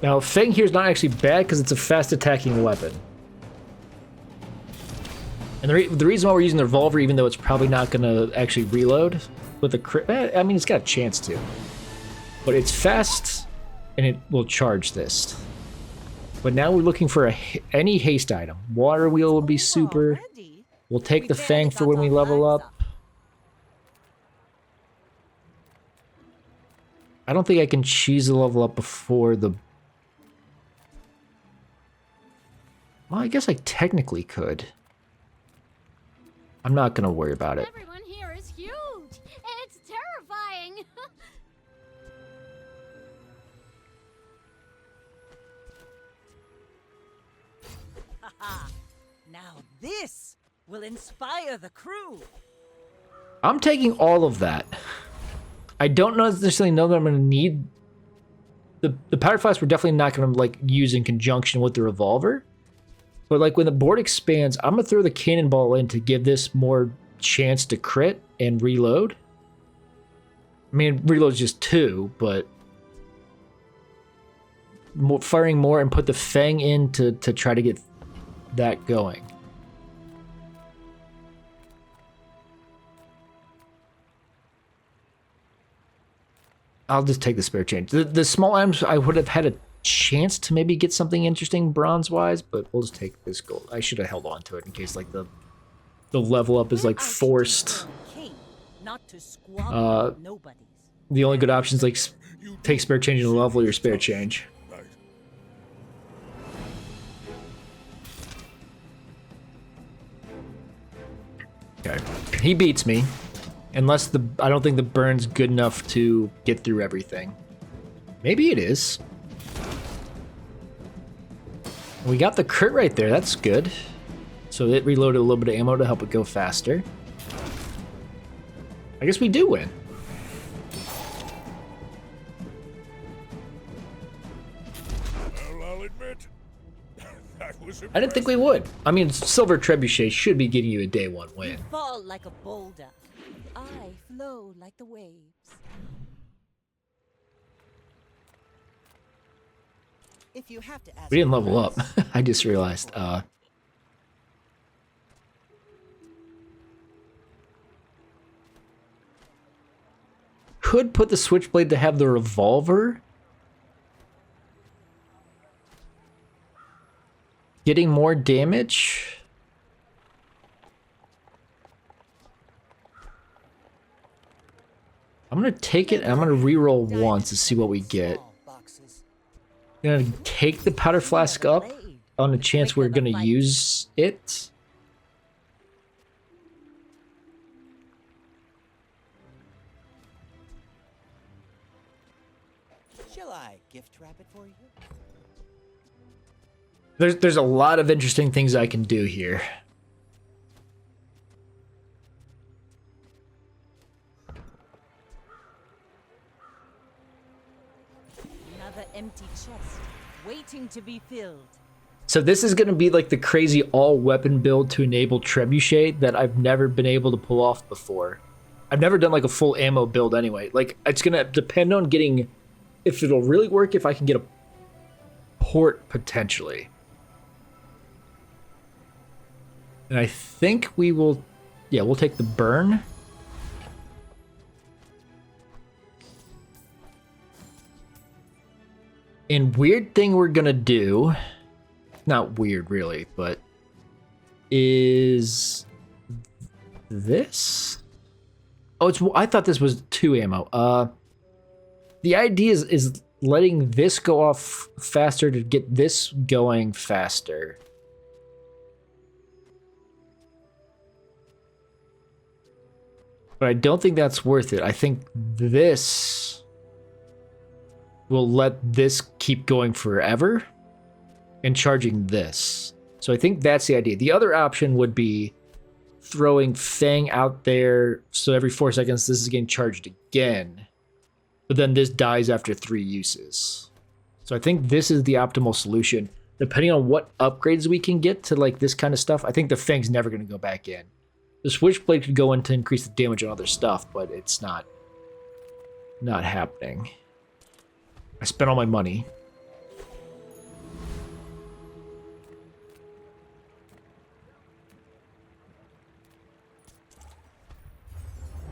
Speaker 1: Now, Fang here is not actually bad because it's a fast-attacking weapon. And the reason why we're using the revolver, even though it's probably not going to actually reload with a crit... I mean, it's got a chance to. But it's fast, and it will charge this. But now we're looking for any haste item. Water wheel would be super. We'll take the Fang for when we level up. I don't think I can cheese the level up before the... Well, I guess I technically could. I'm not gonna worry about it.
Speaker 10: Everyone here is huge. It's terrifying.
Speaker 4: Now this will inspire the crew.
Speaker 1: I'm taking all of that. I don't necessarily know that I'm gonna need the powder flask. We're definitely not gonna like use in conjunction with the revolver. But like when the board expands, I'm gonna throw the cannonball in to give this more chance to crit and reload. I mean, reload's just 2, but firing more and put the Fang in to try to get that going. I'll just take the spare change. The small items, I would have had a chance to maybe get something interesting bronze-wise, but we'll just take this gold. I should have held on to it in case like the level up is like forced. The only good option is like take spare change and level your spare change. Okay, he beats me, unless I don't think the burn's good enough to get through everything. Maybe it is. We got the crit right there, that's good. So it reloaded a little bit of ammo to help it go faster. I guess we do win.
Speaker 2: Well, I'll admit, that was
Speaker 1: I didn't think we would. I mean, Silver Trebuchet should be getting you a day 1 win.
Speaker 4: Fall like a boulder. I flow like the waves. If you have to ask,
Speaker 1: We didn't level up. I just realized. Could put the switchblade to have the revolver. Getting more damage. I'm gonna take it and I'm gonna reroll once to see what we get. I'm gonna take the powder flask up on the chance we're gonna use it.
Speaker 12: Shall I gift wrap it for you?
Speaker 1: There's a lot of interesting things I can do here.
Speaker 4: empty chest, waiting to be filled.
Speaker 1: So this is going to be like the crazy all-weapon build to enable Trebuchet that I've never been able to pull off before. I've never done like a full ammo build anyway. Like, it's going to depend on getting... if it'll really work if I can get a port, potentially. And I think we will... yeah, we'll take the burn. And weird thing we're going to do... not weird, really, but... is... this? Oh, it's... I thought this was 2 ammo. The idea is letting this go off faster to get this going faster. But I don't think that's worth it. I think this will let this keep going forever and charging this. So I think that's the idea. The other option would be throwing Fang out there so every 4 seconds this is getting charged again. But then this dies after 3 uses. So I think this is the optimal solution. Depending on what upgrades we can get to like this kind of stuff, I think the Fang's never going to go back in. The Switchblade could go in to increase the damage on other stuff, but it's not happening. I spent all my money.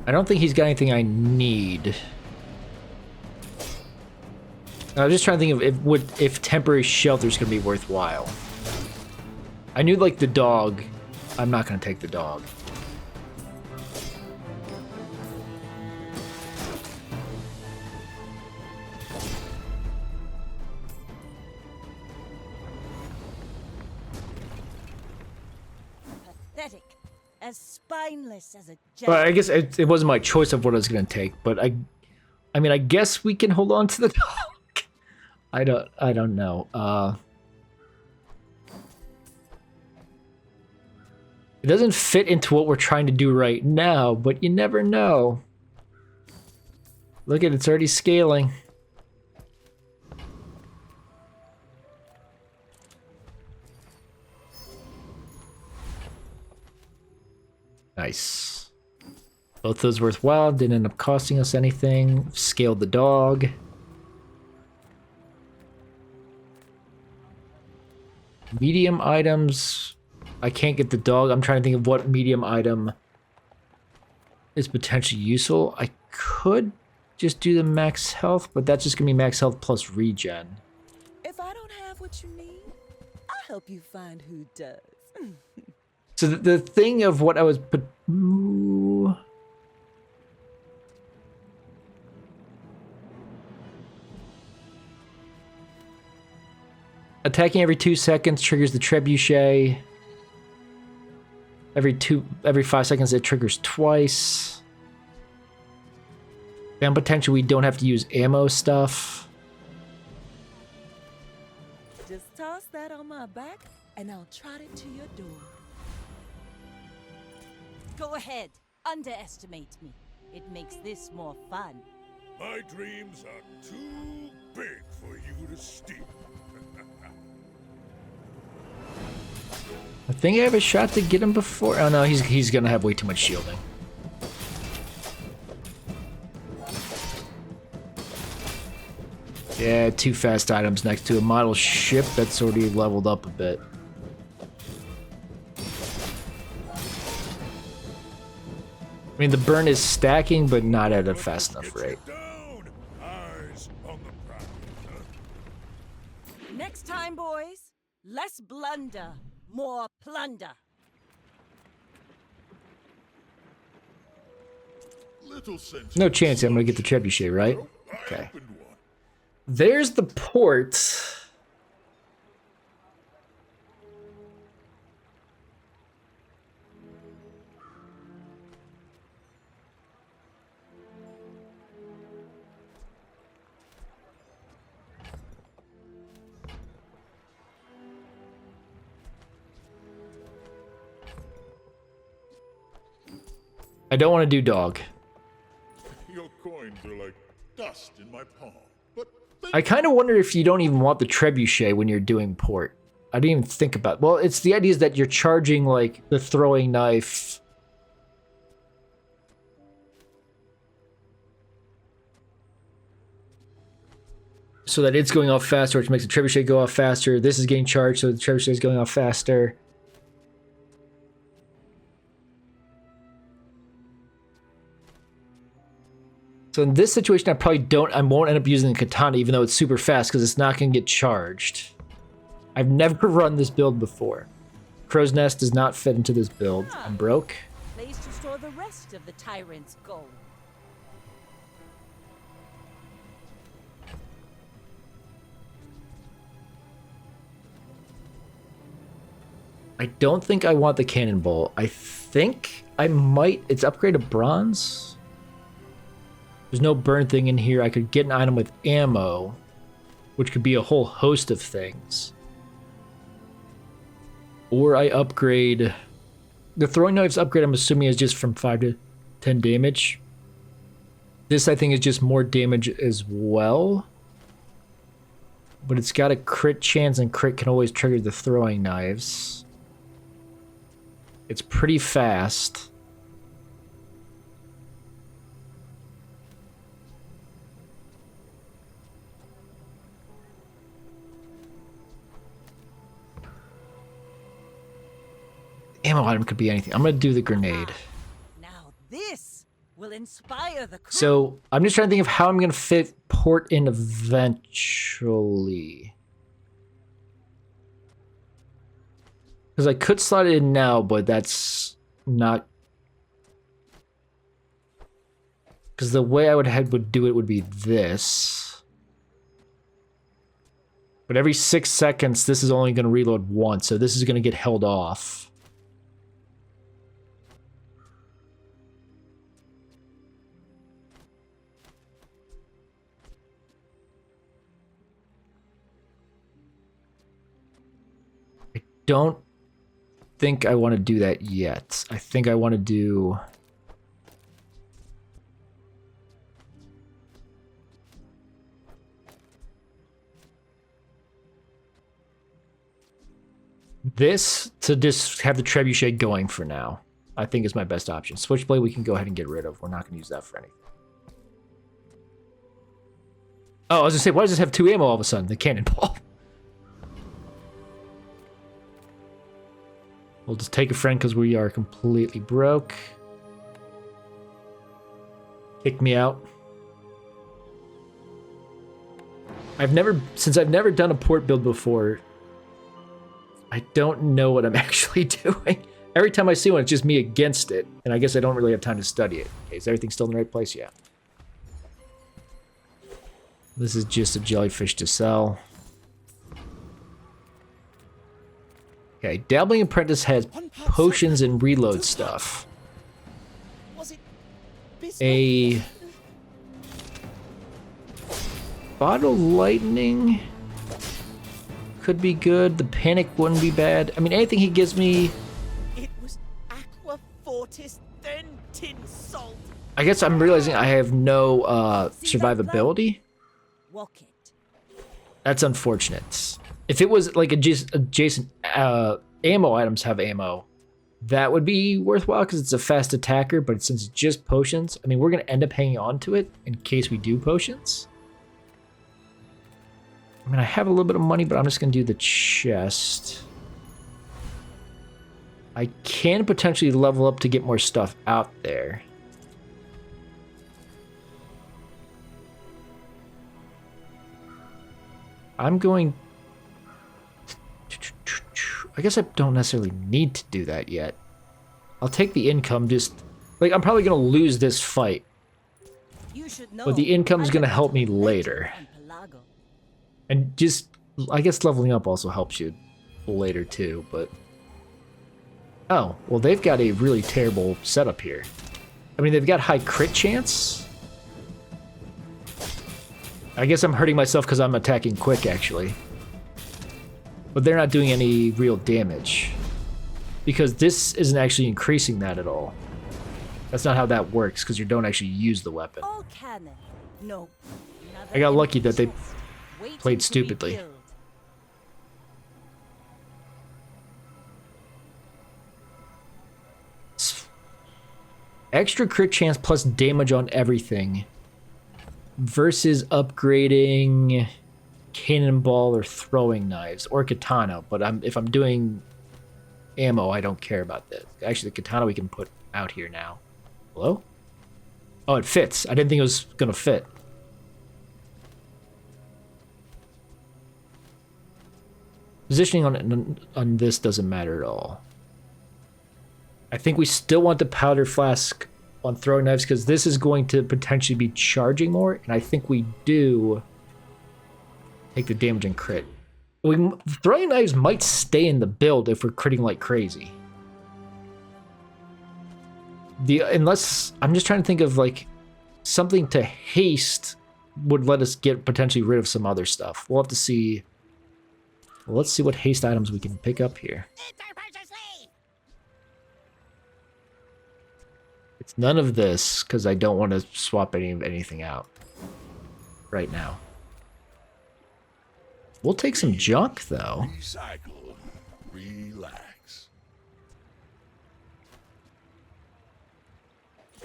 Speaker 1: I don't think he's got anything I need. I was just trying to think of if temporary shelter's gonna be worthwhile. I knew like the dog. I'm not gonna take the dog.
Speaker 4: Pathetic. As spineless as a
Speaker 1: Well, I guess it wasn't my choice of what I was gonna take, but I mean, I guess we can hold on to the dog. I don't know. It doesn't fit into what we're trying to do right now, but you never know. Look at it, it's already scaling. Nice. Both those worthwhile, didn't end up costing us anything. Scaled the dog. Medium items. I can't get the dog. I'm trying to think of what medium item is potentially useful. I could just do the max health, but that's just gonna be max health plus regen.
Speaker 4: If I don't have what you need, I'll help you find who does.
Speaker 1: So the thing of what I was... attacking every 2 seconds triggers the trebuchet. Every 5 seconds it triggers twice. Then potentially we don't have to use ammo stuff.
Speaker 4: Just toss that on my back and I'll trot it to your door. Go ahead, underestimate me. It makes this more fun.
Speaker 2: My dreams are too big for you to steal.
Speaker 1: I think I have a shot to get him before... oh no, he's gonna have way too much shielding. Yeah, 2 fast items next to a model ship that's already leveled up a bit. I mean, the burn is stacking, but not at a fast enough rate.
Speaker 4: Next time, boys, less blunder, more plunder.
Speaker 1: No chance I'm gonna get the trebuchet, right? Okay. There's the port. I don't want to do dog.
Speaker 2: Your coins are like dust in my palm. But
Speaker 1: I kind of wonder if you don't even want the trebuchet when you're doing port. I didn't even think about it. Well, it's the idea is that you're charging like the throwing knife. So that it's going off faster, which makes the trebuchet go off faster. This is getting charged, so the trebuchet is going off faster. So in this situation, I won't end up using the katana, even though it's super fast, because it's not going to get charged. I've never run this build before. Crow's Nest does not fit into this build. I'm broke.
Speaker 4: Place to store the rest of the tyrant's gold.
Speaker 1: I don't think I want the cannonball. I think I might. It's upgraded bronze. There's no burn thing in here. I could get an item with ammo, which could be a whole host of things. Or I upgrade... The throwing knife's upgrade, I'm assuming, is just from 5 to 10 damage. This, I think, is just more damage as well. But it's got a crit chance, and crit can always trigger the throwing knives. It's pretty fast. Ammo item could be anything. I'm gonna do the grenade.
Speaker 4: Now this will inspire the crew.
Speaker 1: So I'm just trying to think of how I'm gonna fit port in eventually. Because I could slot it in now, but that's not. Because the way I would do it would be this. But every 6 seconds, this is only going to reload once, so this is going to get held off. I don't think I want to do that yet. I think I want to do... this to just have the trebuchet going for now. I think is my best option. Switchblade we can go ahead and get rid of. We're not going to use that for anything. Oh, I was going to say, why does this have 2 ammo all of a sudden? The cannonball. We'll just take a friend because we are completely broke. Kick me out. Since I've never done a port build before, I don't know what I'm actually doing. Every time I see one, it's just me against it. And I guess I don't really have time to study it. Okay, is everything still in the right place? Yeah. This is just a jellyfish to sell. Okay, Dabbling Apprentice has potions and reload stuff. A Bottle Lightning could be good. The Panic wouldn't be bad. I mean, anything he gives me...
Speaker 4: It was Aqua Fortis, then Tin Salt.
Speaker 1: I guess I'm realizing I have no survivability.
Speaker 4: Walk it.
Speaker 1: That's unfortunate. If it was like adjacent ammo items have ammo, that would be worthwhile because it's a fast attacker, but since it's just potions, I mean, we're going to end up hanging on to it in case we do potions. I mean, I have a little bit of money, but I'm just going to do the chest. I can potentially level up to get more stuff out there. I'm going... I guess I don't necessarily need to do that yet. I'll take the income, just... Like, I'm probably going to lose this fight. But the income is going to help me later. And just, I guess leveling up also helps you later too, but... Oh, well they've got a really terrible setup here. I mean, they've got high crit chance. I guess I'm hurting myself because I'm attacking quick, actually. But they're not doing any real damage. Because this isn't actually increasing that at all. That's not how that works, because you don't actually use the weapon.
Speaker 4: All cannon. No.
Speaker 1: I got lucky that they played stupidly. Extra crit chance plus damage on everything versus upgrading cannonball or throwing knives or katana. But if I'm doing ammo, I don't care about this. Actually, the katana we can put out here now. Hello? Oh, it fits. I didn't think it was gonna fit. Positioning on this doesn't matter at all. I think we still want the powder flask on throwing knives because this is going to potentially be charging more, and I think we do take the damage and crit. Throwing knives might stay in the build if we're critting like crazy. Unless I'm just trying to think of like something to haste would let us get potentially rid of some other stuff. We'll have to see. Well, let's see what haste items we can pick up here. It's none of this because I don't want to swap anything out right now. We'll take some junk though.
Speaker 11: Recycle. Relax.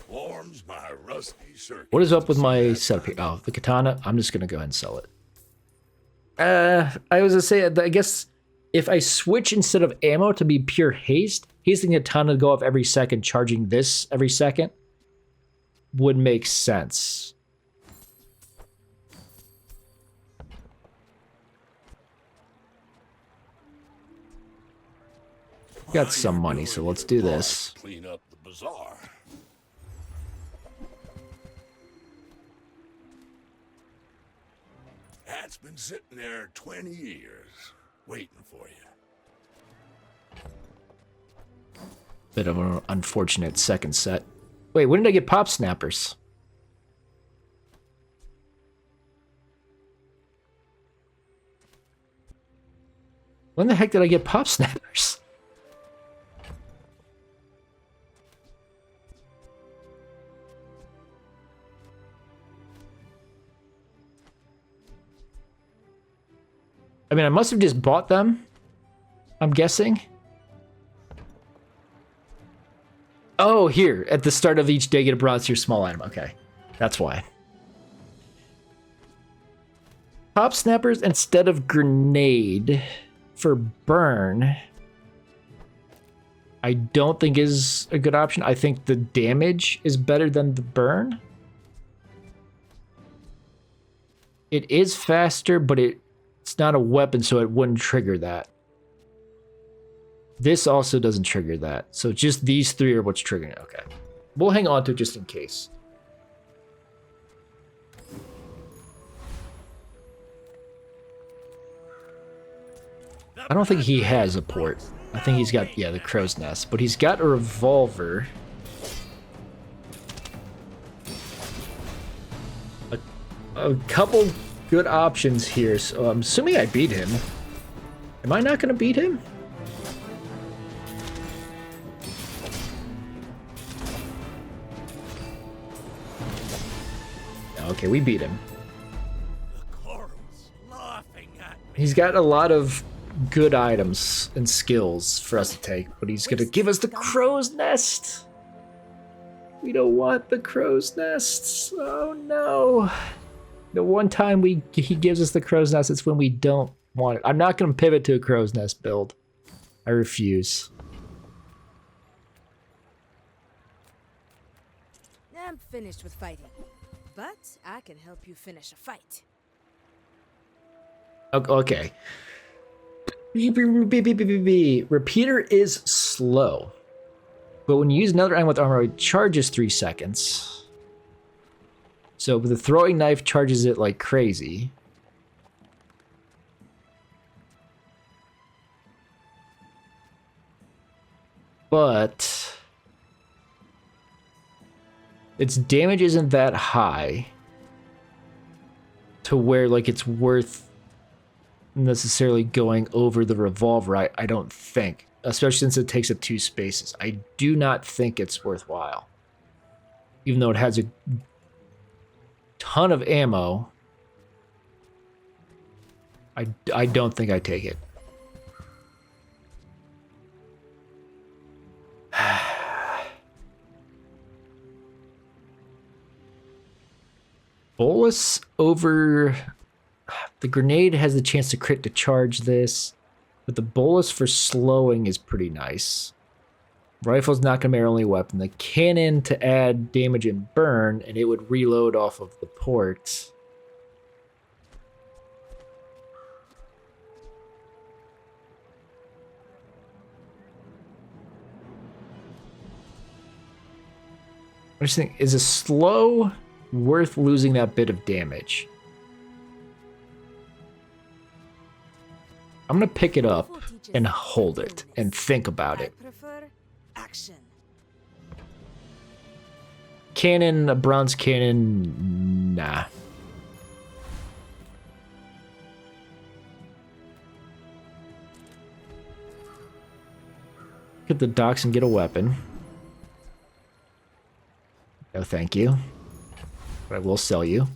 Speaker 11: Warms my rusty circuit.
Speaker 1: What is up with my setup here? Oh, the katana. I'm just gonna go ahead and sell it. I was gonna say, I guess if I switch instead of ammo to be pure haste, hasting the katana to go off every second, charging this every second would make sense. Got some money, so let's do this.
Speaker 11: Clean up the bazaar. That's been sitting there 20 years, waiting for you.
Speaker 1: Bit of an unfortunate second set. Wait, when did I get pop snappers? When the heck did I get pop snappers? I mean, I must have just bought them, I'm guessing. Oh, here. At the start of each day, get a bronze tier small item. Okay. That's why. Pop snappers instead of grenade for burn, I don't think is a good option. I think the damage is better than the burn. It is faster, but it's not a weapon, so it wouldn't trigger that. This also doesn't trigger that. So just these three are what's triggering it. Okay. We'll hang on to it just in case. I don't think he has a port. I think he's got, yeah, the crow's nest. But he's got a revolver. A couple good options here. So I'm assuming I beat him. Am I not going to beat him? Okay, we beat him. He's got a lot of good items and skills for us to take, but he's gonna give us the crow's nest. We don't want the crow's nests. Oh no. The one time he gives us the crow's nest, it's when we don't want it. I'm not gonna pivot to a crow's nest build. I refuse.
Speaker 3: I'm finished with fighting, but I can help you finish a fight.
Speaker 1: Okay. Repeater is slow, but when you use another item with armor, it charges 3 seconds. So the throwing knife charges it like crazy. But its damage isn't that high to where like it's worth necessarily going over the revolver. I don't think, especially since it takes up 2 spaces. I do not think it's worthwhile, even though it has a ton of ammo. I don't think I take it. Bolus over... The grenade has the chance to crit to charge this, but the bolus for slowing is pretty nice. Rifle's not going to be our only weapon. The cannon to add damage and burn, and it would reload off of the port. I just think, is a slow worth losing that bit of damage? I'm gonna pick it up and hold it and think about it. Cannon, a bronze cannon, nah. Get the docks and get a weapon. No, thank you. But I will sell you.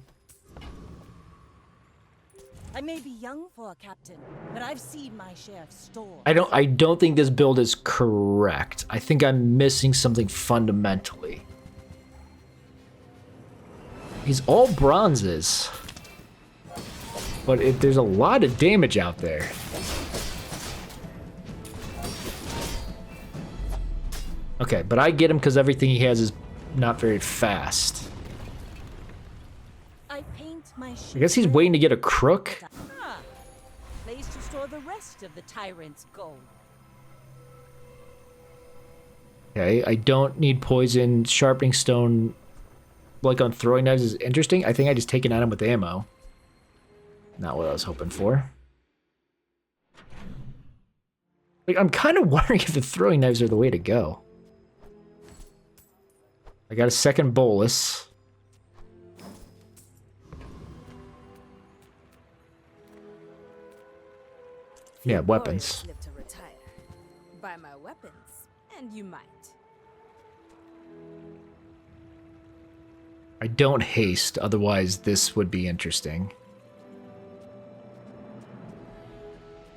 Speaker 4: I may be young for a captain, but I've seen my share of stores.
Speaker 1: I don't think this build is correct. I think I'm missing something fundamentally. He's all bronzes. But there's a lot of damage out there. Okay, but I get him because everything he has is not very fast.
Speaker 4: I paint my
Speaker 1: I guess he's waiting to get a crook.
Speaker 4: Place to store the rest of the tyrant's gold.
Speaker 1: Okay, I don't need poison. Sharpening stone, like on throwing knives, is interesting. I think I just take an item with ammo. Not what I was hoping for. Like, I'm kind of wondering if the throwing knives are the way to go. I got a second bolus. Yeah, weapons.
Speaker 3: Live to retire. Buy my weapons, and you might.
Speaker 1: I don't haste, otherwise this would be interesting.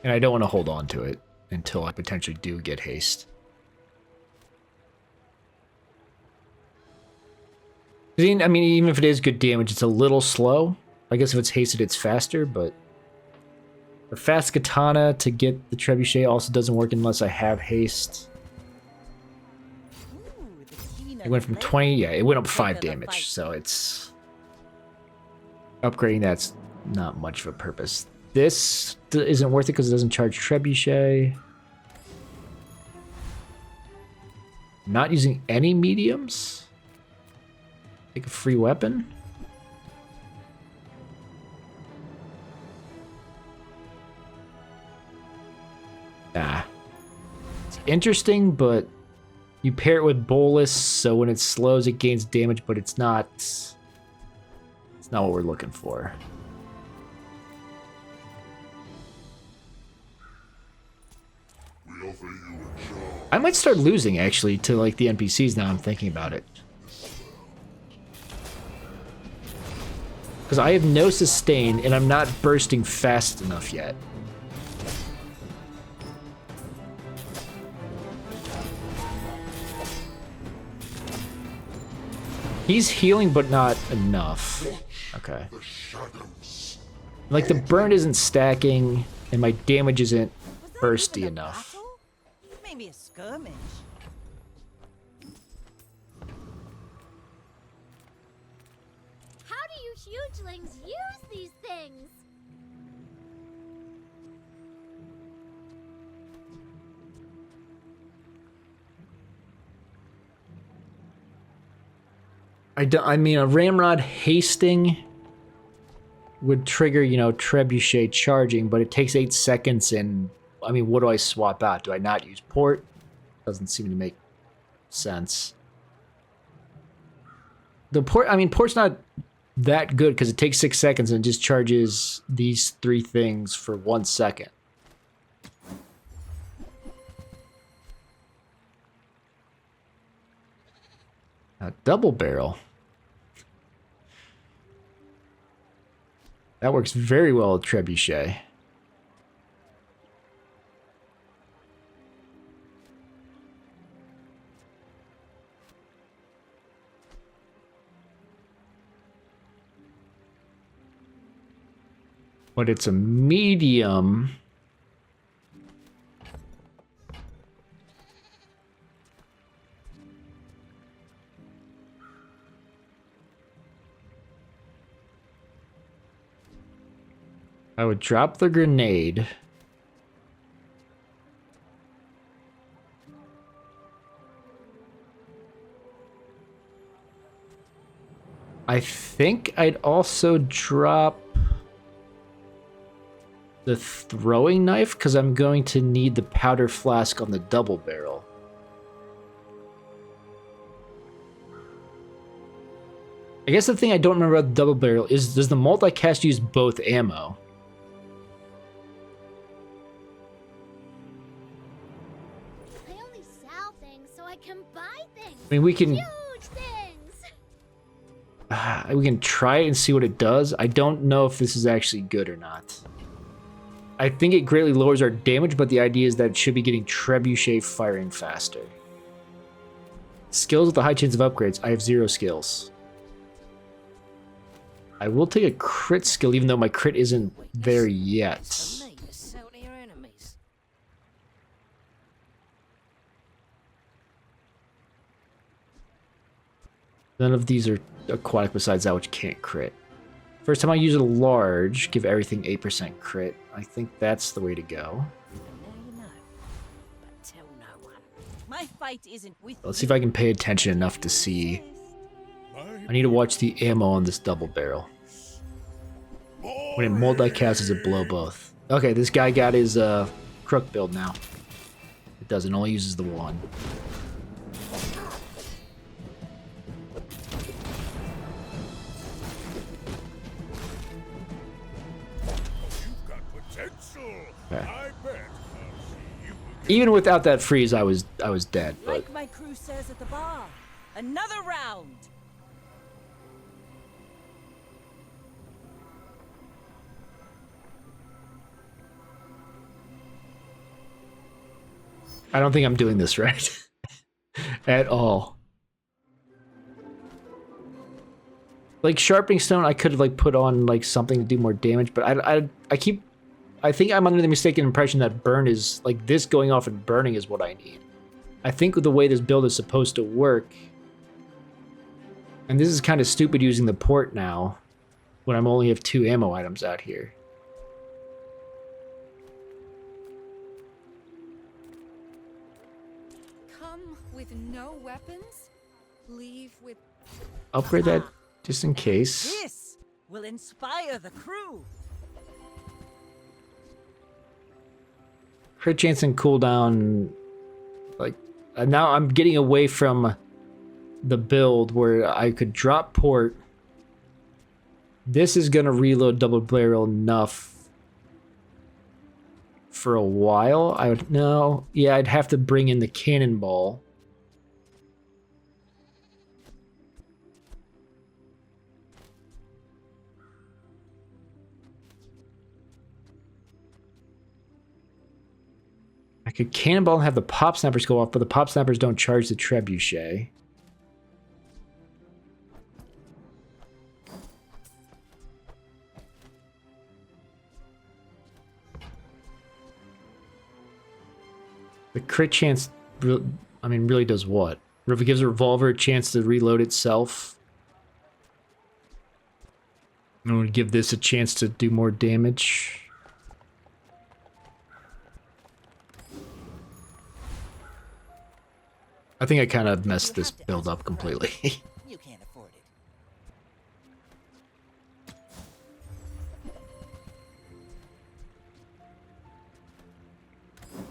Speaker 1: And I don't want to hold on to it until I potentially do get haste. I mean, even if it is good damage, it's a little slow. I guess if it's hasted, it's faster, but... The fast katana to get the trebuchet also doesn't work unless I have haste. It went from 20, yeah, it went up 5 damage, so it's... Upgrading that's not much of a purpose. This isn't worth it because it doesn't charge trebuchet. Not using any mediums? Take a free weapon? Nah. It's interesting, but you pair it with bolus, so when it slows, it gains damage, but it's not what we're looking for. I might start losing, actually, to like the NPCs now I'm thinking about it. Because I have no sustain, and I'm not bursting fast enough yet. He's healing, but not enough. Okay. Like, the burn isn't stacking, and my damage isn't bursty enough.
Speaker 4: Maybe a skirmish.
Speaker 10: How do you hugelings use these things?
Speaker 1: I mean, a ramrod hasting would trigger, you know, trebuchet charging, but it takes 8 seconds, and I mean, what do I swap out? Do I not use port? Doesn't seem to make sense. The port, I mean, port's not that good because it takes 6 seconds and it just charges these 3 things for 1 second. A double barrel. That works very well with trebuchet. But it's a medium. I would drop the grenade. I think I'd also drop the throwing knife because I'm going to need the powder flask on the double barrel. I guess the thing I don't remember about the double barrel is, does the multicast use both ammo?
Speaker 10: I only sell things so I can buy things.
Speaker 1: I mean, we can...
Speaker 10: Huge things.
Speaker 1: We can try it and see what it does. I don't know if this is actually good or not. I think it greatly lowers our damage, but the idea is that it should be getting trebuchet firing faster. Skills with a high chance of upgrades. I have 0 skills. I will take a crit skill, even though my crit isn't there yet. None of these are aquatic besides that which can't crit. First time I use a large, give everything 8% crit. I think that's the way to go.
Speaker 4: My fight isn't with
Speaker 1: Let's see if I can pay attention enough to see. I need to watch the ammo on this double barrel. When it multicast, does it blow both? Okay, this guy got his crook build now. It doesn't, only uses the one. Okay. Even without that freeze, I was dead. But
Speaker 4: like my crew says at the bar, another round.
Speaker 1: I don't think I'm doing this right at all. Like sharpening stone, I could have like put on like something to do more damage, but I think I'm under the mistaken impression that burn is like this going off and burning is what I need. I think the way this build is supposed to work, and this is kind of stupid using the port now when I'm only have 2 ammo items out here.
Speaker 9: Come with no weapons, leave with...
Speaker 1: Upgrade that just in case.
Speaker 4: This will inspire the crew.
Speaker 1: Crit chance and cooldown, like now I'm getting away from the build where I could drop port. This is gonna reload double barrel enough for a while. I'd have to bring in the cannonball. I could cannonball and have the pop snappers go off, but the pop snappers don't charge the trebuchet. The crit chance, I mean, really does what? If it gives a revolver a chance to reload itself, and it would give this a chance to do more damage. I think I kind of messed this build up completely.
Speaker 12: You can't afford it.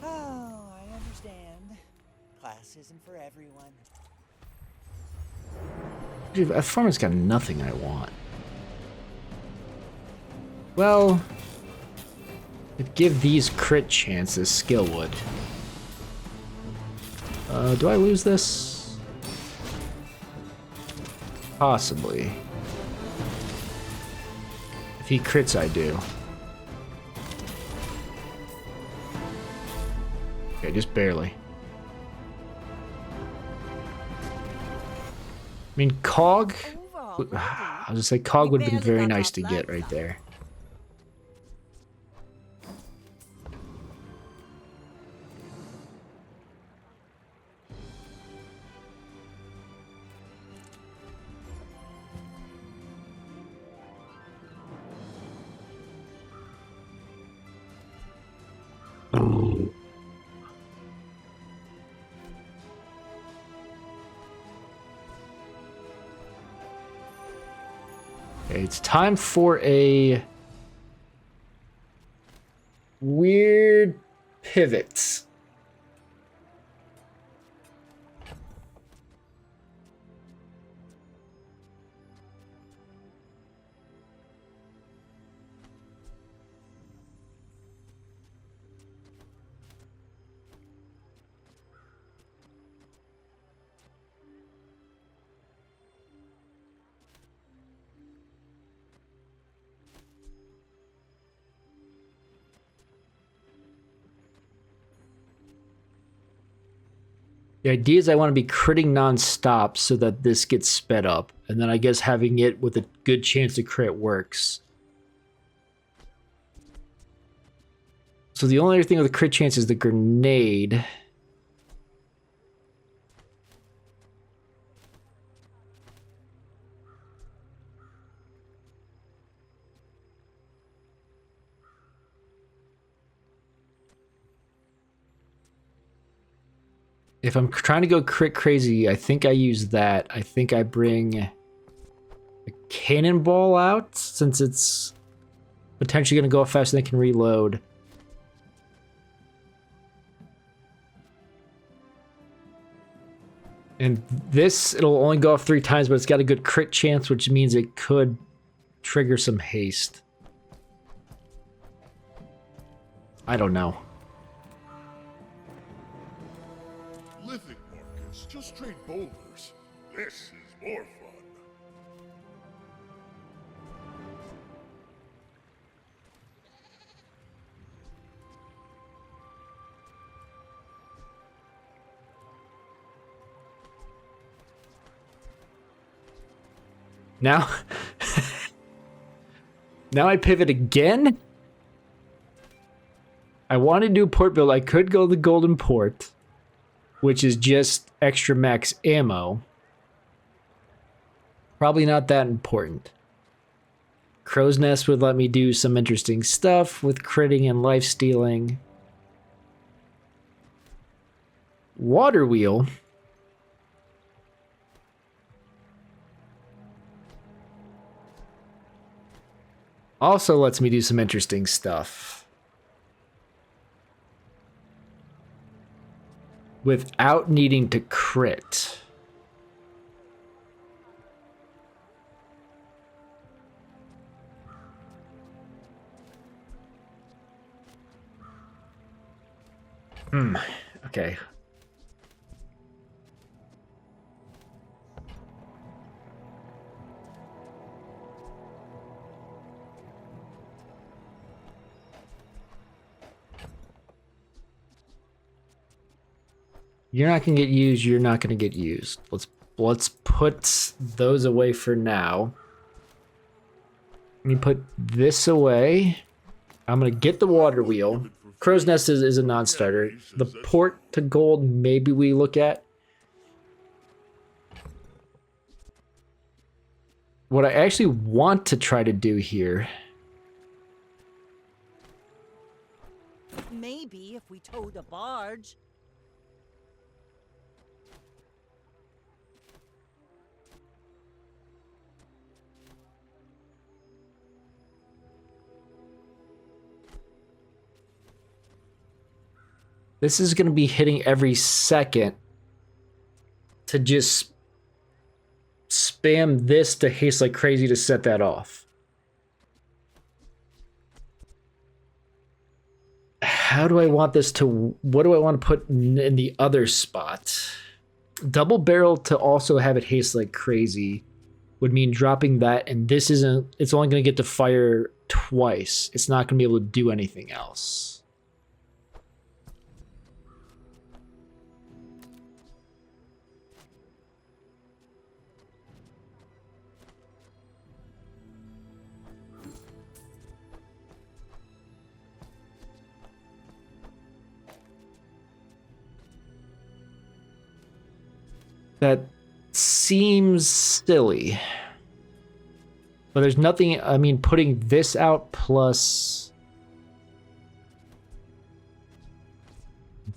Speaker 12: Oh, I understand. Class isn't for everyone.
Speaker 1: Dude, that farmer's got nothing I want. Well, it'd give these crit chances, skill would. Do I lose this? Possibly. If he crits, I do. Okay, just barely. I mean, Cog... I was gonna say, Cog would have been very nice to get right there. Okay, it's time for a weird pivot. The idea is I want to be critting non-stop so that this gets sped up. And then I guess having it with a good chance to crit works. So the only other thing with the crit chance is the grenade. If I'm trying to go crit crazy, I think I use that. I think I bring a cannonball out since it's potentially going to go faster than it can reload. And this, it'll only go off 3 times, but it's got a good crit chance, which means it could trigger some haste. I don't know.
Speaker 2: Lithic markets, just trade boulders. This is more fun.
Speaker 1: Now, now I pivot again. I want to do port build. I could go the golden port, which is just extra max ammo. Probably not that important. Crow's Nest would let me do some interesting stuff with critting and life stealing. Water Wheel. Also lets me do some interesting stuff. Without needing to crit. Okay. You're not gonna get used, you're not gonna get used. Let's put those away for now. Let me put this away. I'm gonna get the water wheel. Crow's Nest is a non-starter. The port to gold, maybe we look at. What I actually want to try to do here.
Speaker 12: Maybe if we towed a barge.
Speaker 1: This is going to be hitting every second to just spam this to haste like crazy to set that off. How do I want this to... What do I want to put in the other spot? Double barrel to also have it haste like crazy would mean dropping that, and this isn't... It's only going to get to fire twice. It's not going to be able to do anything else. That seems silly. But there's nothing, I mean, putting this out plus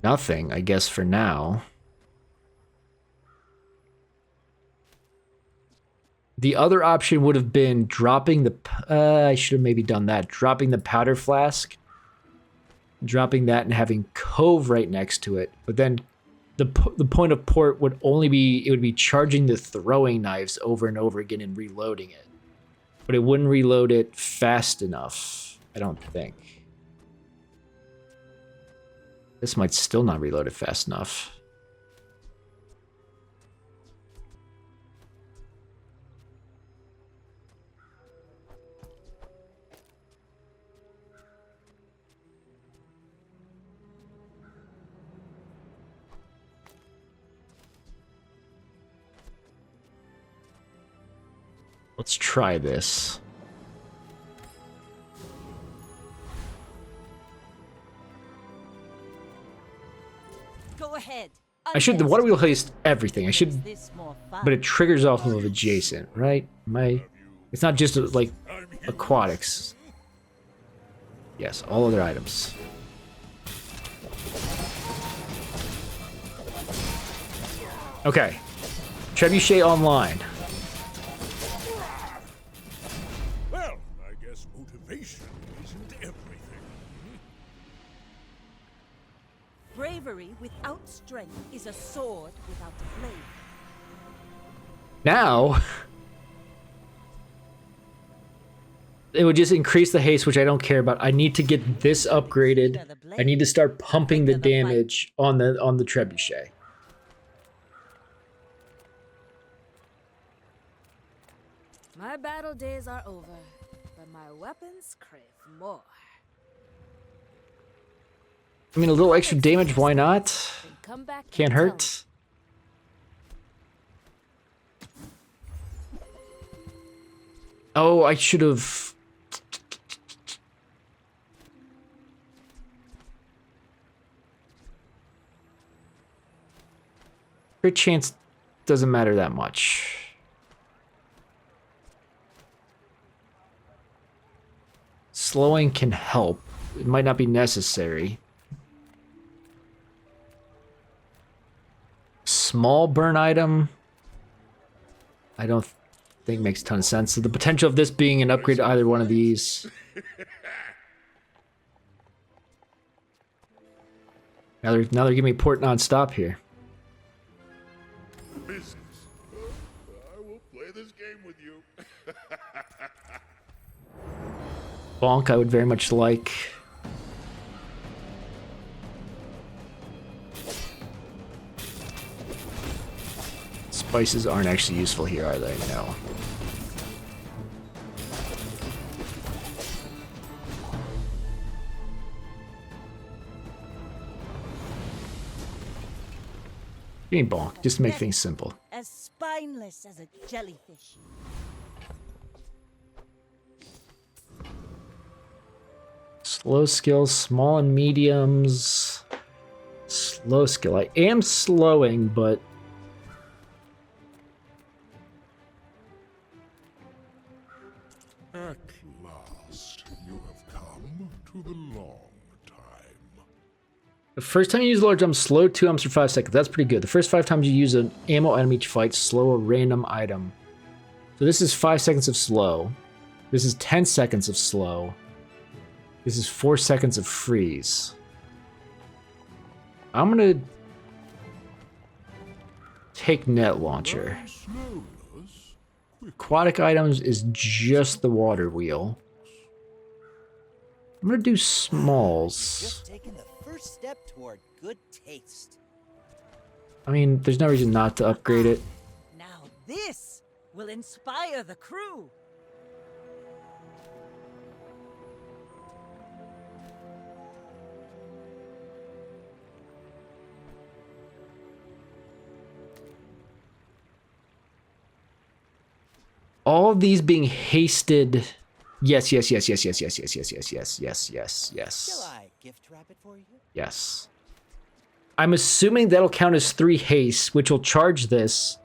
Speaker 1: nothing, I guess, for now. The other option would have been dropping the... I should have maybe done that. Dropping the powder flask. Dropping that and having Cove right next to it. But then the point of port would only be... It would be charging the throwing knives over and over again and reloading it. But it wouldn't reload it fast enough, I don't think. This might still not reload it fast enough. Let's try this.
Speaker 4: Go ahead.
Speaker 1: I should, the water wheel haste everything. I should, but it triggers off of adjacent, right? It's not just like aquatics. Yes, all other items. Okay. Trebuchet online.
Speaker 2: Well, I guess motivation isn't everything.
Speaker 4: Bravery without strength is a sword without a blade.
Speaker 1: Now, it would just increase the haste, which I don't care about. I need to get this upgraded. I need to start pumping the damage on the trebuchet.
Speaker 3: My battle days are over, but my weapons crave more.
Speaker 1: I mean, a little extra damage, why not? Can't hurt. Oh, I should have... Crit chance doesn't matter that much. Slowing can help. It might not be necessary. Small burn item, I don't think makes a ton of sense. So the potential of this being an upgrade to either one of these. Now they're giving me port non-stop here.
Speaker 11: Business. I will play this game with you.
Speaker 1: Bonk, I would very much like. Spices aren't actually useful here, are they? No. Give me bonk, just to make things simple.
Speaker 4: As spineless as a jellyfish.
Speaker 1: Slow skills, small and mediums. Slow skill. I am slowing, but...
Speaker 2: At last, you have come to the long time.
Speaker 1: The first time you use large jump, slow 2 items for 5 seconds. That's pretty good. The first 5 times you use an ammo item each fight, slow a random item. So this is 5 seconds of slow. This is 10 seconds of slow. This is 4 seconds of freeze. I'm gonna take net launcher. Aquatic items is just the water wheel. I'm gonna do smalls.
Speaker 12: Just taking the first step toward good taste.
Speaker 1: I mean, there's no reason not to upgrade it.
Speaker 4: Now this will inspire the crew.
Speaker 1: All of these being hasted. Yes, yes, yes, yes, yes, yes, yes, yes, yes, yes, yes, yes, yes.
Speaker 12: Shall I gift wrap it for you?
Speaker 1: Yes. I'm assuming that'll count as 3 haste, which will charge this.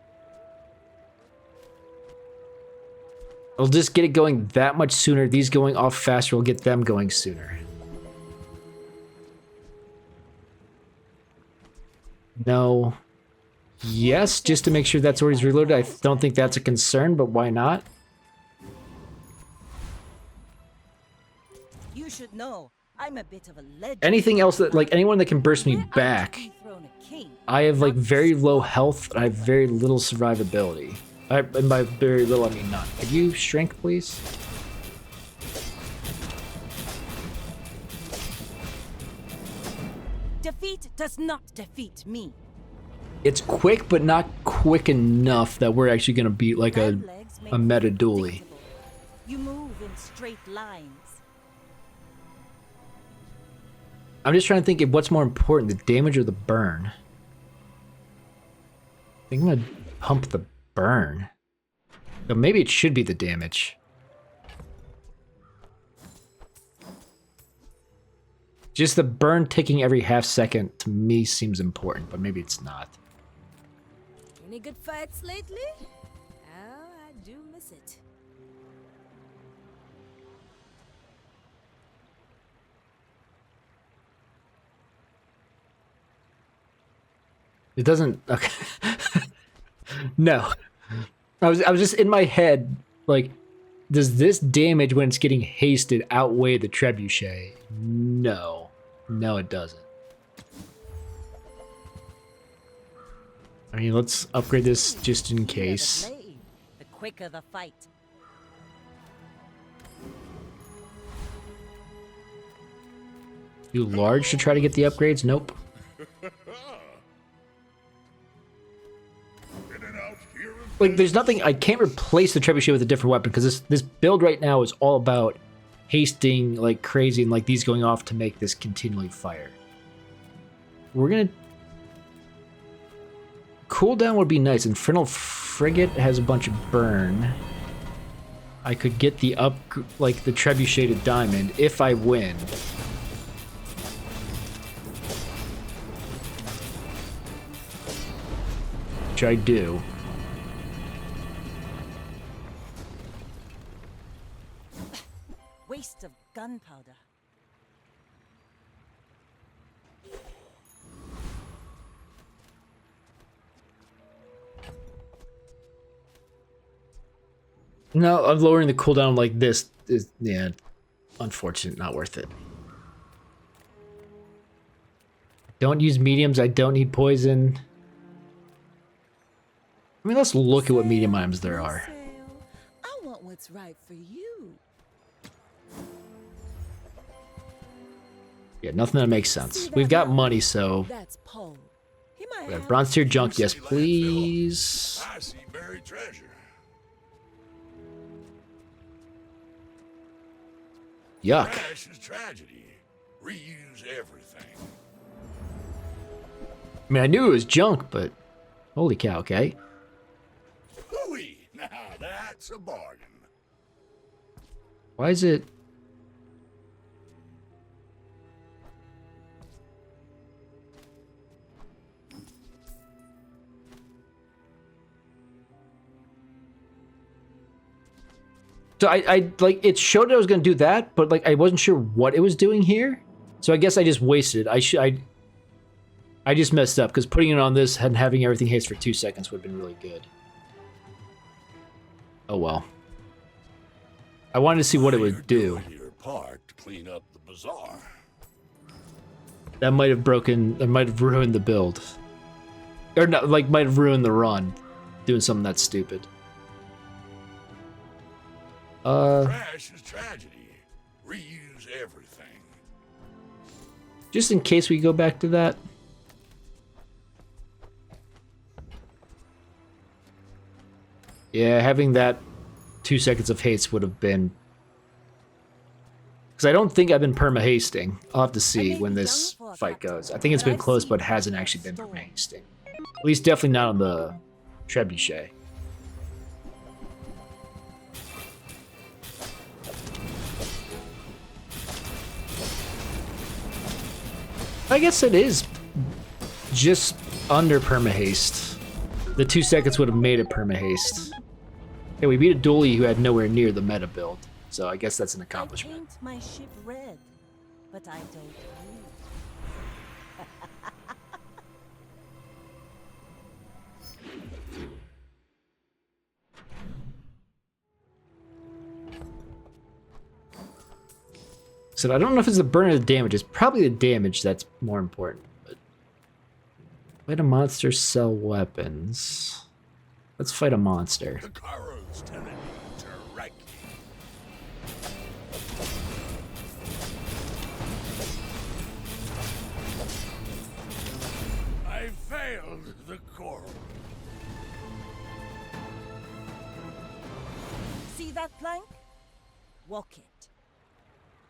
Speaker 1: I'll just get it going that much sooner. These going off faster will get them going sooner. No. Yes, just to make sure that's where he's reloaded. I don't think that's a concern, but why not?
Speaker 4: You should know, I'm a bit of a legend.
Speaker 1: Anything else that, like, anyone that can burst me back, I have, like, very low health, and I have very little survivability. And by very little, I mean none. Could you shrink, please?
Speaker 4: Defeat does not defeat me.
Speaker 1: It's quick, but not quick enough that we're actually going to beat, like, a meta Dooley.
Speaker 4: You move in straight lines.
Speaker 1: I'm just trying to think of what's more important, the damage or the burn. I think I'm going to pump the burn. But maybe it should be the damage. Just the burn ticking every half second to me seems important, but maybe it's not.
Speaker 3: Any good fights lately? Oh, I do miss it.
Speaker 1: It doesn't. Okay. No. I was just in my head, like, does this damage when it's getting hasted outweigh the trebuchet? No. No, it doesn't. I mean, let's upgrade this just in case.
Speaker 4: The quicker the fight.
Speaker 1: Do large to try to get the upgrades? Nope. Like, there's nothing, I can't replace the trebuchet with a different weapon because this build right now is all about hasting like crazy and like these going off to make this continually fire. We're gonna... Cooldown would be nice. Infernal Frigate has a bunch of burn. I could get the like the trebucheted diamond if I win. Which I do.
Speaker 4: Waste of gunpowder.
Speaker 1: No, I'm lowering the cooldown like this is, yeah, unfortunate, not worth it. Don't use mediums, I don't need poison. I mean, let's look at what medium items there are.
Speaker 4: I want what's right for you.
Speaker 1: Yeah, nothing that makes sense. We've got money, so...
Speaker 4: That's Paul.
Speaker 1: We have bronze tier junk, yes please.
Speaker 11: I see buried treasure.
Speaker 1: Yuck.
Speaker 11: Trash is tragedy. Reuse everything.
Speaker 1: I mean, I knew it was junk, but... Holy cow, okay.
Speaker 11: Hooey! Now that's a bargain.
Speaker 1: Why is it... So I like, it showed I was going to do that, but like I wasn't sure what it was doing here. So I guess I just wasted it. I just messed up because putting it on this and having everything haste for 2 seconds would have been really good. Oh well. I wanted to see what it would do.
Speaker 11: Your part to clean up the bazaar.
Speaker 1: That might have ruined the build. Or not, like might have ruined the run. Doing something that stupid.
Speaker 11: Trash is tragedy. Reuse everything.
Speaker 1: Just in case we go back to that. Yeah, having that 2 seconds of haste would have been... Because I don't think I've been perma-hasting. I'll have to see when this fight goes. I think it's been close, but hasn't actually been perma-hasting. At least definitely not on the trebuchet. I guess it is just under perma-haste. The 2 seconds would have made it perma-haste. Yeah, we beat a Dooley who had nowhere near the meta build, so I guess that's an accomplishment.
Speaker 4: I paint my ship red, but I don't lose.
Speaker 1: So I don't know if it's the burn or the damage. It's probably the damage that's more important. But fight a monster, sell weapons. Let's fight a monster.
Speaker 11: The Koro's telling me to wreck you. I failed the Koro.
Speaker 4: See that plank? Walk it.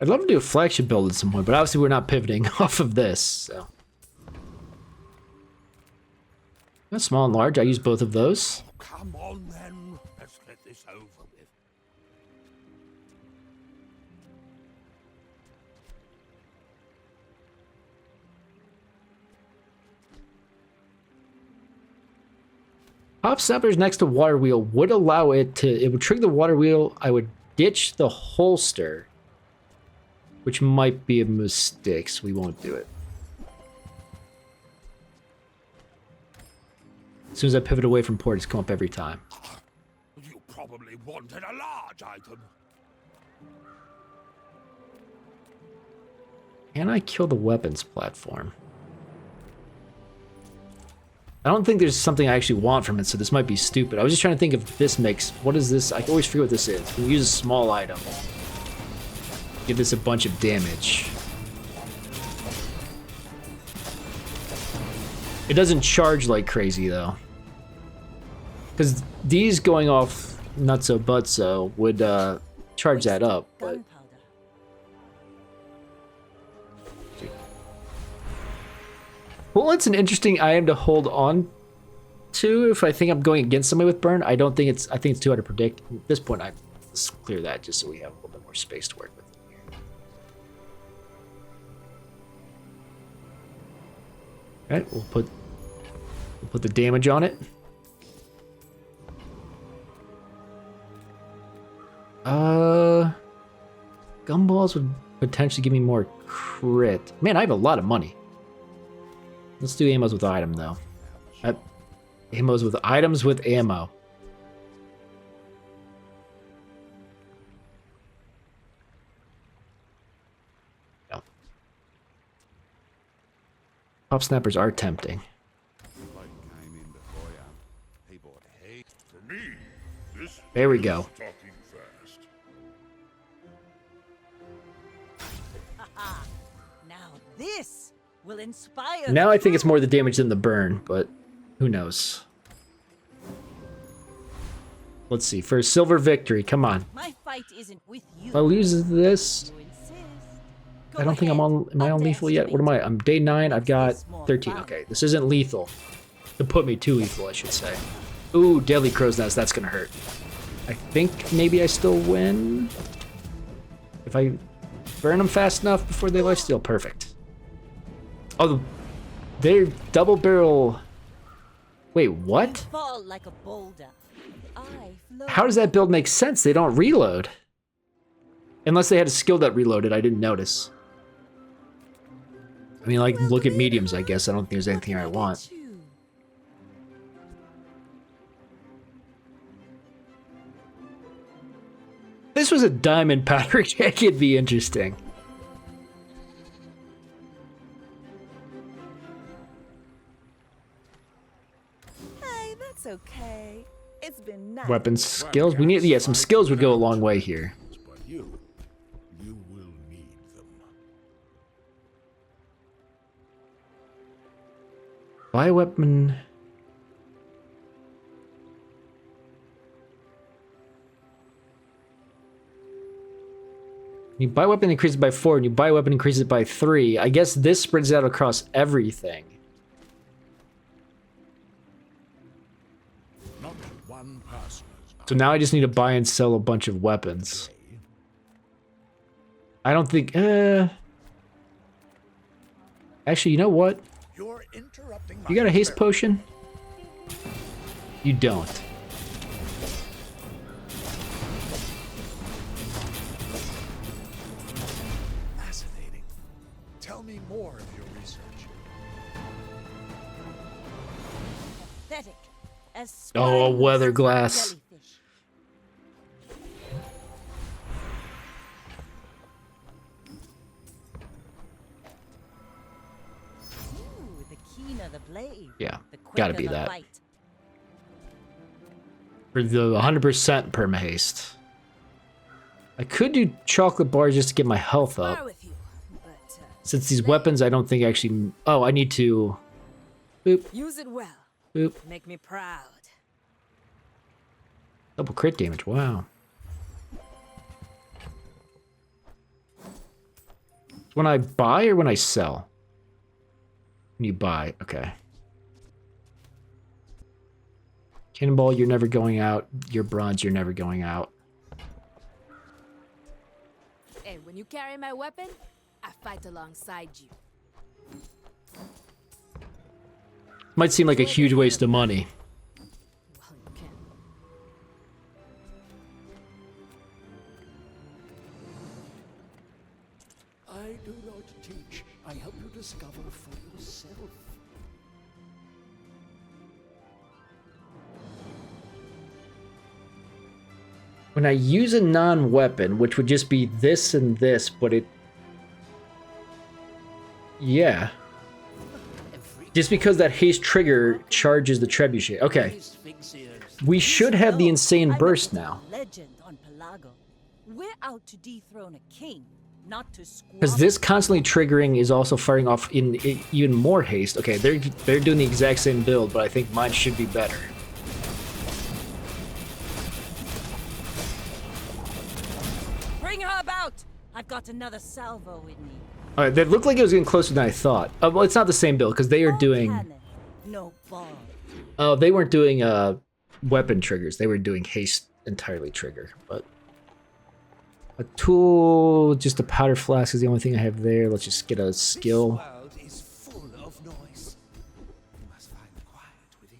Speaker 1: I'd love to do a flagship build at some point, but obviously we're not pivoting off of this, so. That's small and large. I use both of those.
Speaker 11: Oh, come on then. Let's get this over with.
Speaker 1: Pop snappers next to water wheel would allow it would trigger the water wheel. I would ditch the holster, which might be a mistake, so we won't do it. As soon as I pivot away from port, it's come up every time.
Speaker 11: You probably wanted a large item.
Speaker 1: Can I kill the weapons platform? I don't think there's something I actually want from it, so this might be stupid. I was just trying to think if this makes... What is this? I always forget what this is. We use a small item. Give this a bunch of damage. It doesn't charge like crazy, though. Because these going off nutso butso would charge that up, but... Well, it's an interesting item to hold on to if I think I'm going against somebody with burn. I think it's too hard to predict. At this point, let's clear that just so we have a little bit more space to work with. Alright, we'll put the damage on it. Gumballs would potentially give me more crit. Man, I have a lot of money. Let's do ammos with item, though. Ammos with items with ammo. No. Pop snappers are tempting. There we go.
Speaker 4: Now this will inspire.
Speaker 1: Now I think it's more the damage than the burn, but who knows? Let's see. For a silver victory, come on.
Speaker 4: My fight isn't with you.
Speaker 1: If I lose this, I don't think I'm on. Am I on lethal yet? What am I? I'm day 9. I've got 13. Okay, this isn't lethal. To put me too lethal, I should say. Ooh, deadly crow's nest. That's gonna hurt. I think maybe I still win if I burn them fast enough before they lifesteal. Perfect. Oh, they're double barrel. Wait, what?
Speaker 4: Fall like a boulder.
Speaker 1: How does that build make sense? They don't reload. Unless they had a skill that reloaded, I didn't notice. I mean, like, look at mediums, I guess. I don't think there's anything I want. This was a diamond powder keg. It'd be interesting.
Speaker 4: Hey, that's okay. It's been nice.
Speaker 1: Weapon skills. We need, yeah, some skills would go a long way here.
Speaker 11: But you will need them.
Speaker 1: Buy a weapon. You buy weapon increases by 4, and you buy weapon increases by 3. I guess this spreads out across everything.
Speaker 11: Not one person.
Speaker 1: So now I just need to buy and sell a bunch of weapons. I don't think... Actually, you know what?
Speaker 11: You're interrupting.
Speaker 1: You got a haste potion? You don't.
Speaker 5: Fascinating. Tell me more of your research.
Speaker 4: Pathetic. As
Speaker 1: Oh, a
Speaker 4: spineless
Speaker 1: weather
Speaker 4: as a
Speaker 1: glass.
Speaker 4: jellyfish. blade,
Speaker 1: Yeah,
Speaker 4: the quicker
Speaker 1: gotta be
Speaker 4: the
Speaker 1: that.
Speaker 4: fight.
Speaker 1: For the 100% perma haste. I could do chocolate bars just to get my health
Speaker 3: Spar
Speaker 1: up.
Speaker 3: with you, but
Speaker 1: Since these weapons, I don't think actually. Oh, I need to. Boop.
Speaker 3: use it well.
Speaker 1: Boop.
Speaker 3: Make me proud.
Speaker 1: Double crit damage. Wow. When I buy or when I sell? When you buy, okay. Cannonball, you're never going out. Your bronze, you're never going out.
Speaker 3: And when you carry my weapon, I fight alongside you.
Speaker 1: Might seem like a huge waste of money.
Speaker 3: Well, you can.
Speaker 13: I do not teach. I help you discover for yourself.
Speaker 1: When I use a non-weapon, which would just be this and this, but it... Yeah. Just because that haste trigger charges the trebuchet. Okay. We should have the insane burst now.
Speaker 4: Legend on Pelago. We're out to dethrone a king, not to
Speaker 1: Because this constantly triggering is also firing off in even more haste. Okay, they're doing the exact same build, but I think mine should be better.
Speaker 4: Bring her about! I've got another salvo with me.
Speaker 1: Alright, that looked like it was getting closer than I thought. Well, it's not the same build, because they are doing...
Speaker 4: No ball.
Speaker 1: Oh, they weren't doing weapon triggers. They were doing haste entirely trigger, but... A tool, just a powder flask is the only thing I have there. Let's just get a skill.
Speaker 13: World is full of noise. You must find the quiet within.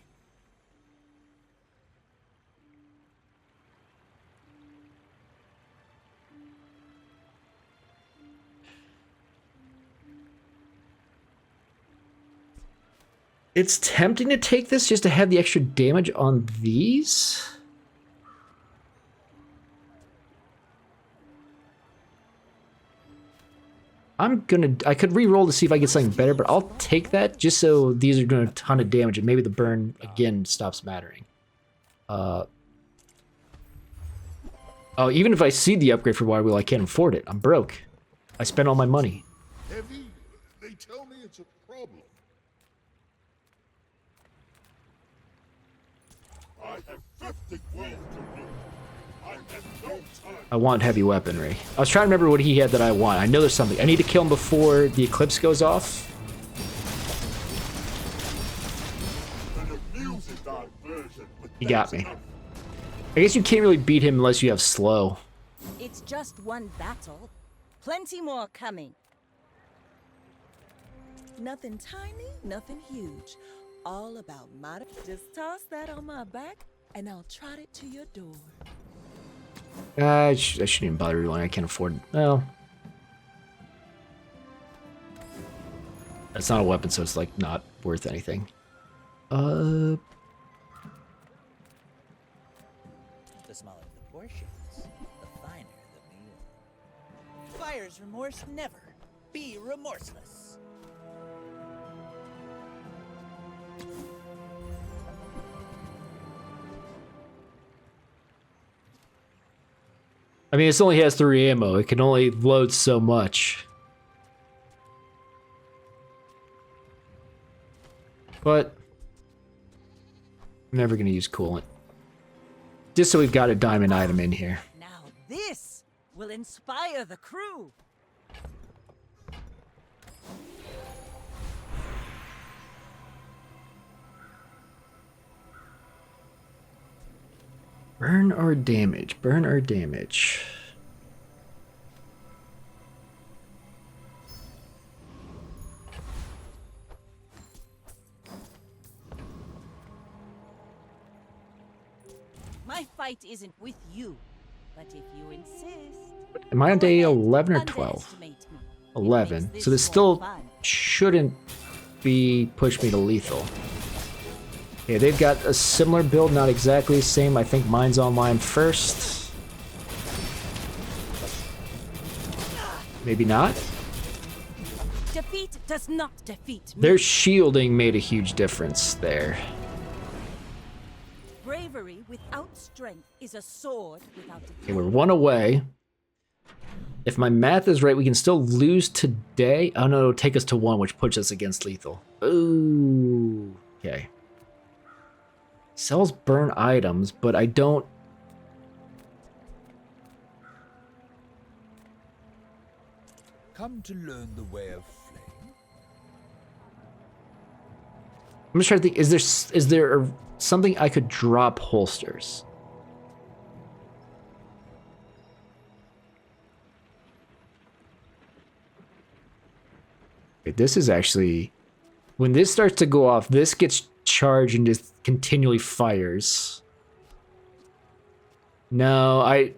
Speaker 1: It's tempting to take this just to have the extra damage on these. I could re-roll to see if I get something better, but I'll take that just so these are doing a ton of damage and maybe the burn again stops mattering. Oh, even if I see the upgrade for Water Wheel, I can't afford it. I'm broke. I spent all my money.
Speaker 2: Heavy? They tell me it's a problem. I have 50 worlds to do. I have no time.
Speaker 1: I want heavy weaponry. I was trying to remember what he had that I want. I know there's something. I need to kill him before the eclipse goes off. He got me. I guess you can't really beat him unless you have slow.
Speaker 4: It's just one battle. Plenty more coming. Nothing tiny, nothing huge. All about my... Just toss that on my back, and I'll trot it to your door.
Speaker 1: I shouldn't even bother reloading. I can't afford it. Well, it's not a weapon, so it's like not worth anything.
Speaker 12: The smaller the portions, the finer the meal. Fire's remorse never. Be remorseless.
Speaker 1: I mean, this only has 3 ammo. It can only load so much. But I'm never going to use coolant. Just so we've got a diamond item in here.
Speaker 4: Now this will inspire the crew.
Speaker 1: Burn or damage? Burn or damage?
Speaker 4: My fight isn't with you, but if you insist...
Speaker 1: Am I on day 11 or 12? 11. So this still shouldn't be push me to lethal. Okay, they've got a similar build, not exactly the same. I think mine's online first. Maybe not.
Speaker 3: Defeat does not defeat me.
Speaker 1: Their shielding made a huge difference there.
Speaker 3: Bravery without strength is a sword without defeat.
Speaker 1: Okay, we're 1 away. If my math is right, we can still lose today. Oh no, it'll take us to 1, which puts us against lethal. Ooh. Okay. Sells burn items, but I don't...
Speaker 14: Come to learn the way of flame.
Speaker 1: I'm just trying to think, is there something I could drop holsters? Okay, this is actually... When this starts to go off, this gets charged and just continually fires. No,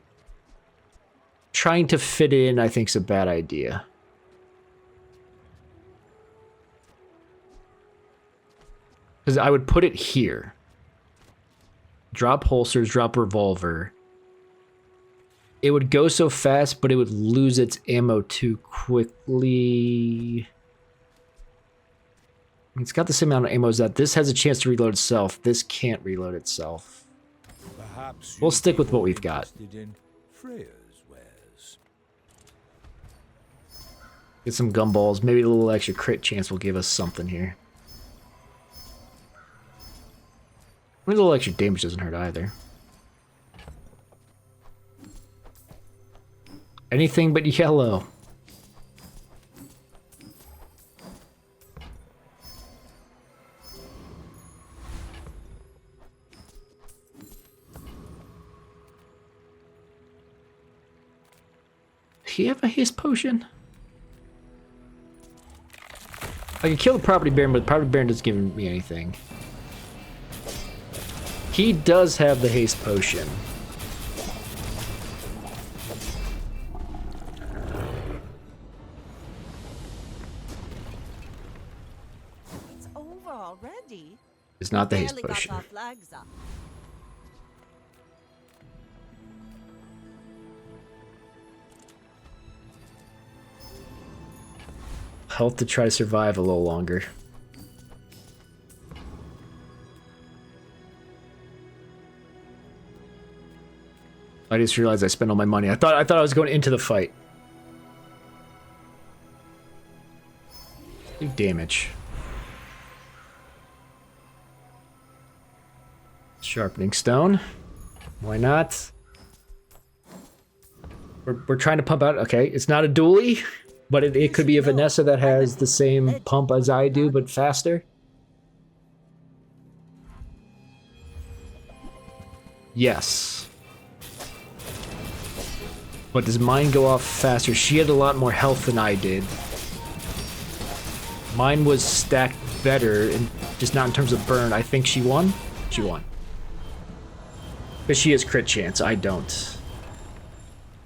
Speaker 1: trying to fit in, I think, is a bad idea. Because I would put it here. Drop holsters, drop revolver. It would go so fast, but it would lose its ammo too quickly. It's got the same amount of ammo as that. This has a chance to reload itself. This can't reload itself.
Speaker 14: Perhaps
Speaker 1: We'll stick with what we've got.
Speaker 14: in Freya's wares.
Speaker 1: Get some gumballs. Maybe a little extra crit chance will give us something here. A little extra damage doesn't hurt either. Anything but yellow. Does he have a haste potion? I can kill the property baron, but the property baron doesn't give me anything. He does have the haste potion.
Speaker 3: It's over already.
Speaker 1: It's not the haste
Speaker 3: Barely got
Speaker 1: potion.
Speaker 3: our flags up.
Speaker 1: Health to try to survive a little longer. I just realized I spent all my money. I thought I was going into the fight. Do damage. Sharpening stone. Why not? We're trying to pump out. Okay, it's not a Dooley, but it could be a Vanessa that has the same pump as I do, but faster. Yes. But does mine go off faster? She had a lot more health than I did. Mine was stacked better, and just not in terms of burn. I think she won. She won. Because she has crit chance. I don't.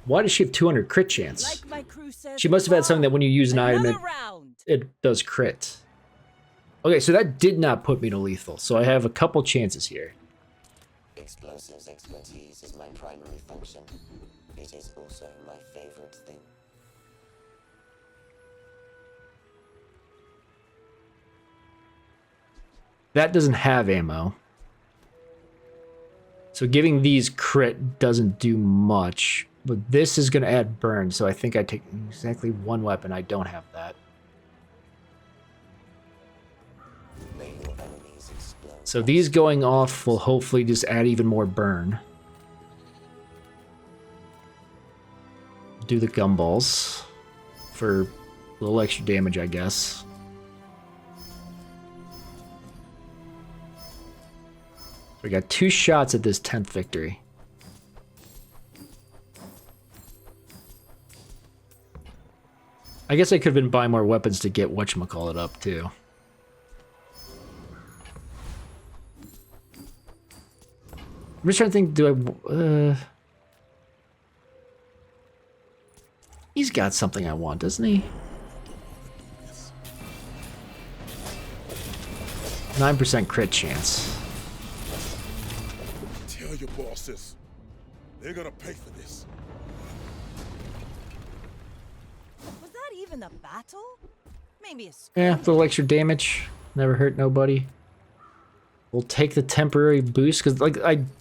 Speaker 1: Why does she have 200 crit chance? She must have had something that when you use an item, it does crit. Okay, so that did not put me to lethal. So I have a couple chances here.
Speaker 15: Explosives expertise is my primary function. It is also my favorite thing.
Speaker 1: That doesn't have ammo. So giving these crit doesn't do much. But this is going to add burn, so I think I take exactly one weapon. I don't have that. So these going off will hopefully just add even more burn. Do the gumballs for a little extra damage, I guess. We got 2 shots at this 10th victory. I guess I could have been buying more weapons to get whatchamacallit up, too. I'm just trying to think, do I... He's got something I want, doesn't he? 9% crit chance.
Speaker 2: Tell your bosses. They're gonna pay for this.
Speaker 3: Was that even a battle?
Speaker 4: Maybe a
Speaker 1: Yeah, a little extra damage. Never hurt nobody. We'll take the temporary boost because like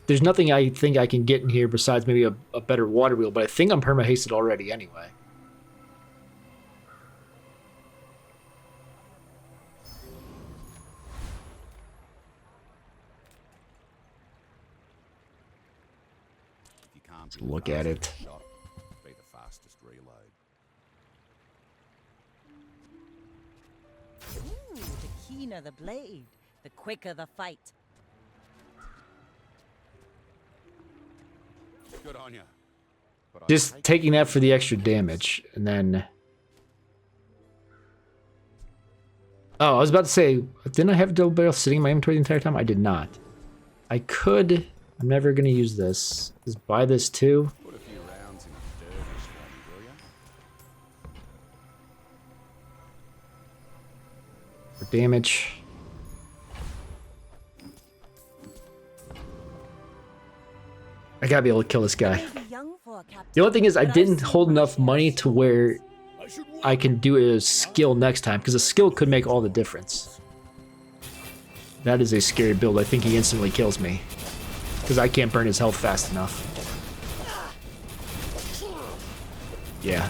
Speaker 1: there's nothing I think I can get in here besides maybe a better water wheel, but I think I'm perma-hasted already anyway. Let's look at it.
Speaker 16: Be the fastest reload.
Speaker 4: Ooh, the keener the blade, the quicker the fight.
Speaker 16: Good on you.
Speaker 1: Just taking that for the extra damage, and then... Oh, I was about to say, didn't I have a double barrel sitting in my inventory the entire time? I did not. I could... I'm never going to use this. Just buy this too.
Speaker 16: Put a few rounds in a dervish for me, will ya?
Speaker 1: For damage. I gotta be able to kill this guy. The only thing is I didn't hold enough money to where I can do a skill next time, because a skill could make all the difference. That is a scary build. I think he instantly kills me, because I can't burn his health fast enough. Yeah.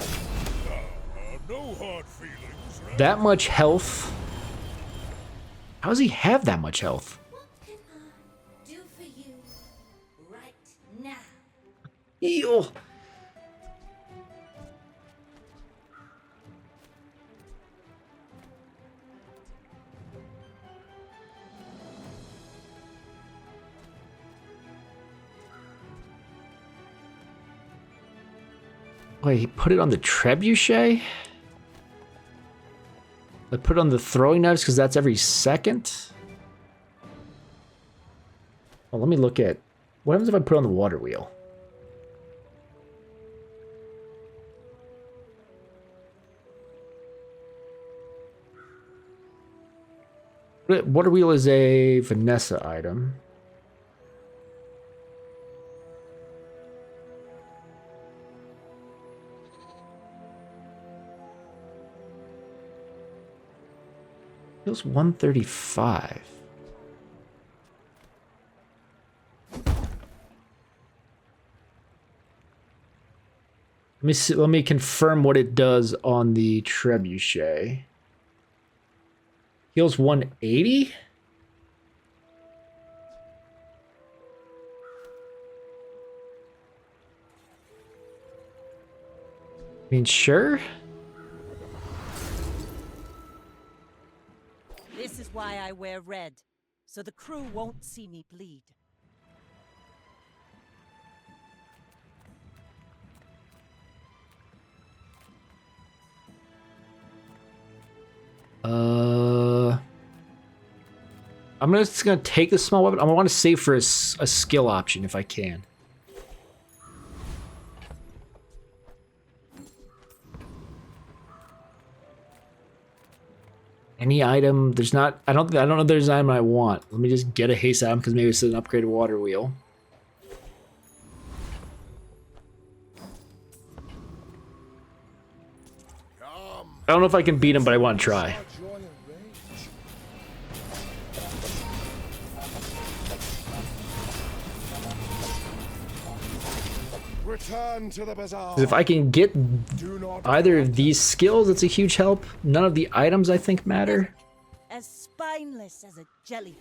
Speaker 1: That much health? How does he have that much health?
Speaker 10: Do for you right now.
Speaker 1: Ew. Wait, he put it on the trebuchet? I put it on the throwing knives because that's every second? Well, let me look at... What happens if I put it on the water wheel? Water wheel is a Vanessa item. Feels 135. Let me see, let me confirm what it does on the trebuchet. Heals 180? I mean, sure.
Speaker 4: This is why I wear red, so the crew won't see me bleed.
Speaker 1: I'm just gonna take the small weapon. I want to save for a skill option if I can. Any item? There's not. I don't know if there's an item I want. Let me just get a haste item because maybe it's an upgraded water wheel. I don't know if I can beat him, but I want to try.
Speaker 5: Return to the bazaar.
Speaker 1: 'Cause if I can get either of these skills, it's a huge help. None of the items I think matter.
Speaker 4: As spineless as a jellyfish.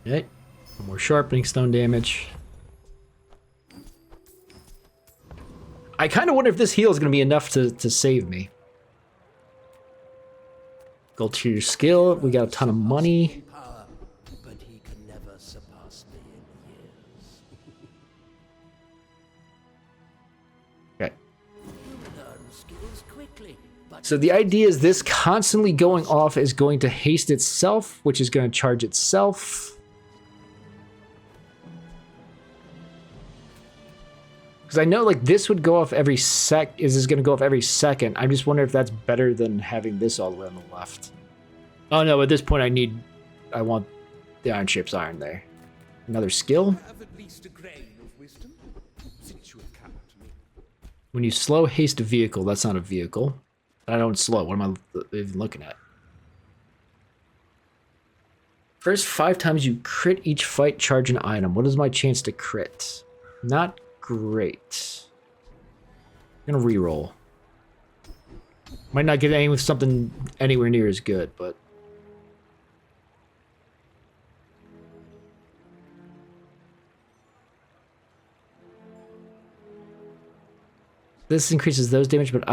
Speaker 1: Okay. More sharpening stone damage. I kind of wonder if this heal is going to be enough to save me. Go to your skill. We got a ton of money.
Speaker 13: But he can never surpass me in years.
Speaker 1: Okay.
Speaker 13: You learn skills quickly, but
Speaker 1: So the idea is this constantly going off is going to haste itself, which is going to charge itself. Because I know like this would go off every is this going to go off every second. I'm just wondering if that's better than having this all the way on the left. Oh no, at this point I want the Iron Shapes Iron there. Another skill?
Speaker 14: Have at least a grain of wisdom.
Speaker 13: since you have come to me.
Speaker 1: When you slow haste a vehicle, that's not a vehicle. I don't slow. What am I even looking at? First 5 times you crit each fight, charge an item. What is my chance to crit? Not great. I'm gonna reroll. Might not get any with something anywhere near as good, but this increases those damage, but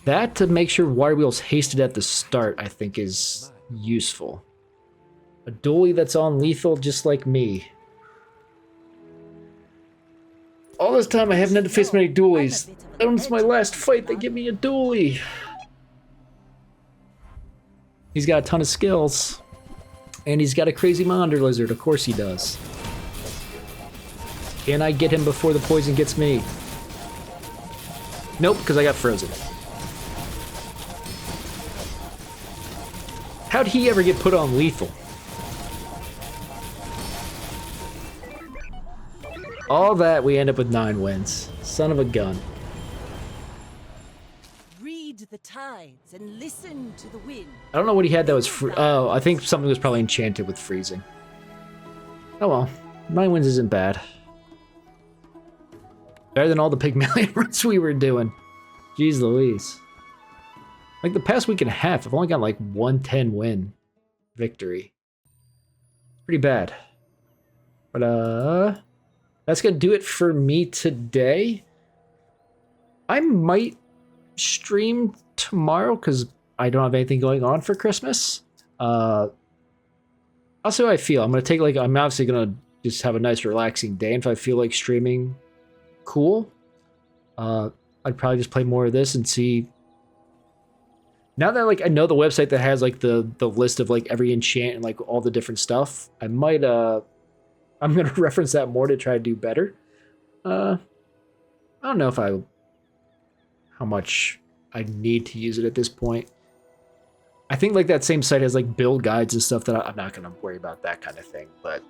Speaker 1: that to make sure water wheel's hasted at the start, I think is useful. A Dooley that's on lethal just like me. All this time I haven't had to face many Doolies. That was my last fight, they give me a Dooley. He's got a ton of skills. And he's got a crazy Monder Lizard, of course he does. Can I get him before the poison gets me? Nope, because I got frozen. How'd he ever get put on lethal? All that, we end up with 9 wins. Son of a gun.
Speaker 4: Read the tides and listen to the wind.
Speaker 1: I don't know what he had that was oh, I think something was probably enchanted with freezing. Oh well, 9 wins isn't bad. Better than all the Pygmalion runs we were doing. Jeez Louise. Like the past week and a half, I've only got like 110 win victory. Pretty bad. But that's gonna do it for me today. I might stream tomorrow because I don't have anything going on for Christmas. I'll see how I feel. I'm gonna take like, I'm obviously gonna just have a nice relaxing day, and if I feel like streaming, cool. I'd probably just play more of this and see. Now that like I know the website that has like the list of like every enchant and like all the different stuff, I might I'm gonna reference that more to try to do better. I don't know if how much I need to use it at this point. I think like that same site has like build guides and stuff that I'm not gonna worry about that kind of thing, but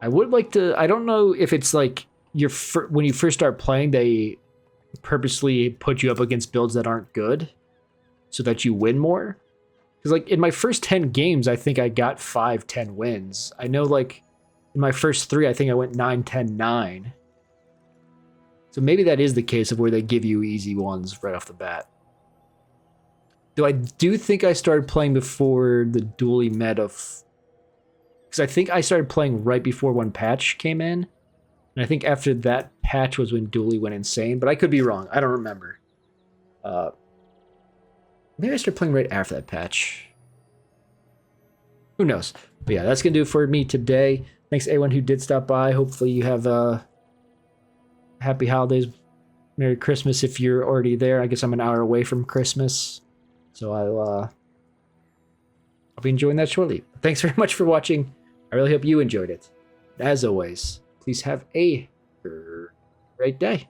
Speaker 1: I would like to. I don't know if it's like when you first start playing, they purposely put you up against builds that aren't good so that you win more. Because like in my first 10 games, I think I got 5-10 wins. I know like in my first 3, I think I went 9-10-9. So maybe that is the case of where they give you easy ones right off the bat. Though I do think I started playing before the Dooley meta. Because I think I started playing right before one patch came in. And I think after that patch was when Dooley went insane. But I could be wrong. I don't remember. Maybe I started playing right after that patch. Who knows? But yeah, that's going to do it for me today. Thanks to everyone who did stop by. Hopefully you have happy holidays. Merry Christmas if you're already there. I guess I'm an hour away from Christmas. So I'll be enjoying that shortly. Thanks very much for watching. I really hope you enjoyed it. As always, please have a great day.